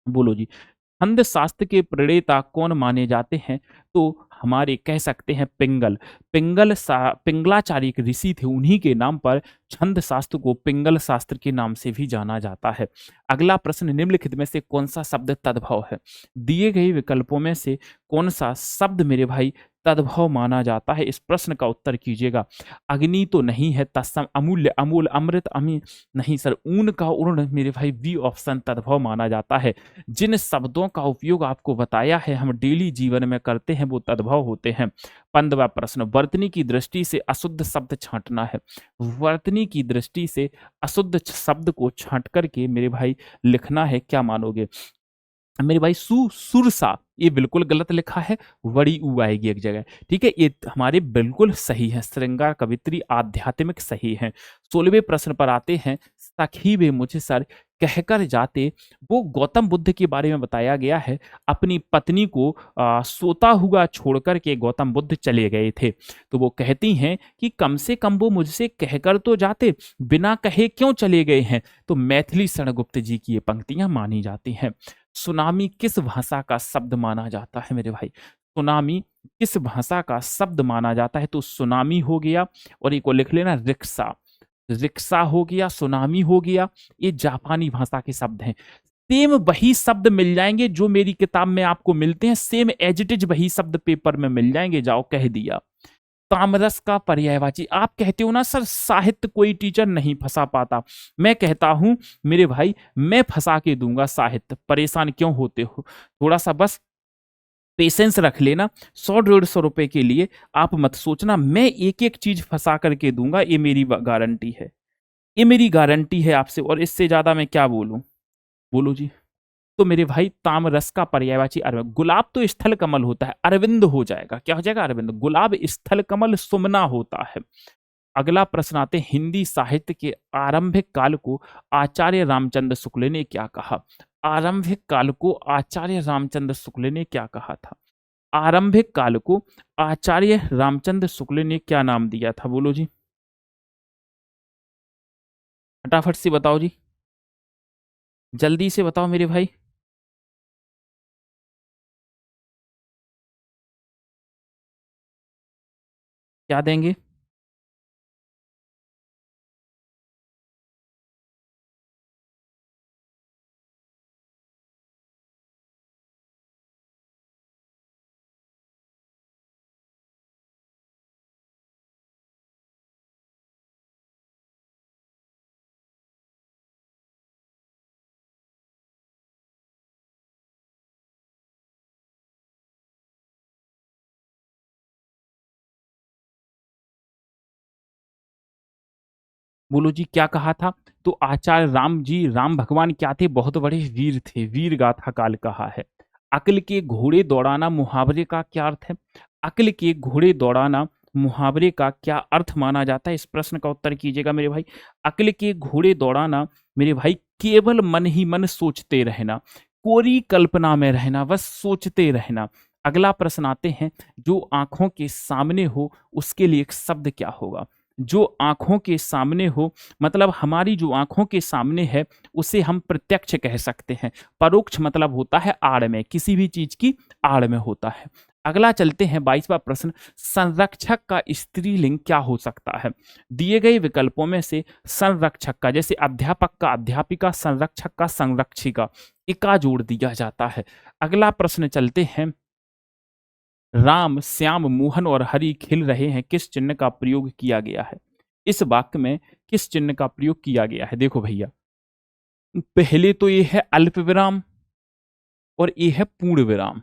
बोलो जी। छंद शास्त्र के प्रणेता कौन माने जाते हैं? तो हमारे कह सकते हैं पिंगल। पिंगलाचार्य एक ऋषि थे, उन्हीं के नाम पर छंद शास्त्र को पिंगल शास्त्र के नाम से भी जाना जाता है। अगला प्रश्न, निम्नलिखित में से कौन सा शब्द तद्भव है? दिए गए विकल्पों में से कौन सा शब्द मेरे भाई तद्भव माना जाता है? इस प्रश्न का उत्तर कीजिएगा। अग्नि तो नहीं है, तत्सम, अमूल्य, अमूल, अमृत, अमी नहीं सर, ऊन का उर्ण मेरे भाई, बी ऑप्शन तद्भव माना जाता है। जिन शब्दों का उपयोग आपको बताया है हम डेली जीवन में करते हैं वो तद्भव होते हैं। 15वां प्रश्न, वर्तनी की दृष्टि से अशुद्ध शब्द छांटना है। वर्तनी की दृष्टि से अशुद्ध शब्द को छांट करके मेरे भाई लिखना है, क्या मानोगे? मेरे भाई, सुरसा, ये बिल्कुल गलत लिखा है, वड़ी ऊ आएगी एक जगह। ठीक है, ये हमारे बिल्कुल सही है। श्रृंगार कवित्री आध्यात्मिक सही है। 16वें प्रश्न पर आते हैं, सखी वे मुझे सर कहकर जाते। वो गौतम बुद्ध के बारे में बताया गया है। अपनी पत्नी को सोता हुआ छोड़कर के गौतम बुद्ध चले गए थे। तो वो कहती हैं कि कम से कम वो मुझसे कहकर तो जाते, बिना कहे क्यों चले गए हैं? तो मैथिली शरणगुप्त जी की ये पंक्तियां मानी जाती हैं। सुनामी किस भाषा का शब्द माना जाता है मेरे भाई? सुनामी किस भाषा का शब्द माना जाता है? तो सुनामी हो गया, और एक को लिख लेना रिक्शा। रिक्शा हो गया, सुनामी हो गया, ये जापानी भाषा के शब्द हैं। सेम वही शब्द मिल जाएंगे जो मेरी किताब में आपको मिलते हैं, सेम एज इट इज वही शब्द पेपर में मिल जाएंगे। जाओ, कह दिया। तामरस का पर्यायवाची, आप कहते हो ना सर साहित्य कोई टीचर नहीं फंसा पाता, मैं कहता हूं मेरे भाई, मैं फंसा के दूंगा साहित्य। परेशान क्यों होते हो? थोड़ा सा बस पेशेंस रख लेना। 100-150 रुपए के लिए आप मत सोचना, मैं एक एक चीज फंसा करके दूंगा, ये मेरी गारंटी है। ये मेरी गारंटी है आपसे, और इससे ज्यादा मैं क्या बोलूं? बोलो जी। तो मेरे भाई, तामरस का पर्यायवाची अरविंद। गुलाब तो स्थल कमल होता है, अरविंद हो जाएगा। क्या हो जाएगा? अरविंद। गुलाब स्थल कमल सुमना होता है। अगला प्रश्न आते हैं, हिंदी साहित्य के आरंभिक काल को आचार्य रामचंद्र शुक्ल ने क्या कहा? आरंभिक काल को आचार्य रामचंद्र शुक्ल ने क्या कहा था? आरंभिक काल को आचार्य रामचंद्र शुक्ल ने क्या नाम दिया था? बोलो जी, फटाफट से बताओ जी, जल्दी से बताओ मेरे भाई। क्या देंगे? बोलो जी, क्या कहा था? तो आचार्य राम जी, राम भगवान क्या थे? बहुत बड़े वीर थे, वीर गाथा काल कहा है। अक्ल के घोड़े दौड़ाना मुहावरे का क्या अर्थ है? अक्ल के घोड़े दौड़ाना मुहावरे का क्या अर्थ माना जाता है? इस प्रश्न का उत्तर कीजिएगा मेरे भाई। अक्ल के घोड़े दौड़ाना मेरे भाई केवल मन ही मन सोचते रहना, कोरी कल्पना में रहना, बस सोचते रहना। अगला प्रश्न आते हैं, जो आंखों के सामने हो उसके लिए एक शब्द क्या होगा? जो आंखों के सामने हो मतलब हमारी जो आंखों के सामने है उसे हम प्रत्यक्ष कह सकते हैं। परोक्ष मतलब होता है आड़ में, किसी भी चीज की आड़ में होता है। अगला चलते हैं 22वां प्रश्न, संरक्षक का स्त्रीलिंग क्या हो सकता है? दिए गए विकल्पों में से संरक्षक का, जैसे अध्यापक का अध्यापिका, संरक्षक का संरक्षिका, इका जोड़ दिया जाता है। अगला प्रश्न चलते हैं, राम, श्याम, मोहन और हरि खिल रहे हैं, किस चिन्ह का प्रयोग किया गया है? इस वाक्य में किस चिन्ह का प्रयोग किया गया है? देखो भैया, पहले तो ये है अल्प विराम और ये है पूर्ण विराम।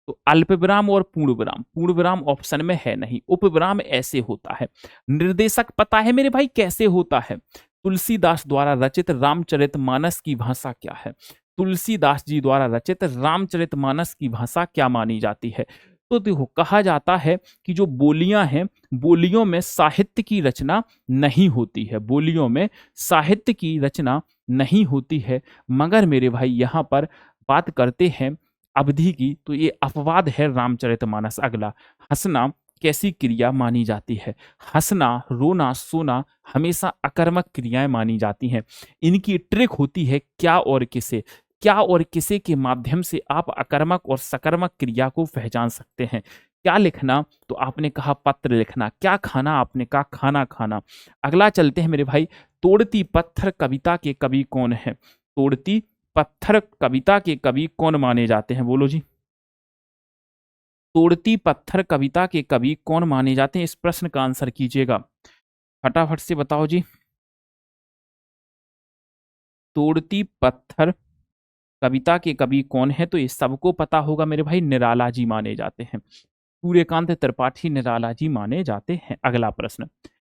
तो अल्प विराम और पूर्ण विराम ऑप्शन में है नहीं। उपविराम ऐसे होता है। निर्देशक पता है मेरे भाई कैसे होता है? तुलसीदास द्वारा रचित रामचरितमानस की भाषा क्या है? तुलसीदास जी द्वारा रचित रामचरितमानस की भाषा क्या मानी जाती है? तो देखो, कहा जाता है कि जो बोलियां हैं, बोलियों में साहित्य की रचना नहीं होती है, बोलियों में साहित्य की रचना नहीं होती है। मगर मेरे भाई यहाँ पर बात करते हैं अवधि की, तो ये अपवाद है रामचरितमानस। अगला, हंसना कैसी क्रिया मानी जाती है? हंसना, रोना, सोना हमेशा अकर्मक क्रियाएं मानी जाती हैं। इनकी ट्रिक होती है क्या और किसे। क्या और किसे के माध्यम से आप अकर्मक और सकर्मक क्रिया को पहचान सकते हैं। क्या लिखना, तो आपने कहा पत्र लिखना। क्या खाना, आपने कहा खाना खाना। अगला चलते हैं मेरे भाई, तोड़ती पत्थर कविता के कवि कौन है? तोड़ती पत्थर कविता के कवि कौन माने जाते हैं? बोलो जी। तोड़ती पत्थर कविता के कवि कौन माने जाते हैं? इस प्रश्न का आंसर कीजिएगा, फटाफट से बताओ जी। तोड़ती पत्थर कविता के कवि कौन है? तो ये सबको पता होगा मेरे भाई, निराला जी माने जाते हैं। सूर्यकांत त्रिपाठी निराला जी माने जाते हैं। अगला प्रश्न,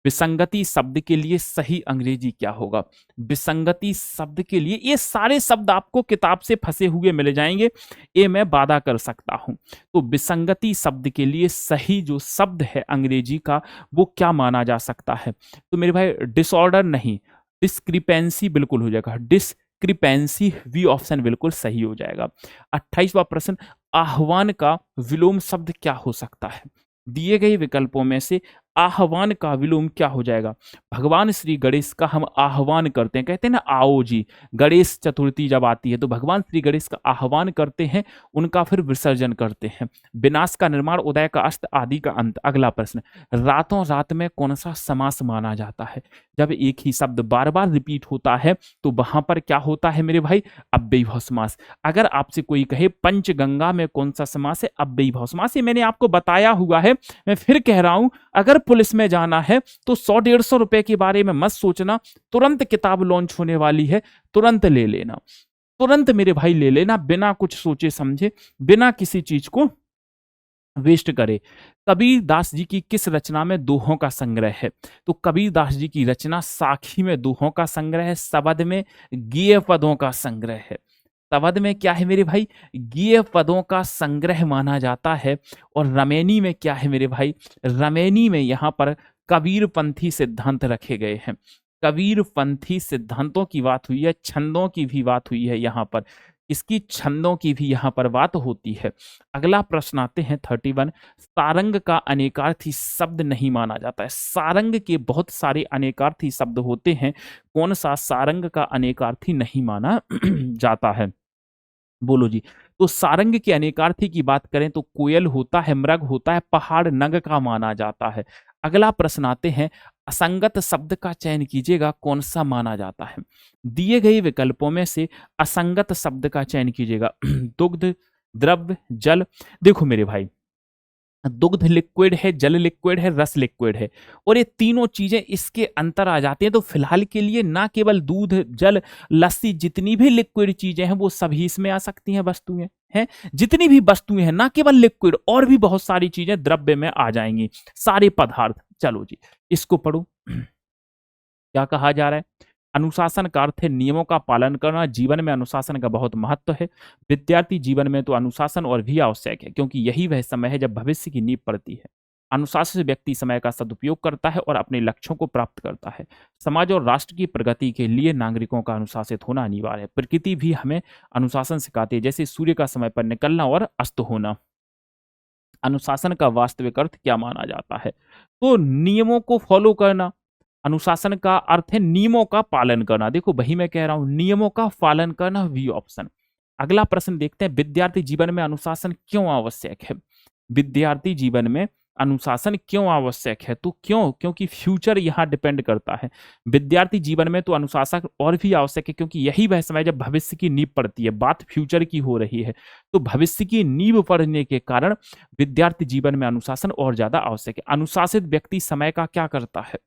विसंगति शब्द के लिए सही अंग्रेजी क्या होगा? विसंगति शब्द के लिए, ये सारे शब्द आपको किताब से फंसे हुए मिल जाएंगे, ये मैं वादा कर सकता हूं। तो विसंगति शब्द के लिए सही जो शब्द है अंग्रेजी का, वो क्या माना जा सकता है? तो मेरे भाई डिसऑर्डर नहीं, डिस्क्रिपेंसी बिल्कुल हो जाएगा। डिस्क्रिपेंसी वी ऑप्शन बिल्कुल सही हो जाएगा। 28वां प्रश्न, आह्वान का विलोम शब्द क्या हो सकता है? दिए गए विकल्पों में से आह्वान का विलोम क्या हो जाएगा? भगवान श्री गणेश का हम आह्वान करते हैं, कहते हैं ना आओ जी, गणेश चतुर्थी जब आती है तो भगवान श्री गणेश का आह्वान करते हैं, उनका फिर विसर्जन करते हैं। विनाश का निर्माण, उदय का अस्त, आदि का अंत। अगला प्रश्न, रातों रात में कौन सा समास माना जाता है? जब एक ही शब्द बार बार रिपीट होता है तो वहां पर क्या होता है मेरे भाई? अव्ययीभाव समास। अगर आपसे कोई कहे पंचगंगा में कौन सा समास है? अव्ययीभाव समास। ये मैंने आपको बताया हुआ है, मैं फिर कह रहा हूं, अगर पुलिस में जाना है तो 100-150 रुपए के बारे में मत सोचना, तुरंत किताब लॉन्च होने वाली है, तुरंत ले लेना, तुरंत मेरे भाई ले लेना, बिना कुछ सोचे समझे, बिना किसी चीज को वेस्ट करे। कबीरदास जी की किस रचना में दोहों का संग्रह है? तो कबीरदास जी की रचना साखी में दोहों का संग्रह है, सबद में गीय पदों का संग्रह है। सबद में क्या है मेरे भाई? गीय पदों का संग्रह माना जाता है। और रमैनी में क्या है मेरे भाई? रमैनी में यहाँ पर कबीरपंथी सिद्धांत रखे गए हैं। कबीरपंथी सिद्धांतों की बात हुई है, छंदों की भी बात हुई है यहाँ पर, इसकी छंदों की भी यहाँ पर बात होती है। अगला प्रश्न आते हैं 31, सारंग का अनेकार्थी शब्द नहीं माना जाता है। सारंग के बहुत सारे अनेकार्थी शब्द होते हैं, कौन सा सारंग का अनेकार्थी नहीं माना जाता है? बोलो जी। तो सारंग के अनेकार्थी की बात करें तो कोयल होता है, मृग होता है, पहाड़ नग का माना जाता है। अगला प्रश्न आते हैं, असंगत शब्द का चयन कीजिएगा, कौन सा माना जाता है? दिए गए विकल्पों में से असंगत शब्द का चयन कीजिएगा। दुग्ध, द्रव्य, जल। देखो मेरे भाई, दुग्ध लिक्विड है, जल लिक्विड है, रस लिक्विड है, और ये तीनों चीजें इसके अंतर आ जाती हैं। तो फिलहाल के लिए ना केवल दूध, जल, लस्सी, जितनी भी लिक्विड चीजें हैं वो सभी इसमें आ सकती हैं, वस्तुएं हैं, जितनी भी वस्तुएं हैं, ना केवल लिक्विड, और भी बहुत सारी चीजें द्रव्य में आ जाएंगी, सारे पदार्थ। चलो जी, इसको पढ़ो। क्या कहा जा रहा है? अनुशासन का अर्थ है नियमों का पालन करना। जीवन में अनुशासन का बहुत महत्व है। विद्यार्थी जीवन में तो अनुशासन और भी आवश्यक है, क्योंकि यही वह समय है जब भविष्य की नींव पड़ती है। अनुशासित व्यक्ति समय का सदुपयोग करता है और अपने लक्ष्यों को प्राप्त करता है। समाज और राष्ट्र की प्रगति के लिए नागरिकों का अनुशासित होना अनिवार्य है। प्रकृति भी हमें अनुशासन सिखाती है, जैसे सूर्य का समय पर निकलना और अस्त होना। अनुशासन का वास्तविक अर्थ क्या माना जाता है? तो नियमों को फॉलो करना। अनुशासन का अर्थ है नियमों का पालन करना। देखो वही मैं कह रहा हूं, नियमों का पालन करना वी ऑप्शन। अगला प्रश्न देखते हैं, विद्यार्थी जीवन में अनुशासन क्यों आवश्यक है? विद्यार्थी जीवन में अनुशासन क्यों आवश्यक है? तो क्यों? क्योंकि फ्यूचर यहाँ डिपेंड करता है। विद्यार्थी जीवन में तो अनुशासन और भी आवश्यक है, क्योंकि यही वह समय जब भविष्य की नींव पड़ती है। बात फ्यूचर की हो रही है, तो भविष्य की नींव पड़ने के कारण विद्यार्थी जीवन में अनुशासन और ज्यादा आवश्यक है। अनुशासित व्यक्ति समय का क्या करता है?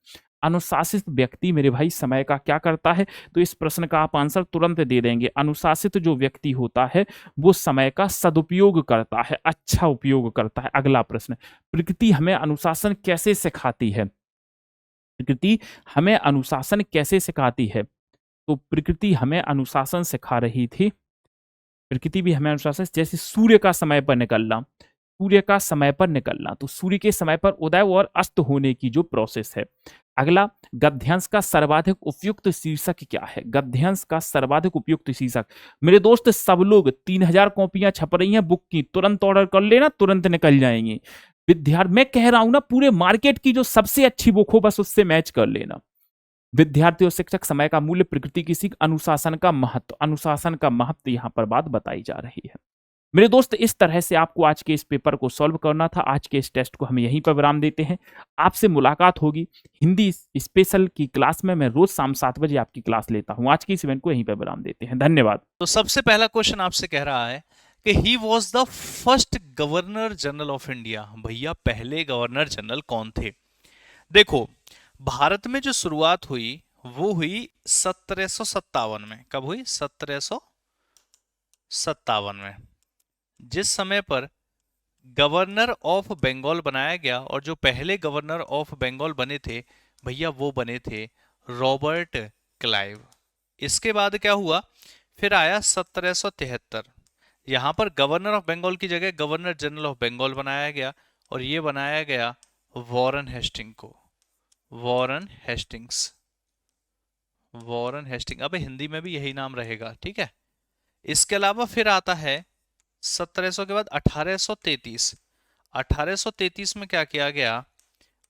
अनुशासित व्यक्ति मेरे भाई समय का क्या करता है? तो इस प्रश्न का आप आंसर तुरंत दे देंगे। अनुशासित जो व्यक्ति होता है वो समय का सदुपयोग करता है, अच्छा उपयोग करता है। अगला प्रश्न, प्रकृति हमें अनुशासन कैसे सिखाती है? प्रकृति हमें अनुशासन कैसे सिखाती है? तो प्रकृति हमें अनुशासन सिखा रही थी। प्रकृति भी हमें अनुशासन, जैसे सूर्य का समय पर निकलना, सूर्य का समय पर निकलना, तो सूर्य के समय पर उदय और अस्त होने की जो प्रोसेस है। अगला, गद्यांश का सर्वाधिक उपयुक्त शीर्षक क्या है? गद्यांश का सर्वाधिक उपयुक्त शीर्षक, मेरे दोस्त सब लोग 3000 कॉपियां छप रही हैं बुक की, तुरंत ऑर्डर कर लेना, तुरंत निकल जाएंगी। विद्यार्थी, मैं कह रहा हूं ना, पूरे मार्केट की जो सबसे अच्छी बुक हो बस उससे मैच कर लेना। विद्यार्थी और शिक्षक, समय का मूल्य, प्रकृति की सीख, अनुशासन का महत्व। अनुशासन का महत्व यहां पर बात बताई जा रही है। मेरे दोस्त, इस तरह से आपको आज के इस पेपर को सॉल्व करना था। आज के इस टेस्ट को हम यहीं पर विराम देते हैं। आपसे मुलाकात होगी हिंदी स्पेशल की क्लास में। मैं रोज शाम 7 बजे आपकी क्लास लेता हूं। आज के इस इवेंट को यहीं पर विराम देते हैं। धन्यवाद। तो सबसे पहला क्वेश्चन आपसे कह रहा है कि he was the first governor general of India. भैया पहले गवर्नर जनरल कौन थे? देखो, भारत में जो शुरुआत हुई वो हुई 1757 में। कब हुई? 1757 में, जिस समय पर गवर्नर ऑफ बंगाल बनाया गया। और जो पहले गवर्नर ऑफ बंगाल बने थे भैया वो बने थे रॉबर्ट क्लाइव। इसके बाद क्या हुआ? फिर आया 1773। यहां पर गवर्नर ऑफ बंगाल की जगह गवर्नर जनरल ऑफ बंगाल बनाया गया, और ये बनाया गया वॉरेन हेस्टिंग को। वॉरेन हेस्टिंग्स, वॉरेन हेस्टिंग, अब हिंदी में भी यही नाम रहेगा, ठीक है। इसके अलावा फिर आता है 1700 के बाद 1833। 1833 में क्या किया गया?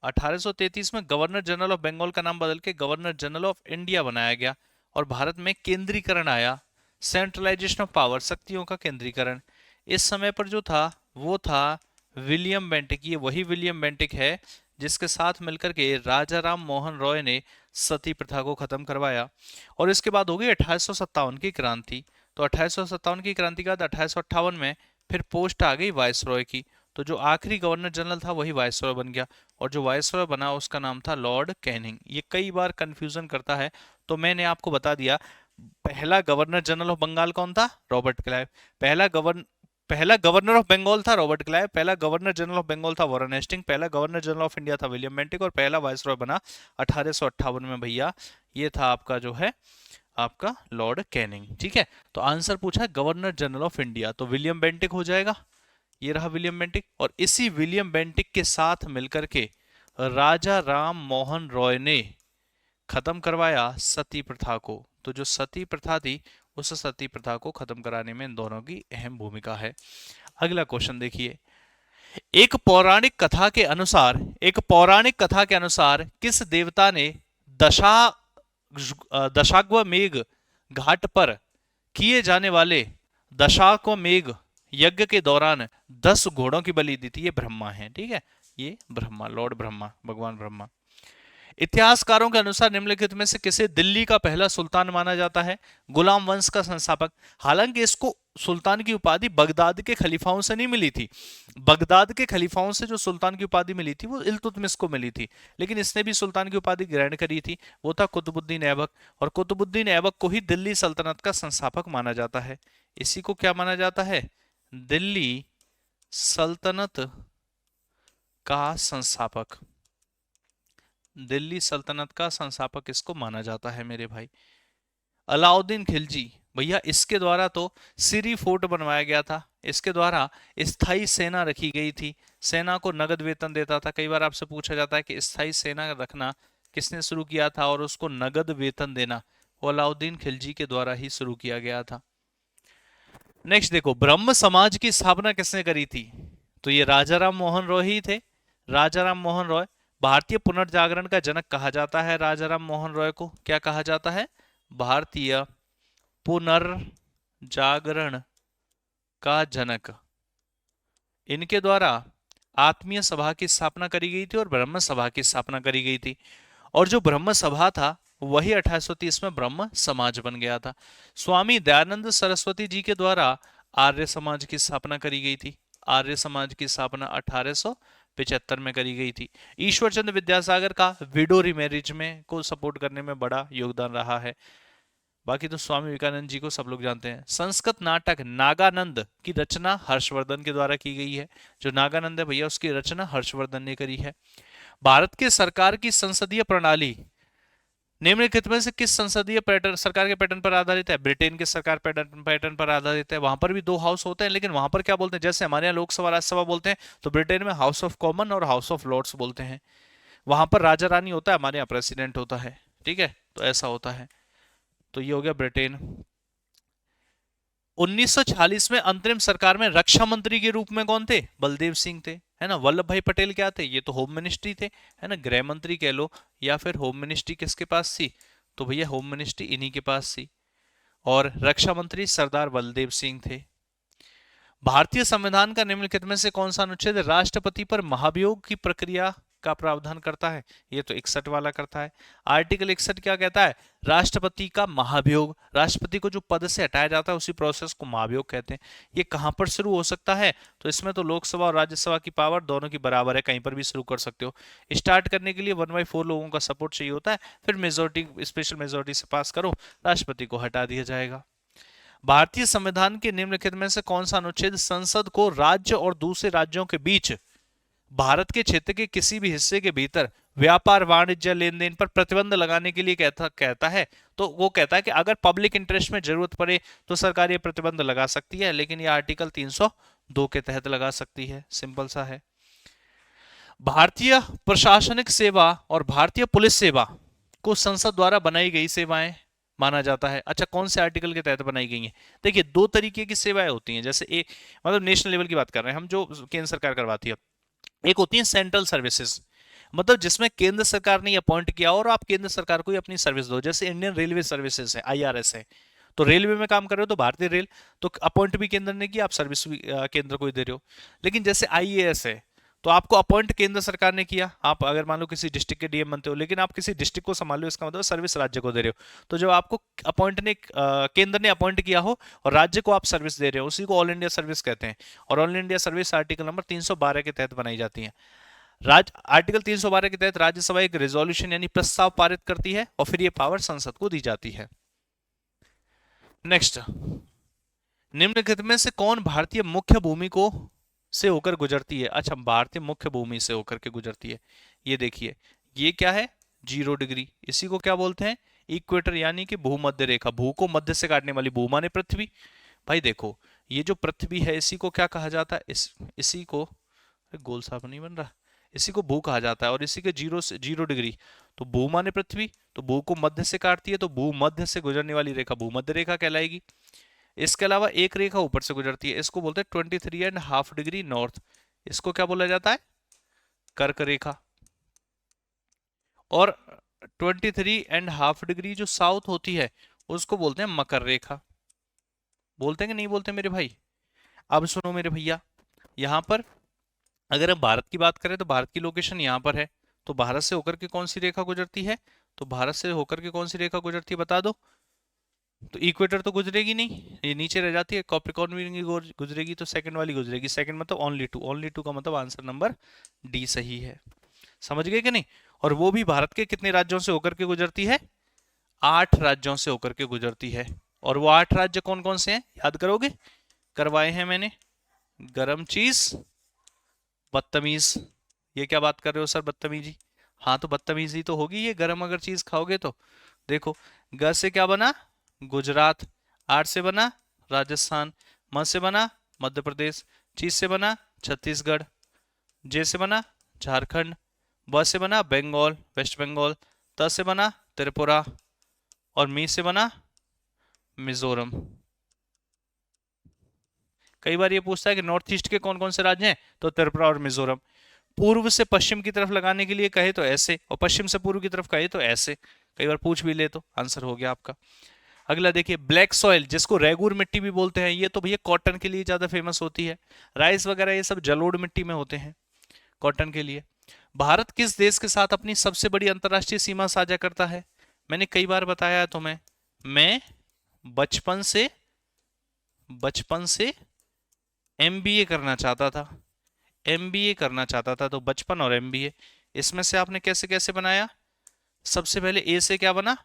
1833 में गवर्नर जनरल ऑफ बंगाल का नाम बदल के गवर्नर जनरल ऑफ इंडिया बनाया गया, और भारत में केंद्रीकरण आया, सेंट्रलाइजेशन ऑफ पावर, शक्तियों का केंद्रीकरण। इस समय पर जो था वो था विलियम बेंटिक। ये वही विलियम बेंटिक है जिसके साथ मिलकर के राजा राम मोहन रॉय ने सती प्रथा को खत्म करवाया। और इसके बाद हो गई 1857 की क्रांति। तो 1857 की क्रांति के बाद 1858 में फिर पोस्ट आ गई वायसरॉय की। तो जो आखिरी गवर्नर जनरल था वही वायसरॉय बन गया, और जो वायसरॉय बना उसका नाम था लॉर्ड कैनिंग। ये कई बार कंफ्यूजन करता है, तो मैंने आपको बता दिया। पहला गवर्नर जनरल ऑफ बंगाल कौन था? Robert Clive. पहला गवर्नर ऑफ बंगाल था रॉबर्ट क्लाइव। पहला गवर्नर जनरल ऑफ बंगाल था वॉरेन हेस्टिंग। पहला गवर्नर जनरल ऑफ इंडिया था विलियम बेंटिक, और पहला वायसरॉय बना 1858 में भैया। ये था आपका जो है आपका लॉर्ड कैनिंग, ठीक है। तो आंसर पूछा गवर्नर जनरल ऑफ इंडिया, तो विलियम बेंटिक हो जाएगा। ये रहा विलियम बेंटिक, और इसी विलियम बेंटिक के साथ मिलकर के राजा राम मोहन रॉय ने खत्म करवाया सती प्रथा को। तो जो सती प्रथा थी उस सती प्रथा को खत्म कराने में इन दोनों की अहम भूमिका है। अगला क्वेश्चन देखिए, एक पौराणिक कथा के अनुसार किस देवता ने दशाश्वमेध घाट पर किए जाने वाले दशाश्वमेध यज्ञ के दौरान 10 घोड़ों की बलि दी थी? ये ब्रह्मा है, ठीक है। ये ब्रह्मा, लॉर्ड ब्रह्मा, भगवान ब्रह्मा। इतिहासकारों के अनुसार निम्नलिखित में से किसे दिल्ली का पहला सुल्तान माना जाता है? गुलाम वंश का संस्थापक। हालांकि इसको सुल्तान की उपाधि बगदाद के खलीफाओं से नहीं मिली थी। बगदाद के खलीफाओं से जो सुल्तान की उपाधि मिली थी वो इल्तुतमिश को मिली थी, लेकिन इसने भी सुल्तान की उपाधि ग्रहण करी थी। वो था कुतुबुद्दीन ऐबक, और कुतुबुद्दीन ऐबक को ही दिल्ली सल्तनत का संस्थापक माना जाता है। इसी को क्या माना जाता है? दिल्ली सल्तनत का संस्थापक। दिल्ली सल्तनत का संस्थापक इसको माना जाता है मेरे भाई। अलाउद्दीन खिलजी भैया इसके द्वारा तो सिरी फोर्ट बनवाया गया था, इसके द्वारा स्थायी सेना रखी गई थी, सेना को नगद वेतन देता था। कई बार आपसे पूछा जाता है कि स्थायी सेना रखना किसने शुरू किया था, और उसको नगद वेतन देना वो अलाउद्दीन खिलजी के द्वारा ही शुरू किया गया था। नेक्स्ट देखो, ब्रह्म समाज की स्थापना किसने करी थी? तो ये राजा राम मोहन रॉय ही थे। राजा राम मोहन रॉय, भारतीय पुनर्जागरण का जनक कहा जाता है राजा राम मोहन रॉय को। क्या कहा जाता है? भारतीय पुनर्जागरण का जनक। इनके द्वारा आत्मीय सभा की स्थापना करी गई थी और ब्रह्म सभा की स्थापना करी गई थी, और जो ब्रह्म सभा था वही 1830 में ब्रह्म समाज बन गया था। स्वामी दयानंद सरस्वती जी के द्वारा आर्य समाज की स्थापना करी गई थी। आर्य समाज की स्थापना 1875 में करी गई थी। ईश्वर चंद्र विद्यासागर का विडो रिमैरिज में को सपोर्ट करने में बड़ा योगदान रहा है। बाकी तो स्वामी विवेकानंद जी को सब लोग जानते हैं। संस्कृत नाटक नागानंद की रचना हर्षवर्धन के द्वारा की गई है। जो नागानंद है भैया, उसकी रचना हर्षवर्धन ने करी है। भारत के सरकार की संसदीय प्रणाली निम्नलिखित में से किस संसदीय पैटर्न सरकार के पैटर्न पर आधारित है? ब्रिटेन के सरकार पैटर्न पर आधारित है। वहां पर भी 2 हाउस होते हैं, लेकिन वहां पर क्या बोलते हैं? जैसे हमारे यहाँ लोकसभा राज्यसभा बोलते हैं, तो ब्रिटेन में हाउस ऑफ कॉमन और हाउस ऑफ लॉर्ड्स बोलते हैं। वहां पर राजा रानी होता है, हमारे यहाँ प्रेसिडेंट होता है। ठीक है, तो ऐसा होता है। तो ये हो गया ब्रिटेन। 1946 में अंतरिम सरकार में रक्षा मंत्री के रूप में कौन थे? बलदेव सिंह थे, है ना। वल्लभ भाई पटेल क्या थे? ये तो होम मिनिस्ट्री थे, है ना। गृह मंत्री कह लो या फिर होम मिनिस्ट्री किसके पास थी? तो भैया होम मिनिस्ट्री इन्हीं के पास थी, और रक्षा मंत्री सरदार बलदेव सिंह थे। भारतीय संविधान का निम्नलिखित में से कौन सा अनुच्छेद राष्ट्रपति पर महाभियोग की प्रक्रिया का प्रावधान करता है? ये तो 61 वाला करता है। आर्टिकल 61 क्या कहता है? राष्ट्रपति का महाभियोग, राष्ट्रपति को जो पद से हटाया जाता है उसी प्रोसेस को महाभियोग कहते हैं। ये कहां पर शुरू हो सकता है? तो इसमें तो लोकसभा और राज्यसभा की पावर दोनों की बराबर है, कहीं पर भी शुरू कर सकते हो। स्टार्ट करने के लिए 1/4 लोगों का सपोर्ट चाहिए होता है, फिर मेजोरिटी, स्पेशल मेजोरिटी से पास करो, राष्ट्रपति को हटा दिया जाएगा। भारतीय संविधान के निम्नलिखित में से कौन सा अनुच्छेद संसद को राज्य और दूसरे राज्यों के बीच भारत के क्षेत्र के किसी भी हिस्से के भीतर व्यापार, वाणिज्य, लेन देन पर प्रतिबंध लगाने के लिए कहता है? तो वो कहता है कि अगर पब्लिक इंटरेस्ट में जरूरत पड़े तो सरकार ये प्रतिबंध लगा सकती है, लेकिन ये आर्टिकल 302 के तहत लगा सकती है। सिंपल सा है। भारतीय प्रशासनिक सेवा और भारतीय पुलिस सेवा को संसद द्वारा बनाई गई सेवाएं माना जाता है। अच्छा, कौन से आर्टिकल के तहत बनाई गई हैं? देखिए, 2 तरीके की सेवाएं होती हैं। जैसे एक मतलब नेशनल लेवल की बात कर रहे हैं हम, जो केंद्र सरकार करवाती है। एक होती है सेंट्रल सर्विसेज, मतलब जिसमें केंद्र सरकार ने अपॉइंट किया और आप केंद्र सरकार को ही अपनी सर्विस दो। जैसे इंडियन रेलवे सर्विसेज है, IRS है, तो रेलवे में काम कर रहे हो तो भारतीय रेल, तो अपॉइंट भी केंद्र ने किया, आप सर्विस भी केंद्र को ही दे रहे हो। लेकिन जैसे IAS है, तो आपको अपॉइंट केंद्र सरकार ने किया। आप अगर मान लो किसी डिस्ट्रिक्ट के DM बनते हो, लेकिन आप किसी डिस्ट्रिक्ट को संभालो, इसका मतलब सर्विस राज्य को दे रहे हो। तो जब आपको केंद्र ने अपॉइंट किया हो और राज्य को आप सर्विस दे रहे हो, उसी को ऑल इंडिया सर्विस कहते हैं। और all India service article number 312 के तहत बनाई जाती है। आर्टिकल 312 के तहत राज्यसभा एक रेजोल्यूशन यानी प्रस्ताव पारित करती है, और फिर ये पावर संसद को दी जाती है। नेक्स्ट, निम्नलिखित में से कौन भारतीय मुख्य भूमि को से होकर गुजरती है? अच्छा, भारतीय मुख्य भूमि से होकर के गुजरती है। ये देखिए, ये क्या है? 0 डिग्री। इसी को क्या बोलते हैं? इक्वेटर, यानी कि भूमध्य रेखा। भू को मध्य से काटने वाली, भू माने पृथ्वी। भाई देखो, ये जो पृथ्वी है इसी को क्या कहा जाता है? इसी को, गोल साफ नहीं बन रहा, इसी को भू कहा जाता है। और इसी के 0 डिग्री, तो भू माने पृथ्वी, तो भू को मध्य से काटती है, तो भू मध्य से गुजरने वाली रेखा भूमध्य रेखा कहलाएगी। इसके अलावा एक रेखा ऊपर से गुजरती है, इसको बोलते हैं 23.5 डिग्री नॉर्थ। इसको क्या बोला जाता है? कर्क रेखा। और 23.5 डिग्री जो साउथ होती है उसको बोलते हैं मकर रेखा। बोलते हैं कि नहीं बोलते मेरे भाई? अब सुनो मेरे भैया, यहां पर अगर हम भारत की बात करें तो भारत की लोकेशन यहां पर है। तो भारत से होकर के कौन सी रेखा गुजरती है? तो भारत से होकर के कौन सी रेखा गुजरती है बता दो। तो इक्वेटर तो गुजरेगी नहीं, ये नीचे रह जाती है। कैप्रिकॉर्न भी नहीं गुजरेगी, तो सेकंड वाली गुजरेगी। सेकंड मतलब ओनली टू का मतलब आंसर नंबर डी सही है। समझ गए कि नहीं? और वो भी भारत के कितने राज्यों से होकर के गुजरती है? 8 राज्यों से होकर के गुजरती है। और वो 8 राज्य कौन कौन से हैं याद करोगे? करवाए हैं मैंने। गरम चीज, बदतमीज। ये क्या बात कर रहे हो सर, बदतमीजी? हाँ, तो बदतमीजी तो होगी ये, गरम अगर चीज खाओगे तो। देखो, ग से क्या बना? गुजरात, आर से बना राजस्थान, म से बना मध्य प्रदेश, ची से बना छत्तीसगढ़, जे से बना झारखंड, ब से बना बंगाल वेस्ट बंगाल, त से बना त्रिपुरा और मी से बना मिजोरम। कई बार ये पूछता है कि नॉर्थ ईस्ट के कौन कौन से राज्य हैं, तो त्रिपुरा और मिजोरम। पूर्व से पश्चिम की तरफ लगाने के लिए कहे तो ऐसे, और पश्चिम से पूर्व की तरफ कहे तो ऐसे। कई बार पूछ भी ले तो आंसर हो गया आपका। अगला देखिए, ब्लैक सॉइल जिसको रेगुर मिट्टी भी बोलते हैं, ये तो भैया कॉटन के लिए ज्यादा फेमस होती है। राइस वगैरह ये सब जलोढ़ मिट्टी में होते हैं कॉटन के लिए। भारत किस देश के साथ अपनी सबसे बड़ी अंतरराष्ट्रीय सीमा साझा करता है? मैंने कई बार बताया है तुम्हें, मैं बचपन से एमबीए करना चाहता था, एमबीए करना चाहता था, तो बचपन और एमबीए इसमें से आपने कैसे कैसे बनाया? सबसे पहले ए से क्या बना?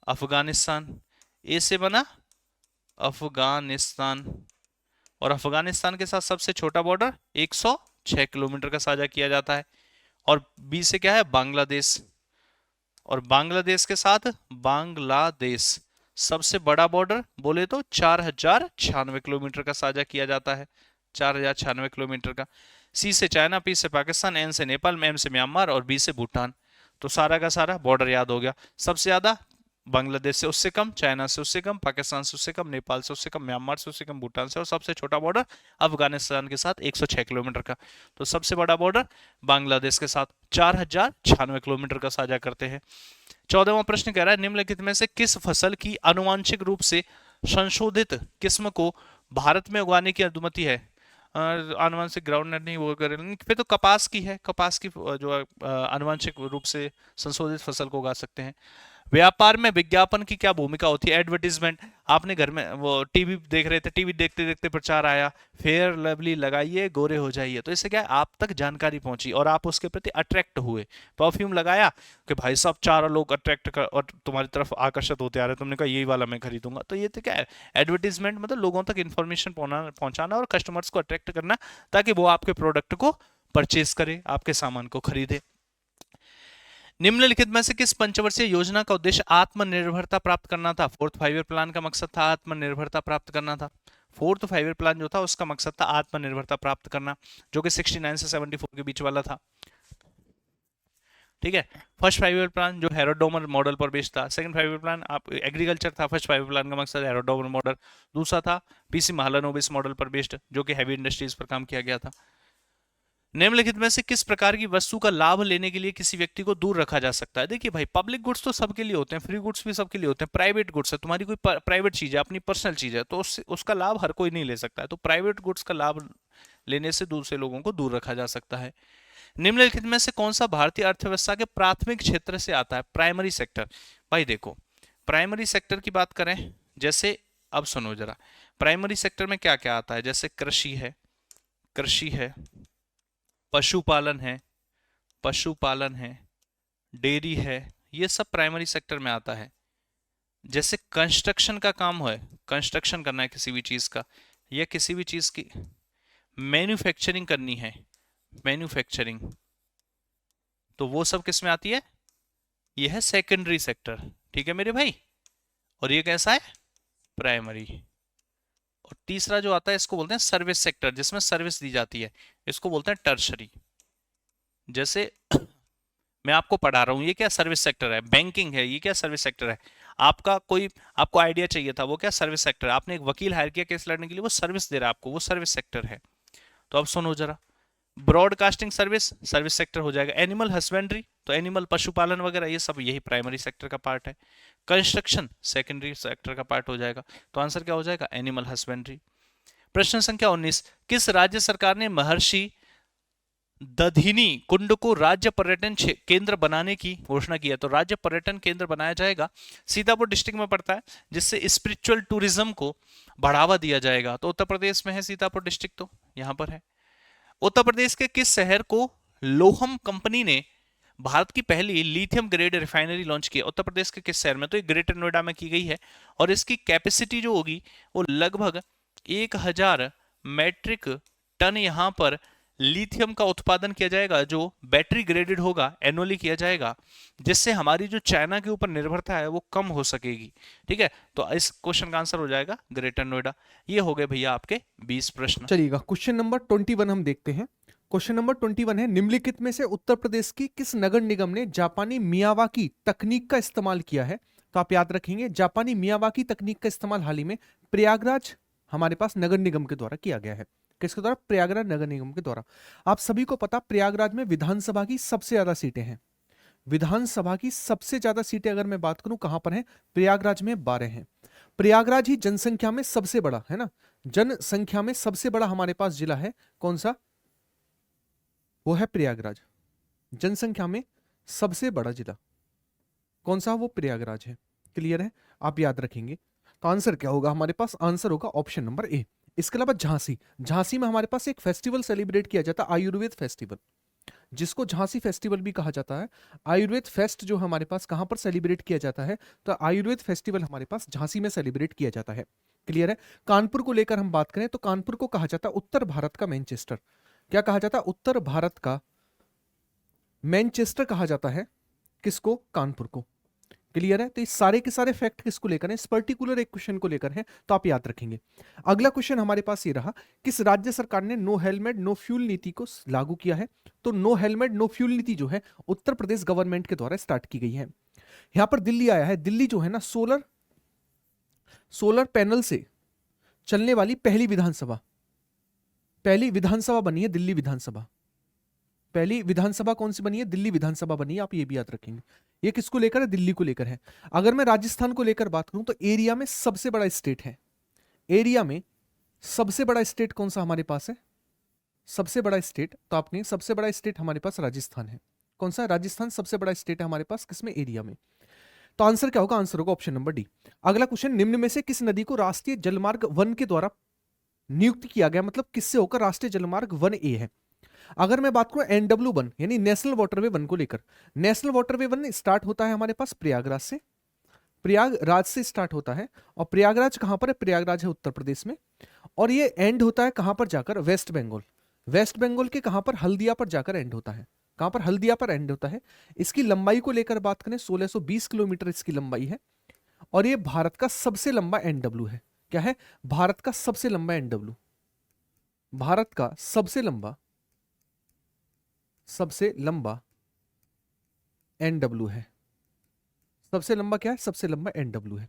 अफगानिस्तान। ए से बना अफगानिस्तान, और अफगानिस्तान के साथ सबसे छोटा बॉर्डर 106 किलोमीटर का साझा किया जाता है। और बी से क्या है? बांग्लादेश, और बांग्लादेश के साथ बांग्लादेश सबसे बड़ा बॉर्डर बोले तो 4096 किलोमीटर का साझा किया जाता है, 4096 किलोमीटर का। सी से चाइना, पी से पाकिस्तान, एन से नेपाल, एम से म्यांमार और बी से भूटान। तो सारा का सारा बॉर्डर याद हो गया। सबसे ज्यादा बांग्लादेश से उससे कम, चाइना से उससे कम, पाकिस्तान से उससे कम, नेपाल से उससे कम, म्यांमार से उससे कम, भूटान से, और सबसे छोटा बॉर्डर अफगानिस्तान के साथ 106 किलोमीटर का। तो सबसे बड़ा बॉर्डर बांग्लादेश के साथ 4096 किलोमीटर का साझा करते हैं। 14वां प्रश्न कह रहा है, निम्नलिखित में से किस फसल की आनुवांशिक रूप से संशोधित किस्म को भारत में उगाने की अनुमति है? आनुवांशिक ग्राउंडनट नहीं, वो करें फिर तो कपास की है, कपास की जो आनुवांशिक रूप से संशोधित फसल को उगा सकते हैं। व्यापार में विज्ञापन की क्या भूमिका होती है? एडवर्टीजमेंट। आपने घर में वो टीवी देख रहे थे, टीवी देखते देखते प्रचार आया, फेयर लवली लगाइए गोरे हो जाइए, तो इससे क्या है, आप तक जानकारी पहुंची और आप उसके प्रति अट्रैक्ट हुए। परफ्यूम लगाया कि भाई साहब 4 लोग अट्रैक्ट कर और तुम्हारी तरफ आकर्षित होते आ रहे, तुमने कहा यही वाला मैं खरीदूंगा। तो ये तो क्या है, एडवर्टीजमेंट, मतलब लोगों तक इंफॉर्मेशन पहुंचाना और कस्टमर्स को अट्रैक्ट करना ताकि वो आपके प्रोडक्ट को परचेज करे, आपके सामान को खरीदे। निम्नलिखित में से किस पंचवर्षीय योजना का उद्देश्य आत्मनिर्भरता प्राप्त करना था? फोर्थ 5 ईयर प्लान का मकसद था आत्मनिर्भरता प्राप्त करना था। फोर्थ 5 ईयर प्लान जो था उसका मकसद था आत्मनिर्भरता प्राप्त करना, जो कि 69 से 74 के बीच वाला था। ठीक है। फर्स्ट 5 ईयर प्लान जो हेरोडोमर मॉडल पर बेस्ड था। सेकंड 5 ईयर प्लान आप एग्रीकल्चर था। फर्स्ट 5 ईयर प्लान का मकसद हेरोडोमर मॉडल। दूसरा था पीसी महालनोबिस मॉडल पर बेस्ड, जो कि हैवी इंडस्ट्रीज पर काम किया गया था। निम्नलिखित में से किस प्रकार की वस्तु का लाभ लेने के लिए किसी व्यक्ति को दूर रखा जा सकता है? देखिए भाई, पब्लिक गुड्स तो सबके लिए होते हैं, फ्री गुड्स भी सबके लिए होते हैं। प्राइवेट गुड्स है, तुम्हारी कोई प्राइवेट चीज है, अपनी पर्सनल चीज है, तो उसका लाभ हर कोई नहीं ले सकता है। तो प्राइवेट गुड्स का लाभ लेने से दूसरे लोगों को दूर रखा जा सकता है। निम्नलिखित में से कौन सा भारतीय अर्थव्यवस्था के प्राथमिक क्षेत्र से आता है? Primary sector. भाई देखो, प्राइमरी सेक्टर की बात करें, जैसे अब सुनो जरा, प्राइमरी सेक्टर में क्या क्या आता है? जैसे कृषि है, पशुपालन है, डेयरी है, ये सब प्राइमरी सेक्टर में आता है। जैसे कंस्ट्रक्शन का काम है, कंस्ट्रक्शन करना है किसी भी चीज का, या किसी भी चीज की मैन्युफैक्चरिंग करनी है, मैन्युफैक्चरिंग, तो वो सब किस में आती है? ये है सेकेंडरी सेक्टर। ठीक है मेरे भाई, और ये कैसा है? प्राइमरी। और तीसरा जो आता है इसको बोलते हैं सर्विस सेक्टर, जिसमें सर्विस दी जाती है, इसको बोलते हैं टर्शरी। जैसे मैं आपको पढ़ा रहा हूं, ये क्या सर्विस सेक्टर है। बैंकिंग है, ये क्या सर्विस सेक्टर है। आपको आइडिया चाहिए था, वो क्या सर्विस सेक्टर है। आपने एक वकील हायर किया केस लड़ने के लिए, वो सर्विस दे रहा है आपको, वो सर्विस सेक्टर है। तो अब सुनो जरा, ब्रॉडकास्टिंग सर्विस सर्विस सेक्टर हो जाएगा। एनिमल हस्बेंड्री, तो एनिमल पशुपालन वगैरह, ये सब यही प्राइमरी सेक्टर का पार्ट है। कंस्ट्रक्शन सेकेंडरी सेक्टर का पार्ट हो जाएगा। तो आंसर क्या हो जाएगा? Animal husbandry. प्रश्न संख्या 19, किस राज्य सरकार ने महर्षि दधिनी कुंड को राज्य पर्यटन केंद्र बनाने की घोषणा की है? तो राज्य पर्यटन केंद्र बनाया जाएगा, सीतापुर डिस्ट्रिक्ट में पड़ता है, जिससे स्पिरिचुअल टूरिज्म को बढ़ावा दिया जाएगा। तो उत्तर प्रदेश में है सीतापुर डिस्ट्रिक्ट, तो यहां पर है। उत्तर प्रदेश के किस शहर को लोहम कंपनी ने भारत की पहली लिथियम ग्रेड रिफाइनरी लॉन्च की? उत्तर प्रदेश के किस शहर में? तो ये ग्रेटर नोएडा में की गई है, और इसकी कैपेसिटी जो होगी वो लगभग 1000 मैट्रिक टन यहां पर लिथियम का उत्पादन किया जाएगा जो बैटरी ग्रेडेड होगा, एनुअली किया जाएगा, जिससे हमारी जो चाइना के ऊपर निर्भरता है वो कम हो सकेगी। ठीक है, तो इस क्वेश्चन का आंसर हो जाएगा ग्रेटर नोएडा। ये हो गए भैया आपके 20 प्रश्न। चलिएगा, क्वेश्चन नंबर 21 हम देखते हैं। क्वेश्चन नंबर 21 है, निम्नलिखित में से उत्तर प्रदेश की किस नगर निगम ने जापानी मियावाकी तकनीक का इस्तेमाल किया है? तो आप याद रखेंगे, जापानी मियावाकी तकनीक का इस्तेमाल हाल ही में प्रयागराज हमारे पास नगर निगम के द्वारा किया गया है। किसके द्वारा? प्रयागराज नगर निगम के द्वारा। आप सभी को पता, प्रयागराज में विधानसभा की सबसे ज्यादा सीटें हैं। विधानसभा की सबसे ज्यादा सीटें अगर मैं बात करूं कहां पर है? प्रयागराज में 12 हैं। प्रयागराज ही जनसंख्या में सबसे बड़ा है ना, जनसंख्या में सबसे बड़ा हमारे पास जिला है कौन सा? वो है प्रयागराज। जनसंख्या में सबसे बड़ा जिला कौन सा? वो प्रयागराज है। क्लियर है? आप याद रखेंगे। तो आंसर क्या होगा हमारे पास? आंसर होगा ऑप्शन नंबर ए। इसके अलावा झांसी, झांसी में हमारे पास एक फेस्टिवल सेलिब्रेट किया जाता है, आयुर्वेद फेस्टिवल, जिसको झांसी फेस्टिवल भी कहा जाता है। आयुर्वेद फेस्ट जो हमारे पास कहां पर सेलिब्रेट किया जाता है? तो आयुर्वेद फेस्टिवल हमारे पास झांसी में सेलिब्रेट किया जाता है। क्लियर है? कानपुर को लेकर हम बात करें तो कानपुर को कहा जाता है उत्तर भारत का मैनचेस्टर। क्या कहा जाता है? उत्तर भारत का मैनचेस्टर कहा जाता है। किसको? कानपुर को। क्लियर है? तो ये सारे के सारे फैक्ट किसको लेकर है? इस पर्टिकुलर एक क्वेश्चन को लेकर है, तो आप याद रखेंगे। अगला क्वेश्चन हमारे पास ये रहा, किस राज्य सरकार ने नो हेलमेट नो फ्यूल नीति को लागू किया है? तो नो हेलमेट नो फ्यूल नीति जो है उत्तर प्रदेश गवर्नमेंट के द्वारा स्टार्ट की गई है। यहां पर दिल्ली आया है। दिल्ली जो है ना, सोलर पैनल से चलने वाली पहली विधानसभा बनी है दिल्ली विधानसभा। पहली विधानसभा कौन सी बनी है? दिल्ली विधानसभा बनी है। आप ये भी याद रखेंगे। ये किसको लेकर है? दिल्ली को लेकर है। अगर मैं राजस्थान को लेकर बात करूं तो एरिया में सबसे बड़ा स्टेट है। एरिया में सबसे बड़ा स्टेट कौन सा हमारे पास है? सबसे बड़ा स्टेट, तो आपने सबसे बड़ा स्टेट हमारे पास राजस्थान है। कौन सा? राजस्थान सबसे बड़ा स्टेट है हमारे पास। किसमें? एरिया में। तो आंसर क्या होगा? आंसर होगा ऑप्शन नंबर डी। अगला क्वेश्चन, निम्न में से किस नदी को राष्ट्रीय जलमार्ग 1 के द्वारा नियुक्त किया गया? मतलब किससे होकर? राष्ट्रीय जलमार्ग 1A है। अगर मैं बात करूं NW1 यानी नेशनल वाटरवे 1 को लेकर, नेशनल वाटरवे 1 स्टार्ट होता है हमारे पास प्रयागराज से। प्रयागराज से स्टार्ट होता है। और प्रयागराज कहां पर है? प्रयागराज है उत्तर प्रदेश में। और ये एंड होता है कहां पर जाकर? वेस्ट बंगाल। वेस्ट बंगाल के कहां पर? हल्दिया पर जाकर एंड होता है। कहां पर? हल्दिया पर एंड होता है। इसकी लंबाई को लेकर बात करें 1620 किलोमीटर इसकी लंबाई है। और ये भारत का सबसे लंबा NW है। क्या है? भारत का सबसे लंबा NW। भारत का सबसे लंबा NW है। सबसे लंबा क्या है? सबसे लंबा NW है।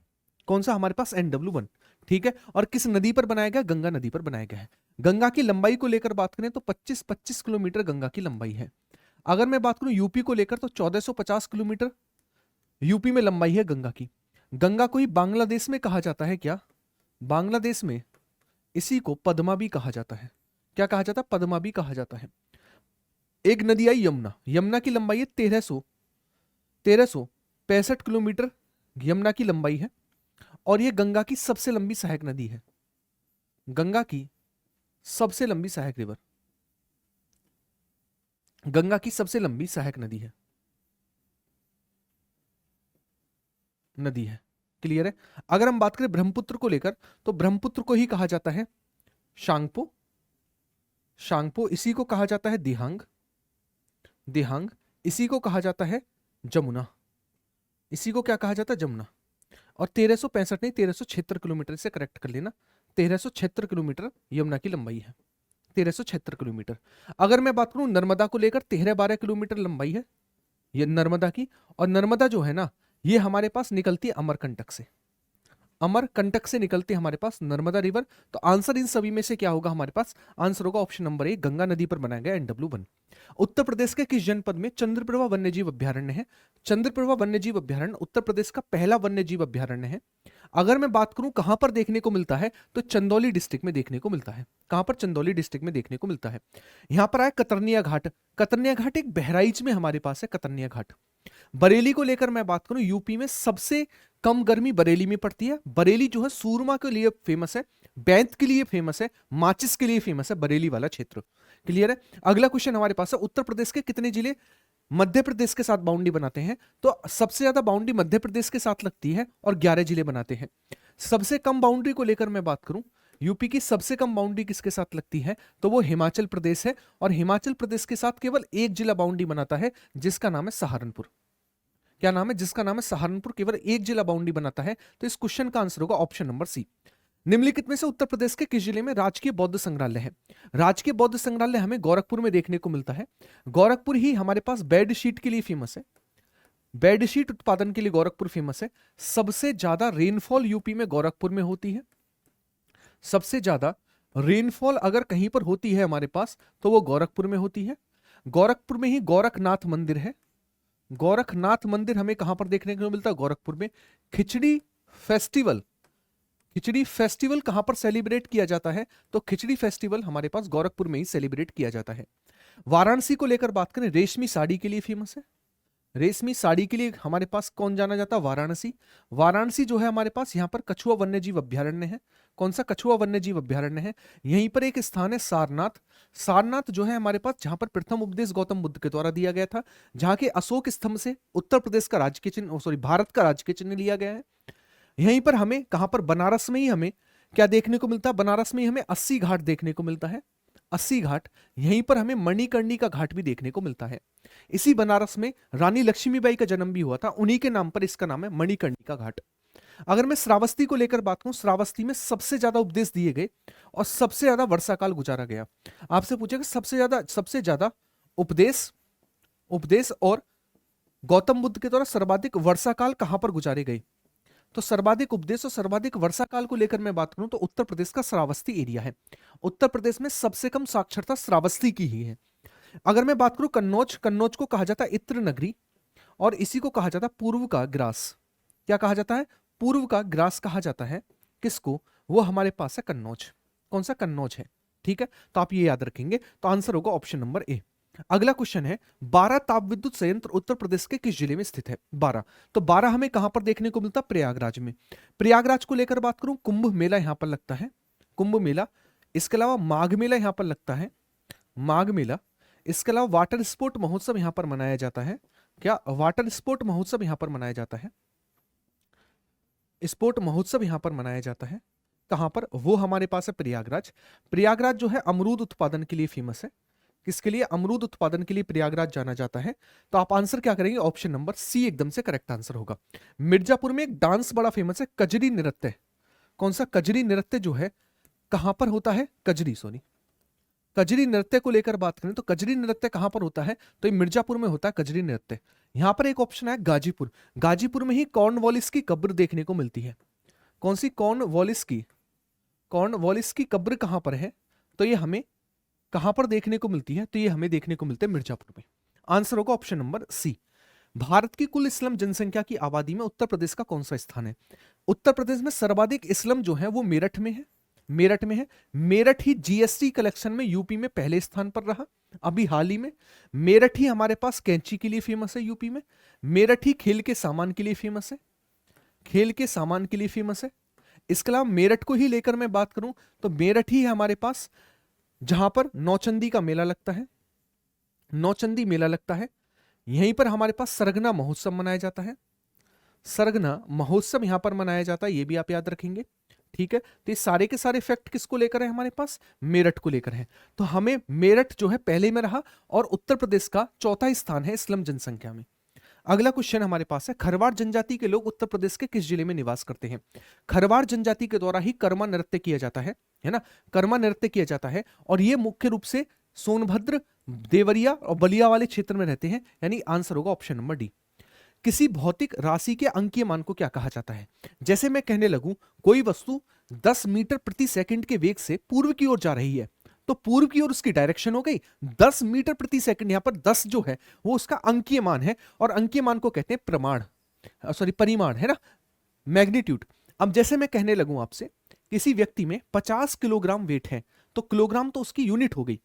कौन सा? हमारे पास NW1। ठीक है। और किस नदी पर बनाया गया? गंगा नदी पर बनाया गया है। गंगा की लंबाई को लेकर बात करें तो 25 किलोमीटर गंगा की लंबाई है। अगर मैं बात करूं यूपी को लेकर तो 1450 किलोमीटर यूपी में लंबाई है गंगा की। गंगा को ही बांग्लादेश में कहा जाता है। क्या? बांग्लादेश में इसी को पद्मा भी कहा जाता है। क्या कहा जाता है? पद्मा भी कहा जाता है। एक नदी आई यमुना। यमुना की लंबाई है 1365 किलोमीटर यमुना की लंबाई है। और यह गंगा की सबसे लंबी सहायक नदी है। गंगा की सबसे लंबी सहायक रिवर, गंगा की सबसे लंबी सहायक नदी है। क्लियर है? अगर हम बात करें ब्रह्मपुत्र को लेकर तो ब्रह्मपुत्र को ही कहा जाता है शांगपो। इसी को कहा जाता है दिहांग। इसी को कहा जाता है जमुना। इसी को क्या कहा जाता है? जमुना। और 1365 नहीं 1376 किलोमीटर से करेक्ट कर लेना। 1376 किलोमीटर यमुना की लंबाई है। 1376 किलोमीटर। अगर मैं बात करूं नर्मदा को लेकर 13-12 किलोमीटर लंबाई है ये नर्मदा की। और नर्मदा जो है ना, ये हमारे पास निकलती है अमरकंटक से। अमरकंटक से निकलती है हमारे पास नर्मदा रिवर। तो आंसर इन सभी में से क्या होगा हमारे पास? आंसर होगा ऑप्शन नंबर ए, गंगा नदी पर बनाया गया NW1। उत्तर प्रदेश के किस जनपद में चंद्रप्रभा वन्यजीव अभ्यारण्य है? चंद्रप्रभा वन्यजीव अभ्यारण्य उत्तर प्रदेश का पहला वन्यजीव अभ्यारण्य है। अगर मैं बात करूं कहां पर देखने को मिलता है तो चंदौली डिस्ट्रिक्ट में देखने को मिलता है। कहां पर? चंदौली डिस्ट्रिक्ट में देखने को मिलता है। यहां पर आया कतरनिया घाट। कतरनिया घाट एक बहराइच में हमारे पास है। कतरनिया घाट। बरेली को लेकर मैं बात करूं यूपी में सबसे कम गर्मी बरेली में पड़ती है। बरेली जो है सूरमा के लिए फेमस है, बैंत के लिए फेमस है, माचिस के लिए फेमस है बरेली वाला क्षेत्र। क्लियर है? अगला क्वेश्चन हमारे पास है, उत्तर प्रदेश के कितने जिले मध्य प्रदेश के साथ बाउंड्री बनाते हैं? तो सबसे ज्यादा बाउंड्री मध्य प्रदेश के साथ लगती है और 11 जिले बनाते हैं। सबसे कम बाउंड्री को लेकर मैं बात करूं यूपी की सबसे कम बाउंड्री किसके साथ लगती है, तो वो हिमाचल प्रदेश है, और हिमाचल प्रदेश के साथ केवल एक जिला बाउंड्री बनाता है जिसका नाम है सहारनपुर। क्या नाम है, जिसका नाम है सहारनपुर, केवल एक जिला बाउंड्री बनाता है। तो इस क्वेश्चन का आंसर होगा ऑप्शन नंबर सी। निम्नलिखित में से उत्तर प्रदेश के किस जिले में राजकीय बौद्ध संग्रहालय है। राजकीय बौद्ध संग्रहालय हमें गोरखपुर में देखने को मिलता है। गोरखपुर ही हमारे पास बेडशीट के लिए फेमस है, बेडशीट उत्पादन के लिए गोरखपुर फेमस है। सबसे ज्यादा रेनफॉल यूपी में गोरखपुर में होती है। सबसे ज्यादा रेनफॉल अगर कहीं पर होती है हमारे पास तो वो गोरखपुर में होती है। गोरखपुर में ही गोरखनाथ मंदिर है। गोरखनाथ मंदिर हमें कहां पर देखने को मिलता है, गोरखपुर में। खिचड़ी फेस्टिवल, खिचड़ी फेस्टिवल कहां पर सेलिब्रेट किया जाता है, तो खिचड़ी फेस्टिवल हमारे पास गोरखपुर में ही सेलिब्रेट किया जाता है। वाराणसी को लेकर बात करें, रेशमी साड़ी के लिए फेमस है। रेशमी साड़ी के लिए हमारे पास कौन जाना जाता है, वाराणसी। वाराणसी जो है हमारे पास यहाँ पर कछुआ वन्यजीव अभ्यारण्य है। कौन सा, कछुआ वन्यजीव अभ्यारण्य है। यहीं पर एक स्थान है सारनाथ। सारनाथ जो है हमारे पास जहां पर प्रथम उपदेश गौतम बुद्ध के द्वारा दिया गया था, जहां के अशोक स्तंभ से उत्तर प्रदेश का राजकीय चिन्ह, सॉरी भारत का राजकीय चिन्ह लिया गया है। यहीं पर हमें कहां पर, बनारस में ही हमें क्या देखने को मिलता है, बनारस में ही हमें 80 घाट देखने को मिलता है। 80 घाट। यहीं पर हमें मणिकर्णी का घाट भी देखने को मिलता है। इसी बनारस में रानी लक्ष्मीबाई का जन्म भी हुआ था, उन्हीं के नाम पर इसका नाम है मणिकर्णी का घाट। अगर मैं श्रावस्ती को लेकर बात करूं, श्रावस्ती में सबसे ज्यादा उपदेश दिए गए और सबसे ज्यादा वर्षा काल गुजारा गया। आपसे पूछेगा सबसे ज्यादा उपदेश और गौतम बुद्ध के द्वारा सर्वाधिक वर्षा काल कहां पर गुजारे गए, तो सर्वाधिक उपदेश और सर्वाधिक वर्षा काल को लेकर मैं बात करूं तो उत्तर प्रदेश का श्रावस्ती एरिया है। उत्तर प्रदेश में सबसे कम साक्षरता श्रावस्ती की ही है। अगर मैं बात करूं कन्नौज, कन्नौज को कहा जाता है इत्र नगरी, और इसी को कहा जाता है पूर्व का ग्रास। क्या कहा जाता है, पूर्व का ग्रास कहा जाता है किसको, वो हमारे पास है कन्नौज। कौन सा, कन्नौज है। ठीक है, तो आप ये याद रखेंगे। तो आंसर होगा ऑप्शन नंबर ए। अगला क्वेश्चन है, 12 ताप विद्युत संयंत्र उत्तर प्रदेश के किस जिले में स्थित है। 12, तो 12 हमें कहां पर देखने को मिलता है, प्रयागराज में। प्रयागराज को लेकर बात करूं, कुंभ मेला यहां पर लगता है, कुंभ मेला। इसके अलावा माघ मेला यहां पर लगता है, माघ मेला। इसके अलावा वाटर स्पोर्ट महोत्सव यहां पर मनाया जाता है। क्या, वाटर स्पोर्ट महोत्सव यहां पर मनाया जाता है, स्पोर्ट महोत्सव यहां पर मनाया जाता है। कहां पर, वो हमारे पास है प्रयागराज। प्रयागराज जो है अमरूद उत्पादन के लिए फेमस है। किसके लिए, अमरूद उत्पादन के लिए प्रयागराज जाना जाता है। तो आप आंसर क्या करेंगे, ऑप्शन नंबर सी एकदम से करेक्ट आंसर होगा। मिर्जापुर में एक डांस बड़ा फेमस है, कजरी नृत्य। कौन सा, कजरी नृत्य जो है कहां पर होता है, कजरी नृत्य को लेकर बात करें तो कजरी नृत्य कहां पर होता है, तो ये मिर्जापुर में होता है कजरी नृत्य। यहां पर एक ऑप्शन है गाजीपुर। गाजीपुर में ही कॉर्नवालिस की कब्र देखने को मिलती है। कौन सी, कॉर्नवालिस की कब्र कहां पर है, तो ये हमें कहां पर देखने को मिलती है, तो ये हमें देखने को मिलते हैं मिर्जापुर में। आंसर होगा ऑप्शन नंबर सी। भारत की कुल इस्लाम जनसंख्या की आबादी में उत्तर प्रदेश का कौन सा स्थान है। उत्तर प्रदेश में सर्वाधिक इस्लाम जो है वो मेरठ में है, मेरठ में है। मेरठ ही जीएसटी कलेक्शन में यूपी में पहले स्थान पर रहा अभी हाल ही में। मेरठ ही हमारे पास कैंची के लिए फेमस है यूपी में। मेरठ ही खेल के सामान के लिए फेमस है, खेल के सामान के लिए फेमस है। इसके अलावा मेरठ को ही लेकर मैं बात करूं तो मेरठ ही है हमारे पास जहां पर नौचंदी का मेला लगता है, नौचंदी मेला लगता है। यहीं पर हमारे पास सरगना महोत्सव मनाया जाता है, सरगना महोत्सव यहां पर मनाया जाता है, ये भी आप याद रखेंगे। ठीक है, तो ये सारे के सारे फैक्ट किसको लेकर है, हमारे पास मेरठ को लेकर है। तो हमें मेरठ जो है पहले में रहा और उत्तर प्रदेश का चौथा स्थान है इस्लाम जनसंख्या में। अगला क्वेश्चन हमारे पास है, खरवाड़ जनजाति के लोग उत्तर प्रदेश के किस जिले में निवास करते हैं। खरवाड़ जनजाति के द्वारा ही कर्मा नृत्य किया जाता है ना, कर्मा नृत्य किया जाता है। और ये मुख्य रूप से सोनभद्र, देवरिया और बलिया वाले क्षेत्र में रहते हैं, यानी आंसर होगा ऑप्शन नंबर डी। किसी भौतिक राशि के अंकीय मान को क्या कहा जाता है। जैसे मैं कहने लगूं कोई वस्तु 10 मीटर प्रति सेकंड के वेग से पूर्व की ओर जा रही है, तो पूर्व की ओर उसकी डायरेक्शन हो गई 10 मीटर प्रति सेकंड। यहां पर 10 जो है वो उसका अंकीय मान है, और अंकीय मान को कहते हैं परिमाण है ना, मैग्नीट्यूड। अब जैसे मैं कहने लगूं आपसे किसी व्यक्ति में 50 किलोग्राम वेट है, तो किलोग्राम तो उसकी यूनिट हो गई,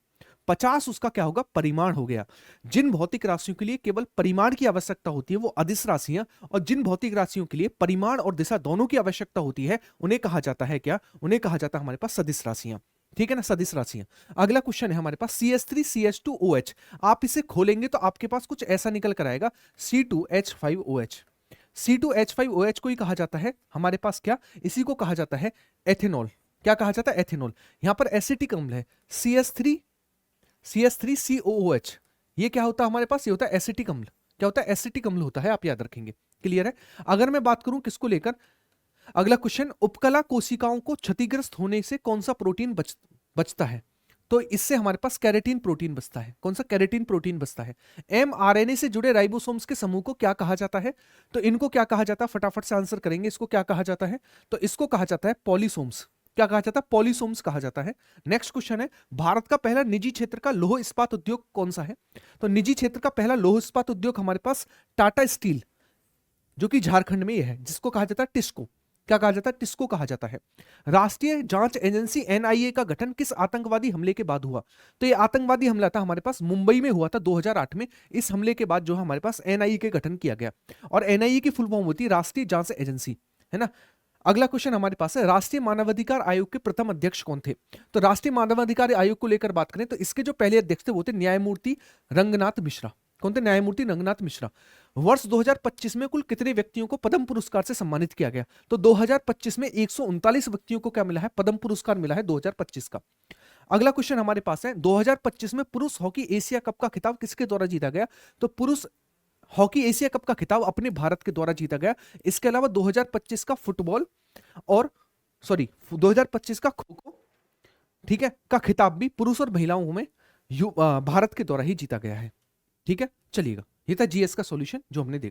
50 उसका क्या होगा, परिमाण हो गया। जिन भौतिक राशियों के लिए केवल परिमाण की आवश्यकता होती है वो अदिश राशियां, और जिन भौतिक राशियों के लिए परिमाण और दिशा दोनों की आवश्यकता होती है उन्हें कहा जाता है क्या, उन्हें कहा जाता है हमारे पास सदिश राशियां। ठीक है ना, सदिश राशियां। अगला क्वेश्चन है हमारे पास CH3CH2OH। आप इसे खोलेंगे तो आपके पास कुछ ऐसा निकल कर आएगा, C2H5OH। C2H5OH को ही कहा जाता है हमारे पास क्या, इसी को कहा जाता है एथेनॉल। क्या कहा जाता है? एथेनॉल। यहां पर एसिटिक अम्ल है CH3COOH, ये क्या होता है हमारे पास? ये होता है एसिटिक अम्ल। क्या होता है? एसिटिक अम्ल होता है, आप याद रखेंगे। क्लियर है? अगर मैं बात करूं किसको लेकर, अगला क्वेश्चन, उपकला कोशिकाओं को क्षतिग्रस्त होने से कौन सा प्रोटीन बचता है? तो इससे हमारे पास कैरेटीन प्रोटीन बचता है। कौन सा? कैरेटीन प्रोटीन बचता है। mRNA से जुड़े राइबोसोम्स के समूह को क्या कहा जाता है? तो इनको क्या कहा जाता है? फटाफट से आंसर करेंगे। इसको क्या कहा जाता है? तो इसको कहा जाता है पॉलीसोम्स। क्या कहा जाता है? पॉलीसोम्स कहा जाता है। नेक्स्ट क्वेश्चन है, भारत का पहला निजी क्षेत्र का लौह इस्पात उद्योग कौन सा है? तो निजी क्षेत्र का पहला लौह इस्पात उद्योग हमारे पास टाटा स्टील, जो कि झारखंड में ये है, जिसको कहा जाता है टिस्को। क्या कहा जाता है? टिस्को कहा जाता है। राष्ट्रीय जांच एजेंसी NIA का गठन किस आतंकवादी हमले के बाद हुआ? तो ये आतंकवादी हमला था हमारे पास मुंबई में हुआ था 2008 में। इस हमले के बाद जो है हमारे पास NIA के गठन किया गया, और NIA की फुल फॉर्म होती है राष्ट्रीय जांच एजेंसी, है ना। अगला क्वेश्चन हमारे पास है, राष्ट्रीय मानवाधिकार आयोग के प्रथम अध्यक्ष कौन थे? तो राष्ट्रीय मानवाधिकार आयोग को लेकर बात करें तो इसके जो पहले अध्यक्ष थे वो थे न्यायमूर्ति रंगनाथ मिश्रा। कौन थे? न्यायमूर्ति रंगनाथ मिश्रा। वर्ष 2025 में कुल कितने व्यक्तियों को पद्म पुरस्कार से सम्मानित किया गया? तो 2025 में 139 व्यक्तियों को क्या मिला है? पद्म पुरस्कार मिला है 2025 का। अगला क्वेश्चन हमारे पास है, 2025 में पुरुष हॉकी एशिया कप का खिताब किसके द्वारा जीता गया? तो पुरुष हॉकी एशिया कप का खिताब अपने भारत के द्वारा जीता गया। इसके अलावा 2025 का फुटबॉल और 2025 का खो खो, ठीक है, का खिताब भी पुरुष और महिलाओं में भारत के द्वारा ही जीता गया है। ठीक है, चलिएगा, ये था जीएस का सॉल्यूशन जो हमने देखा।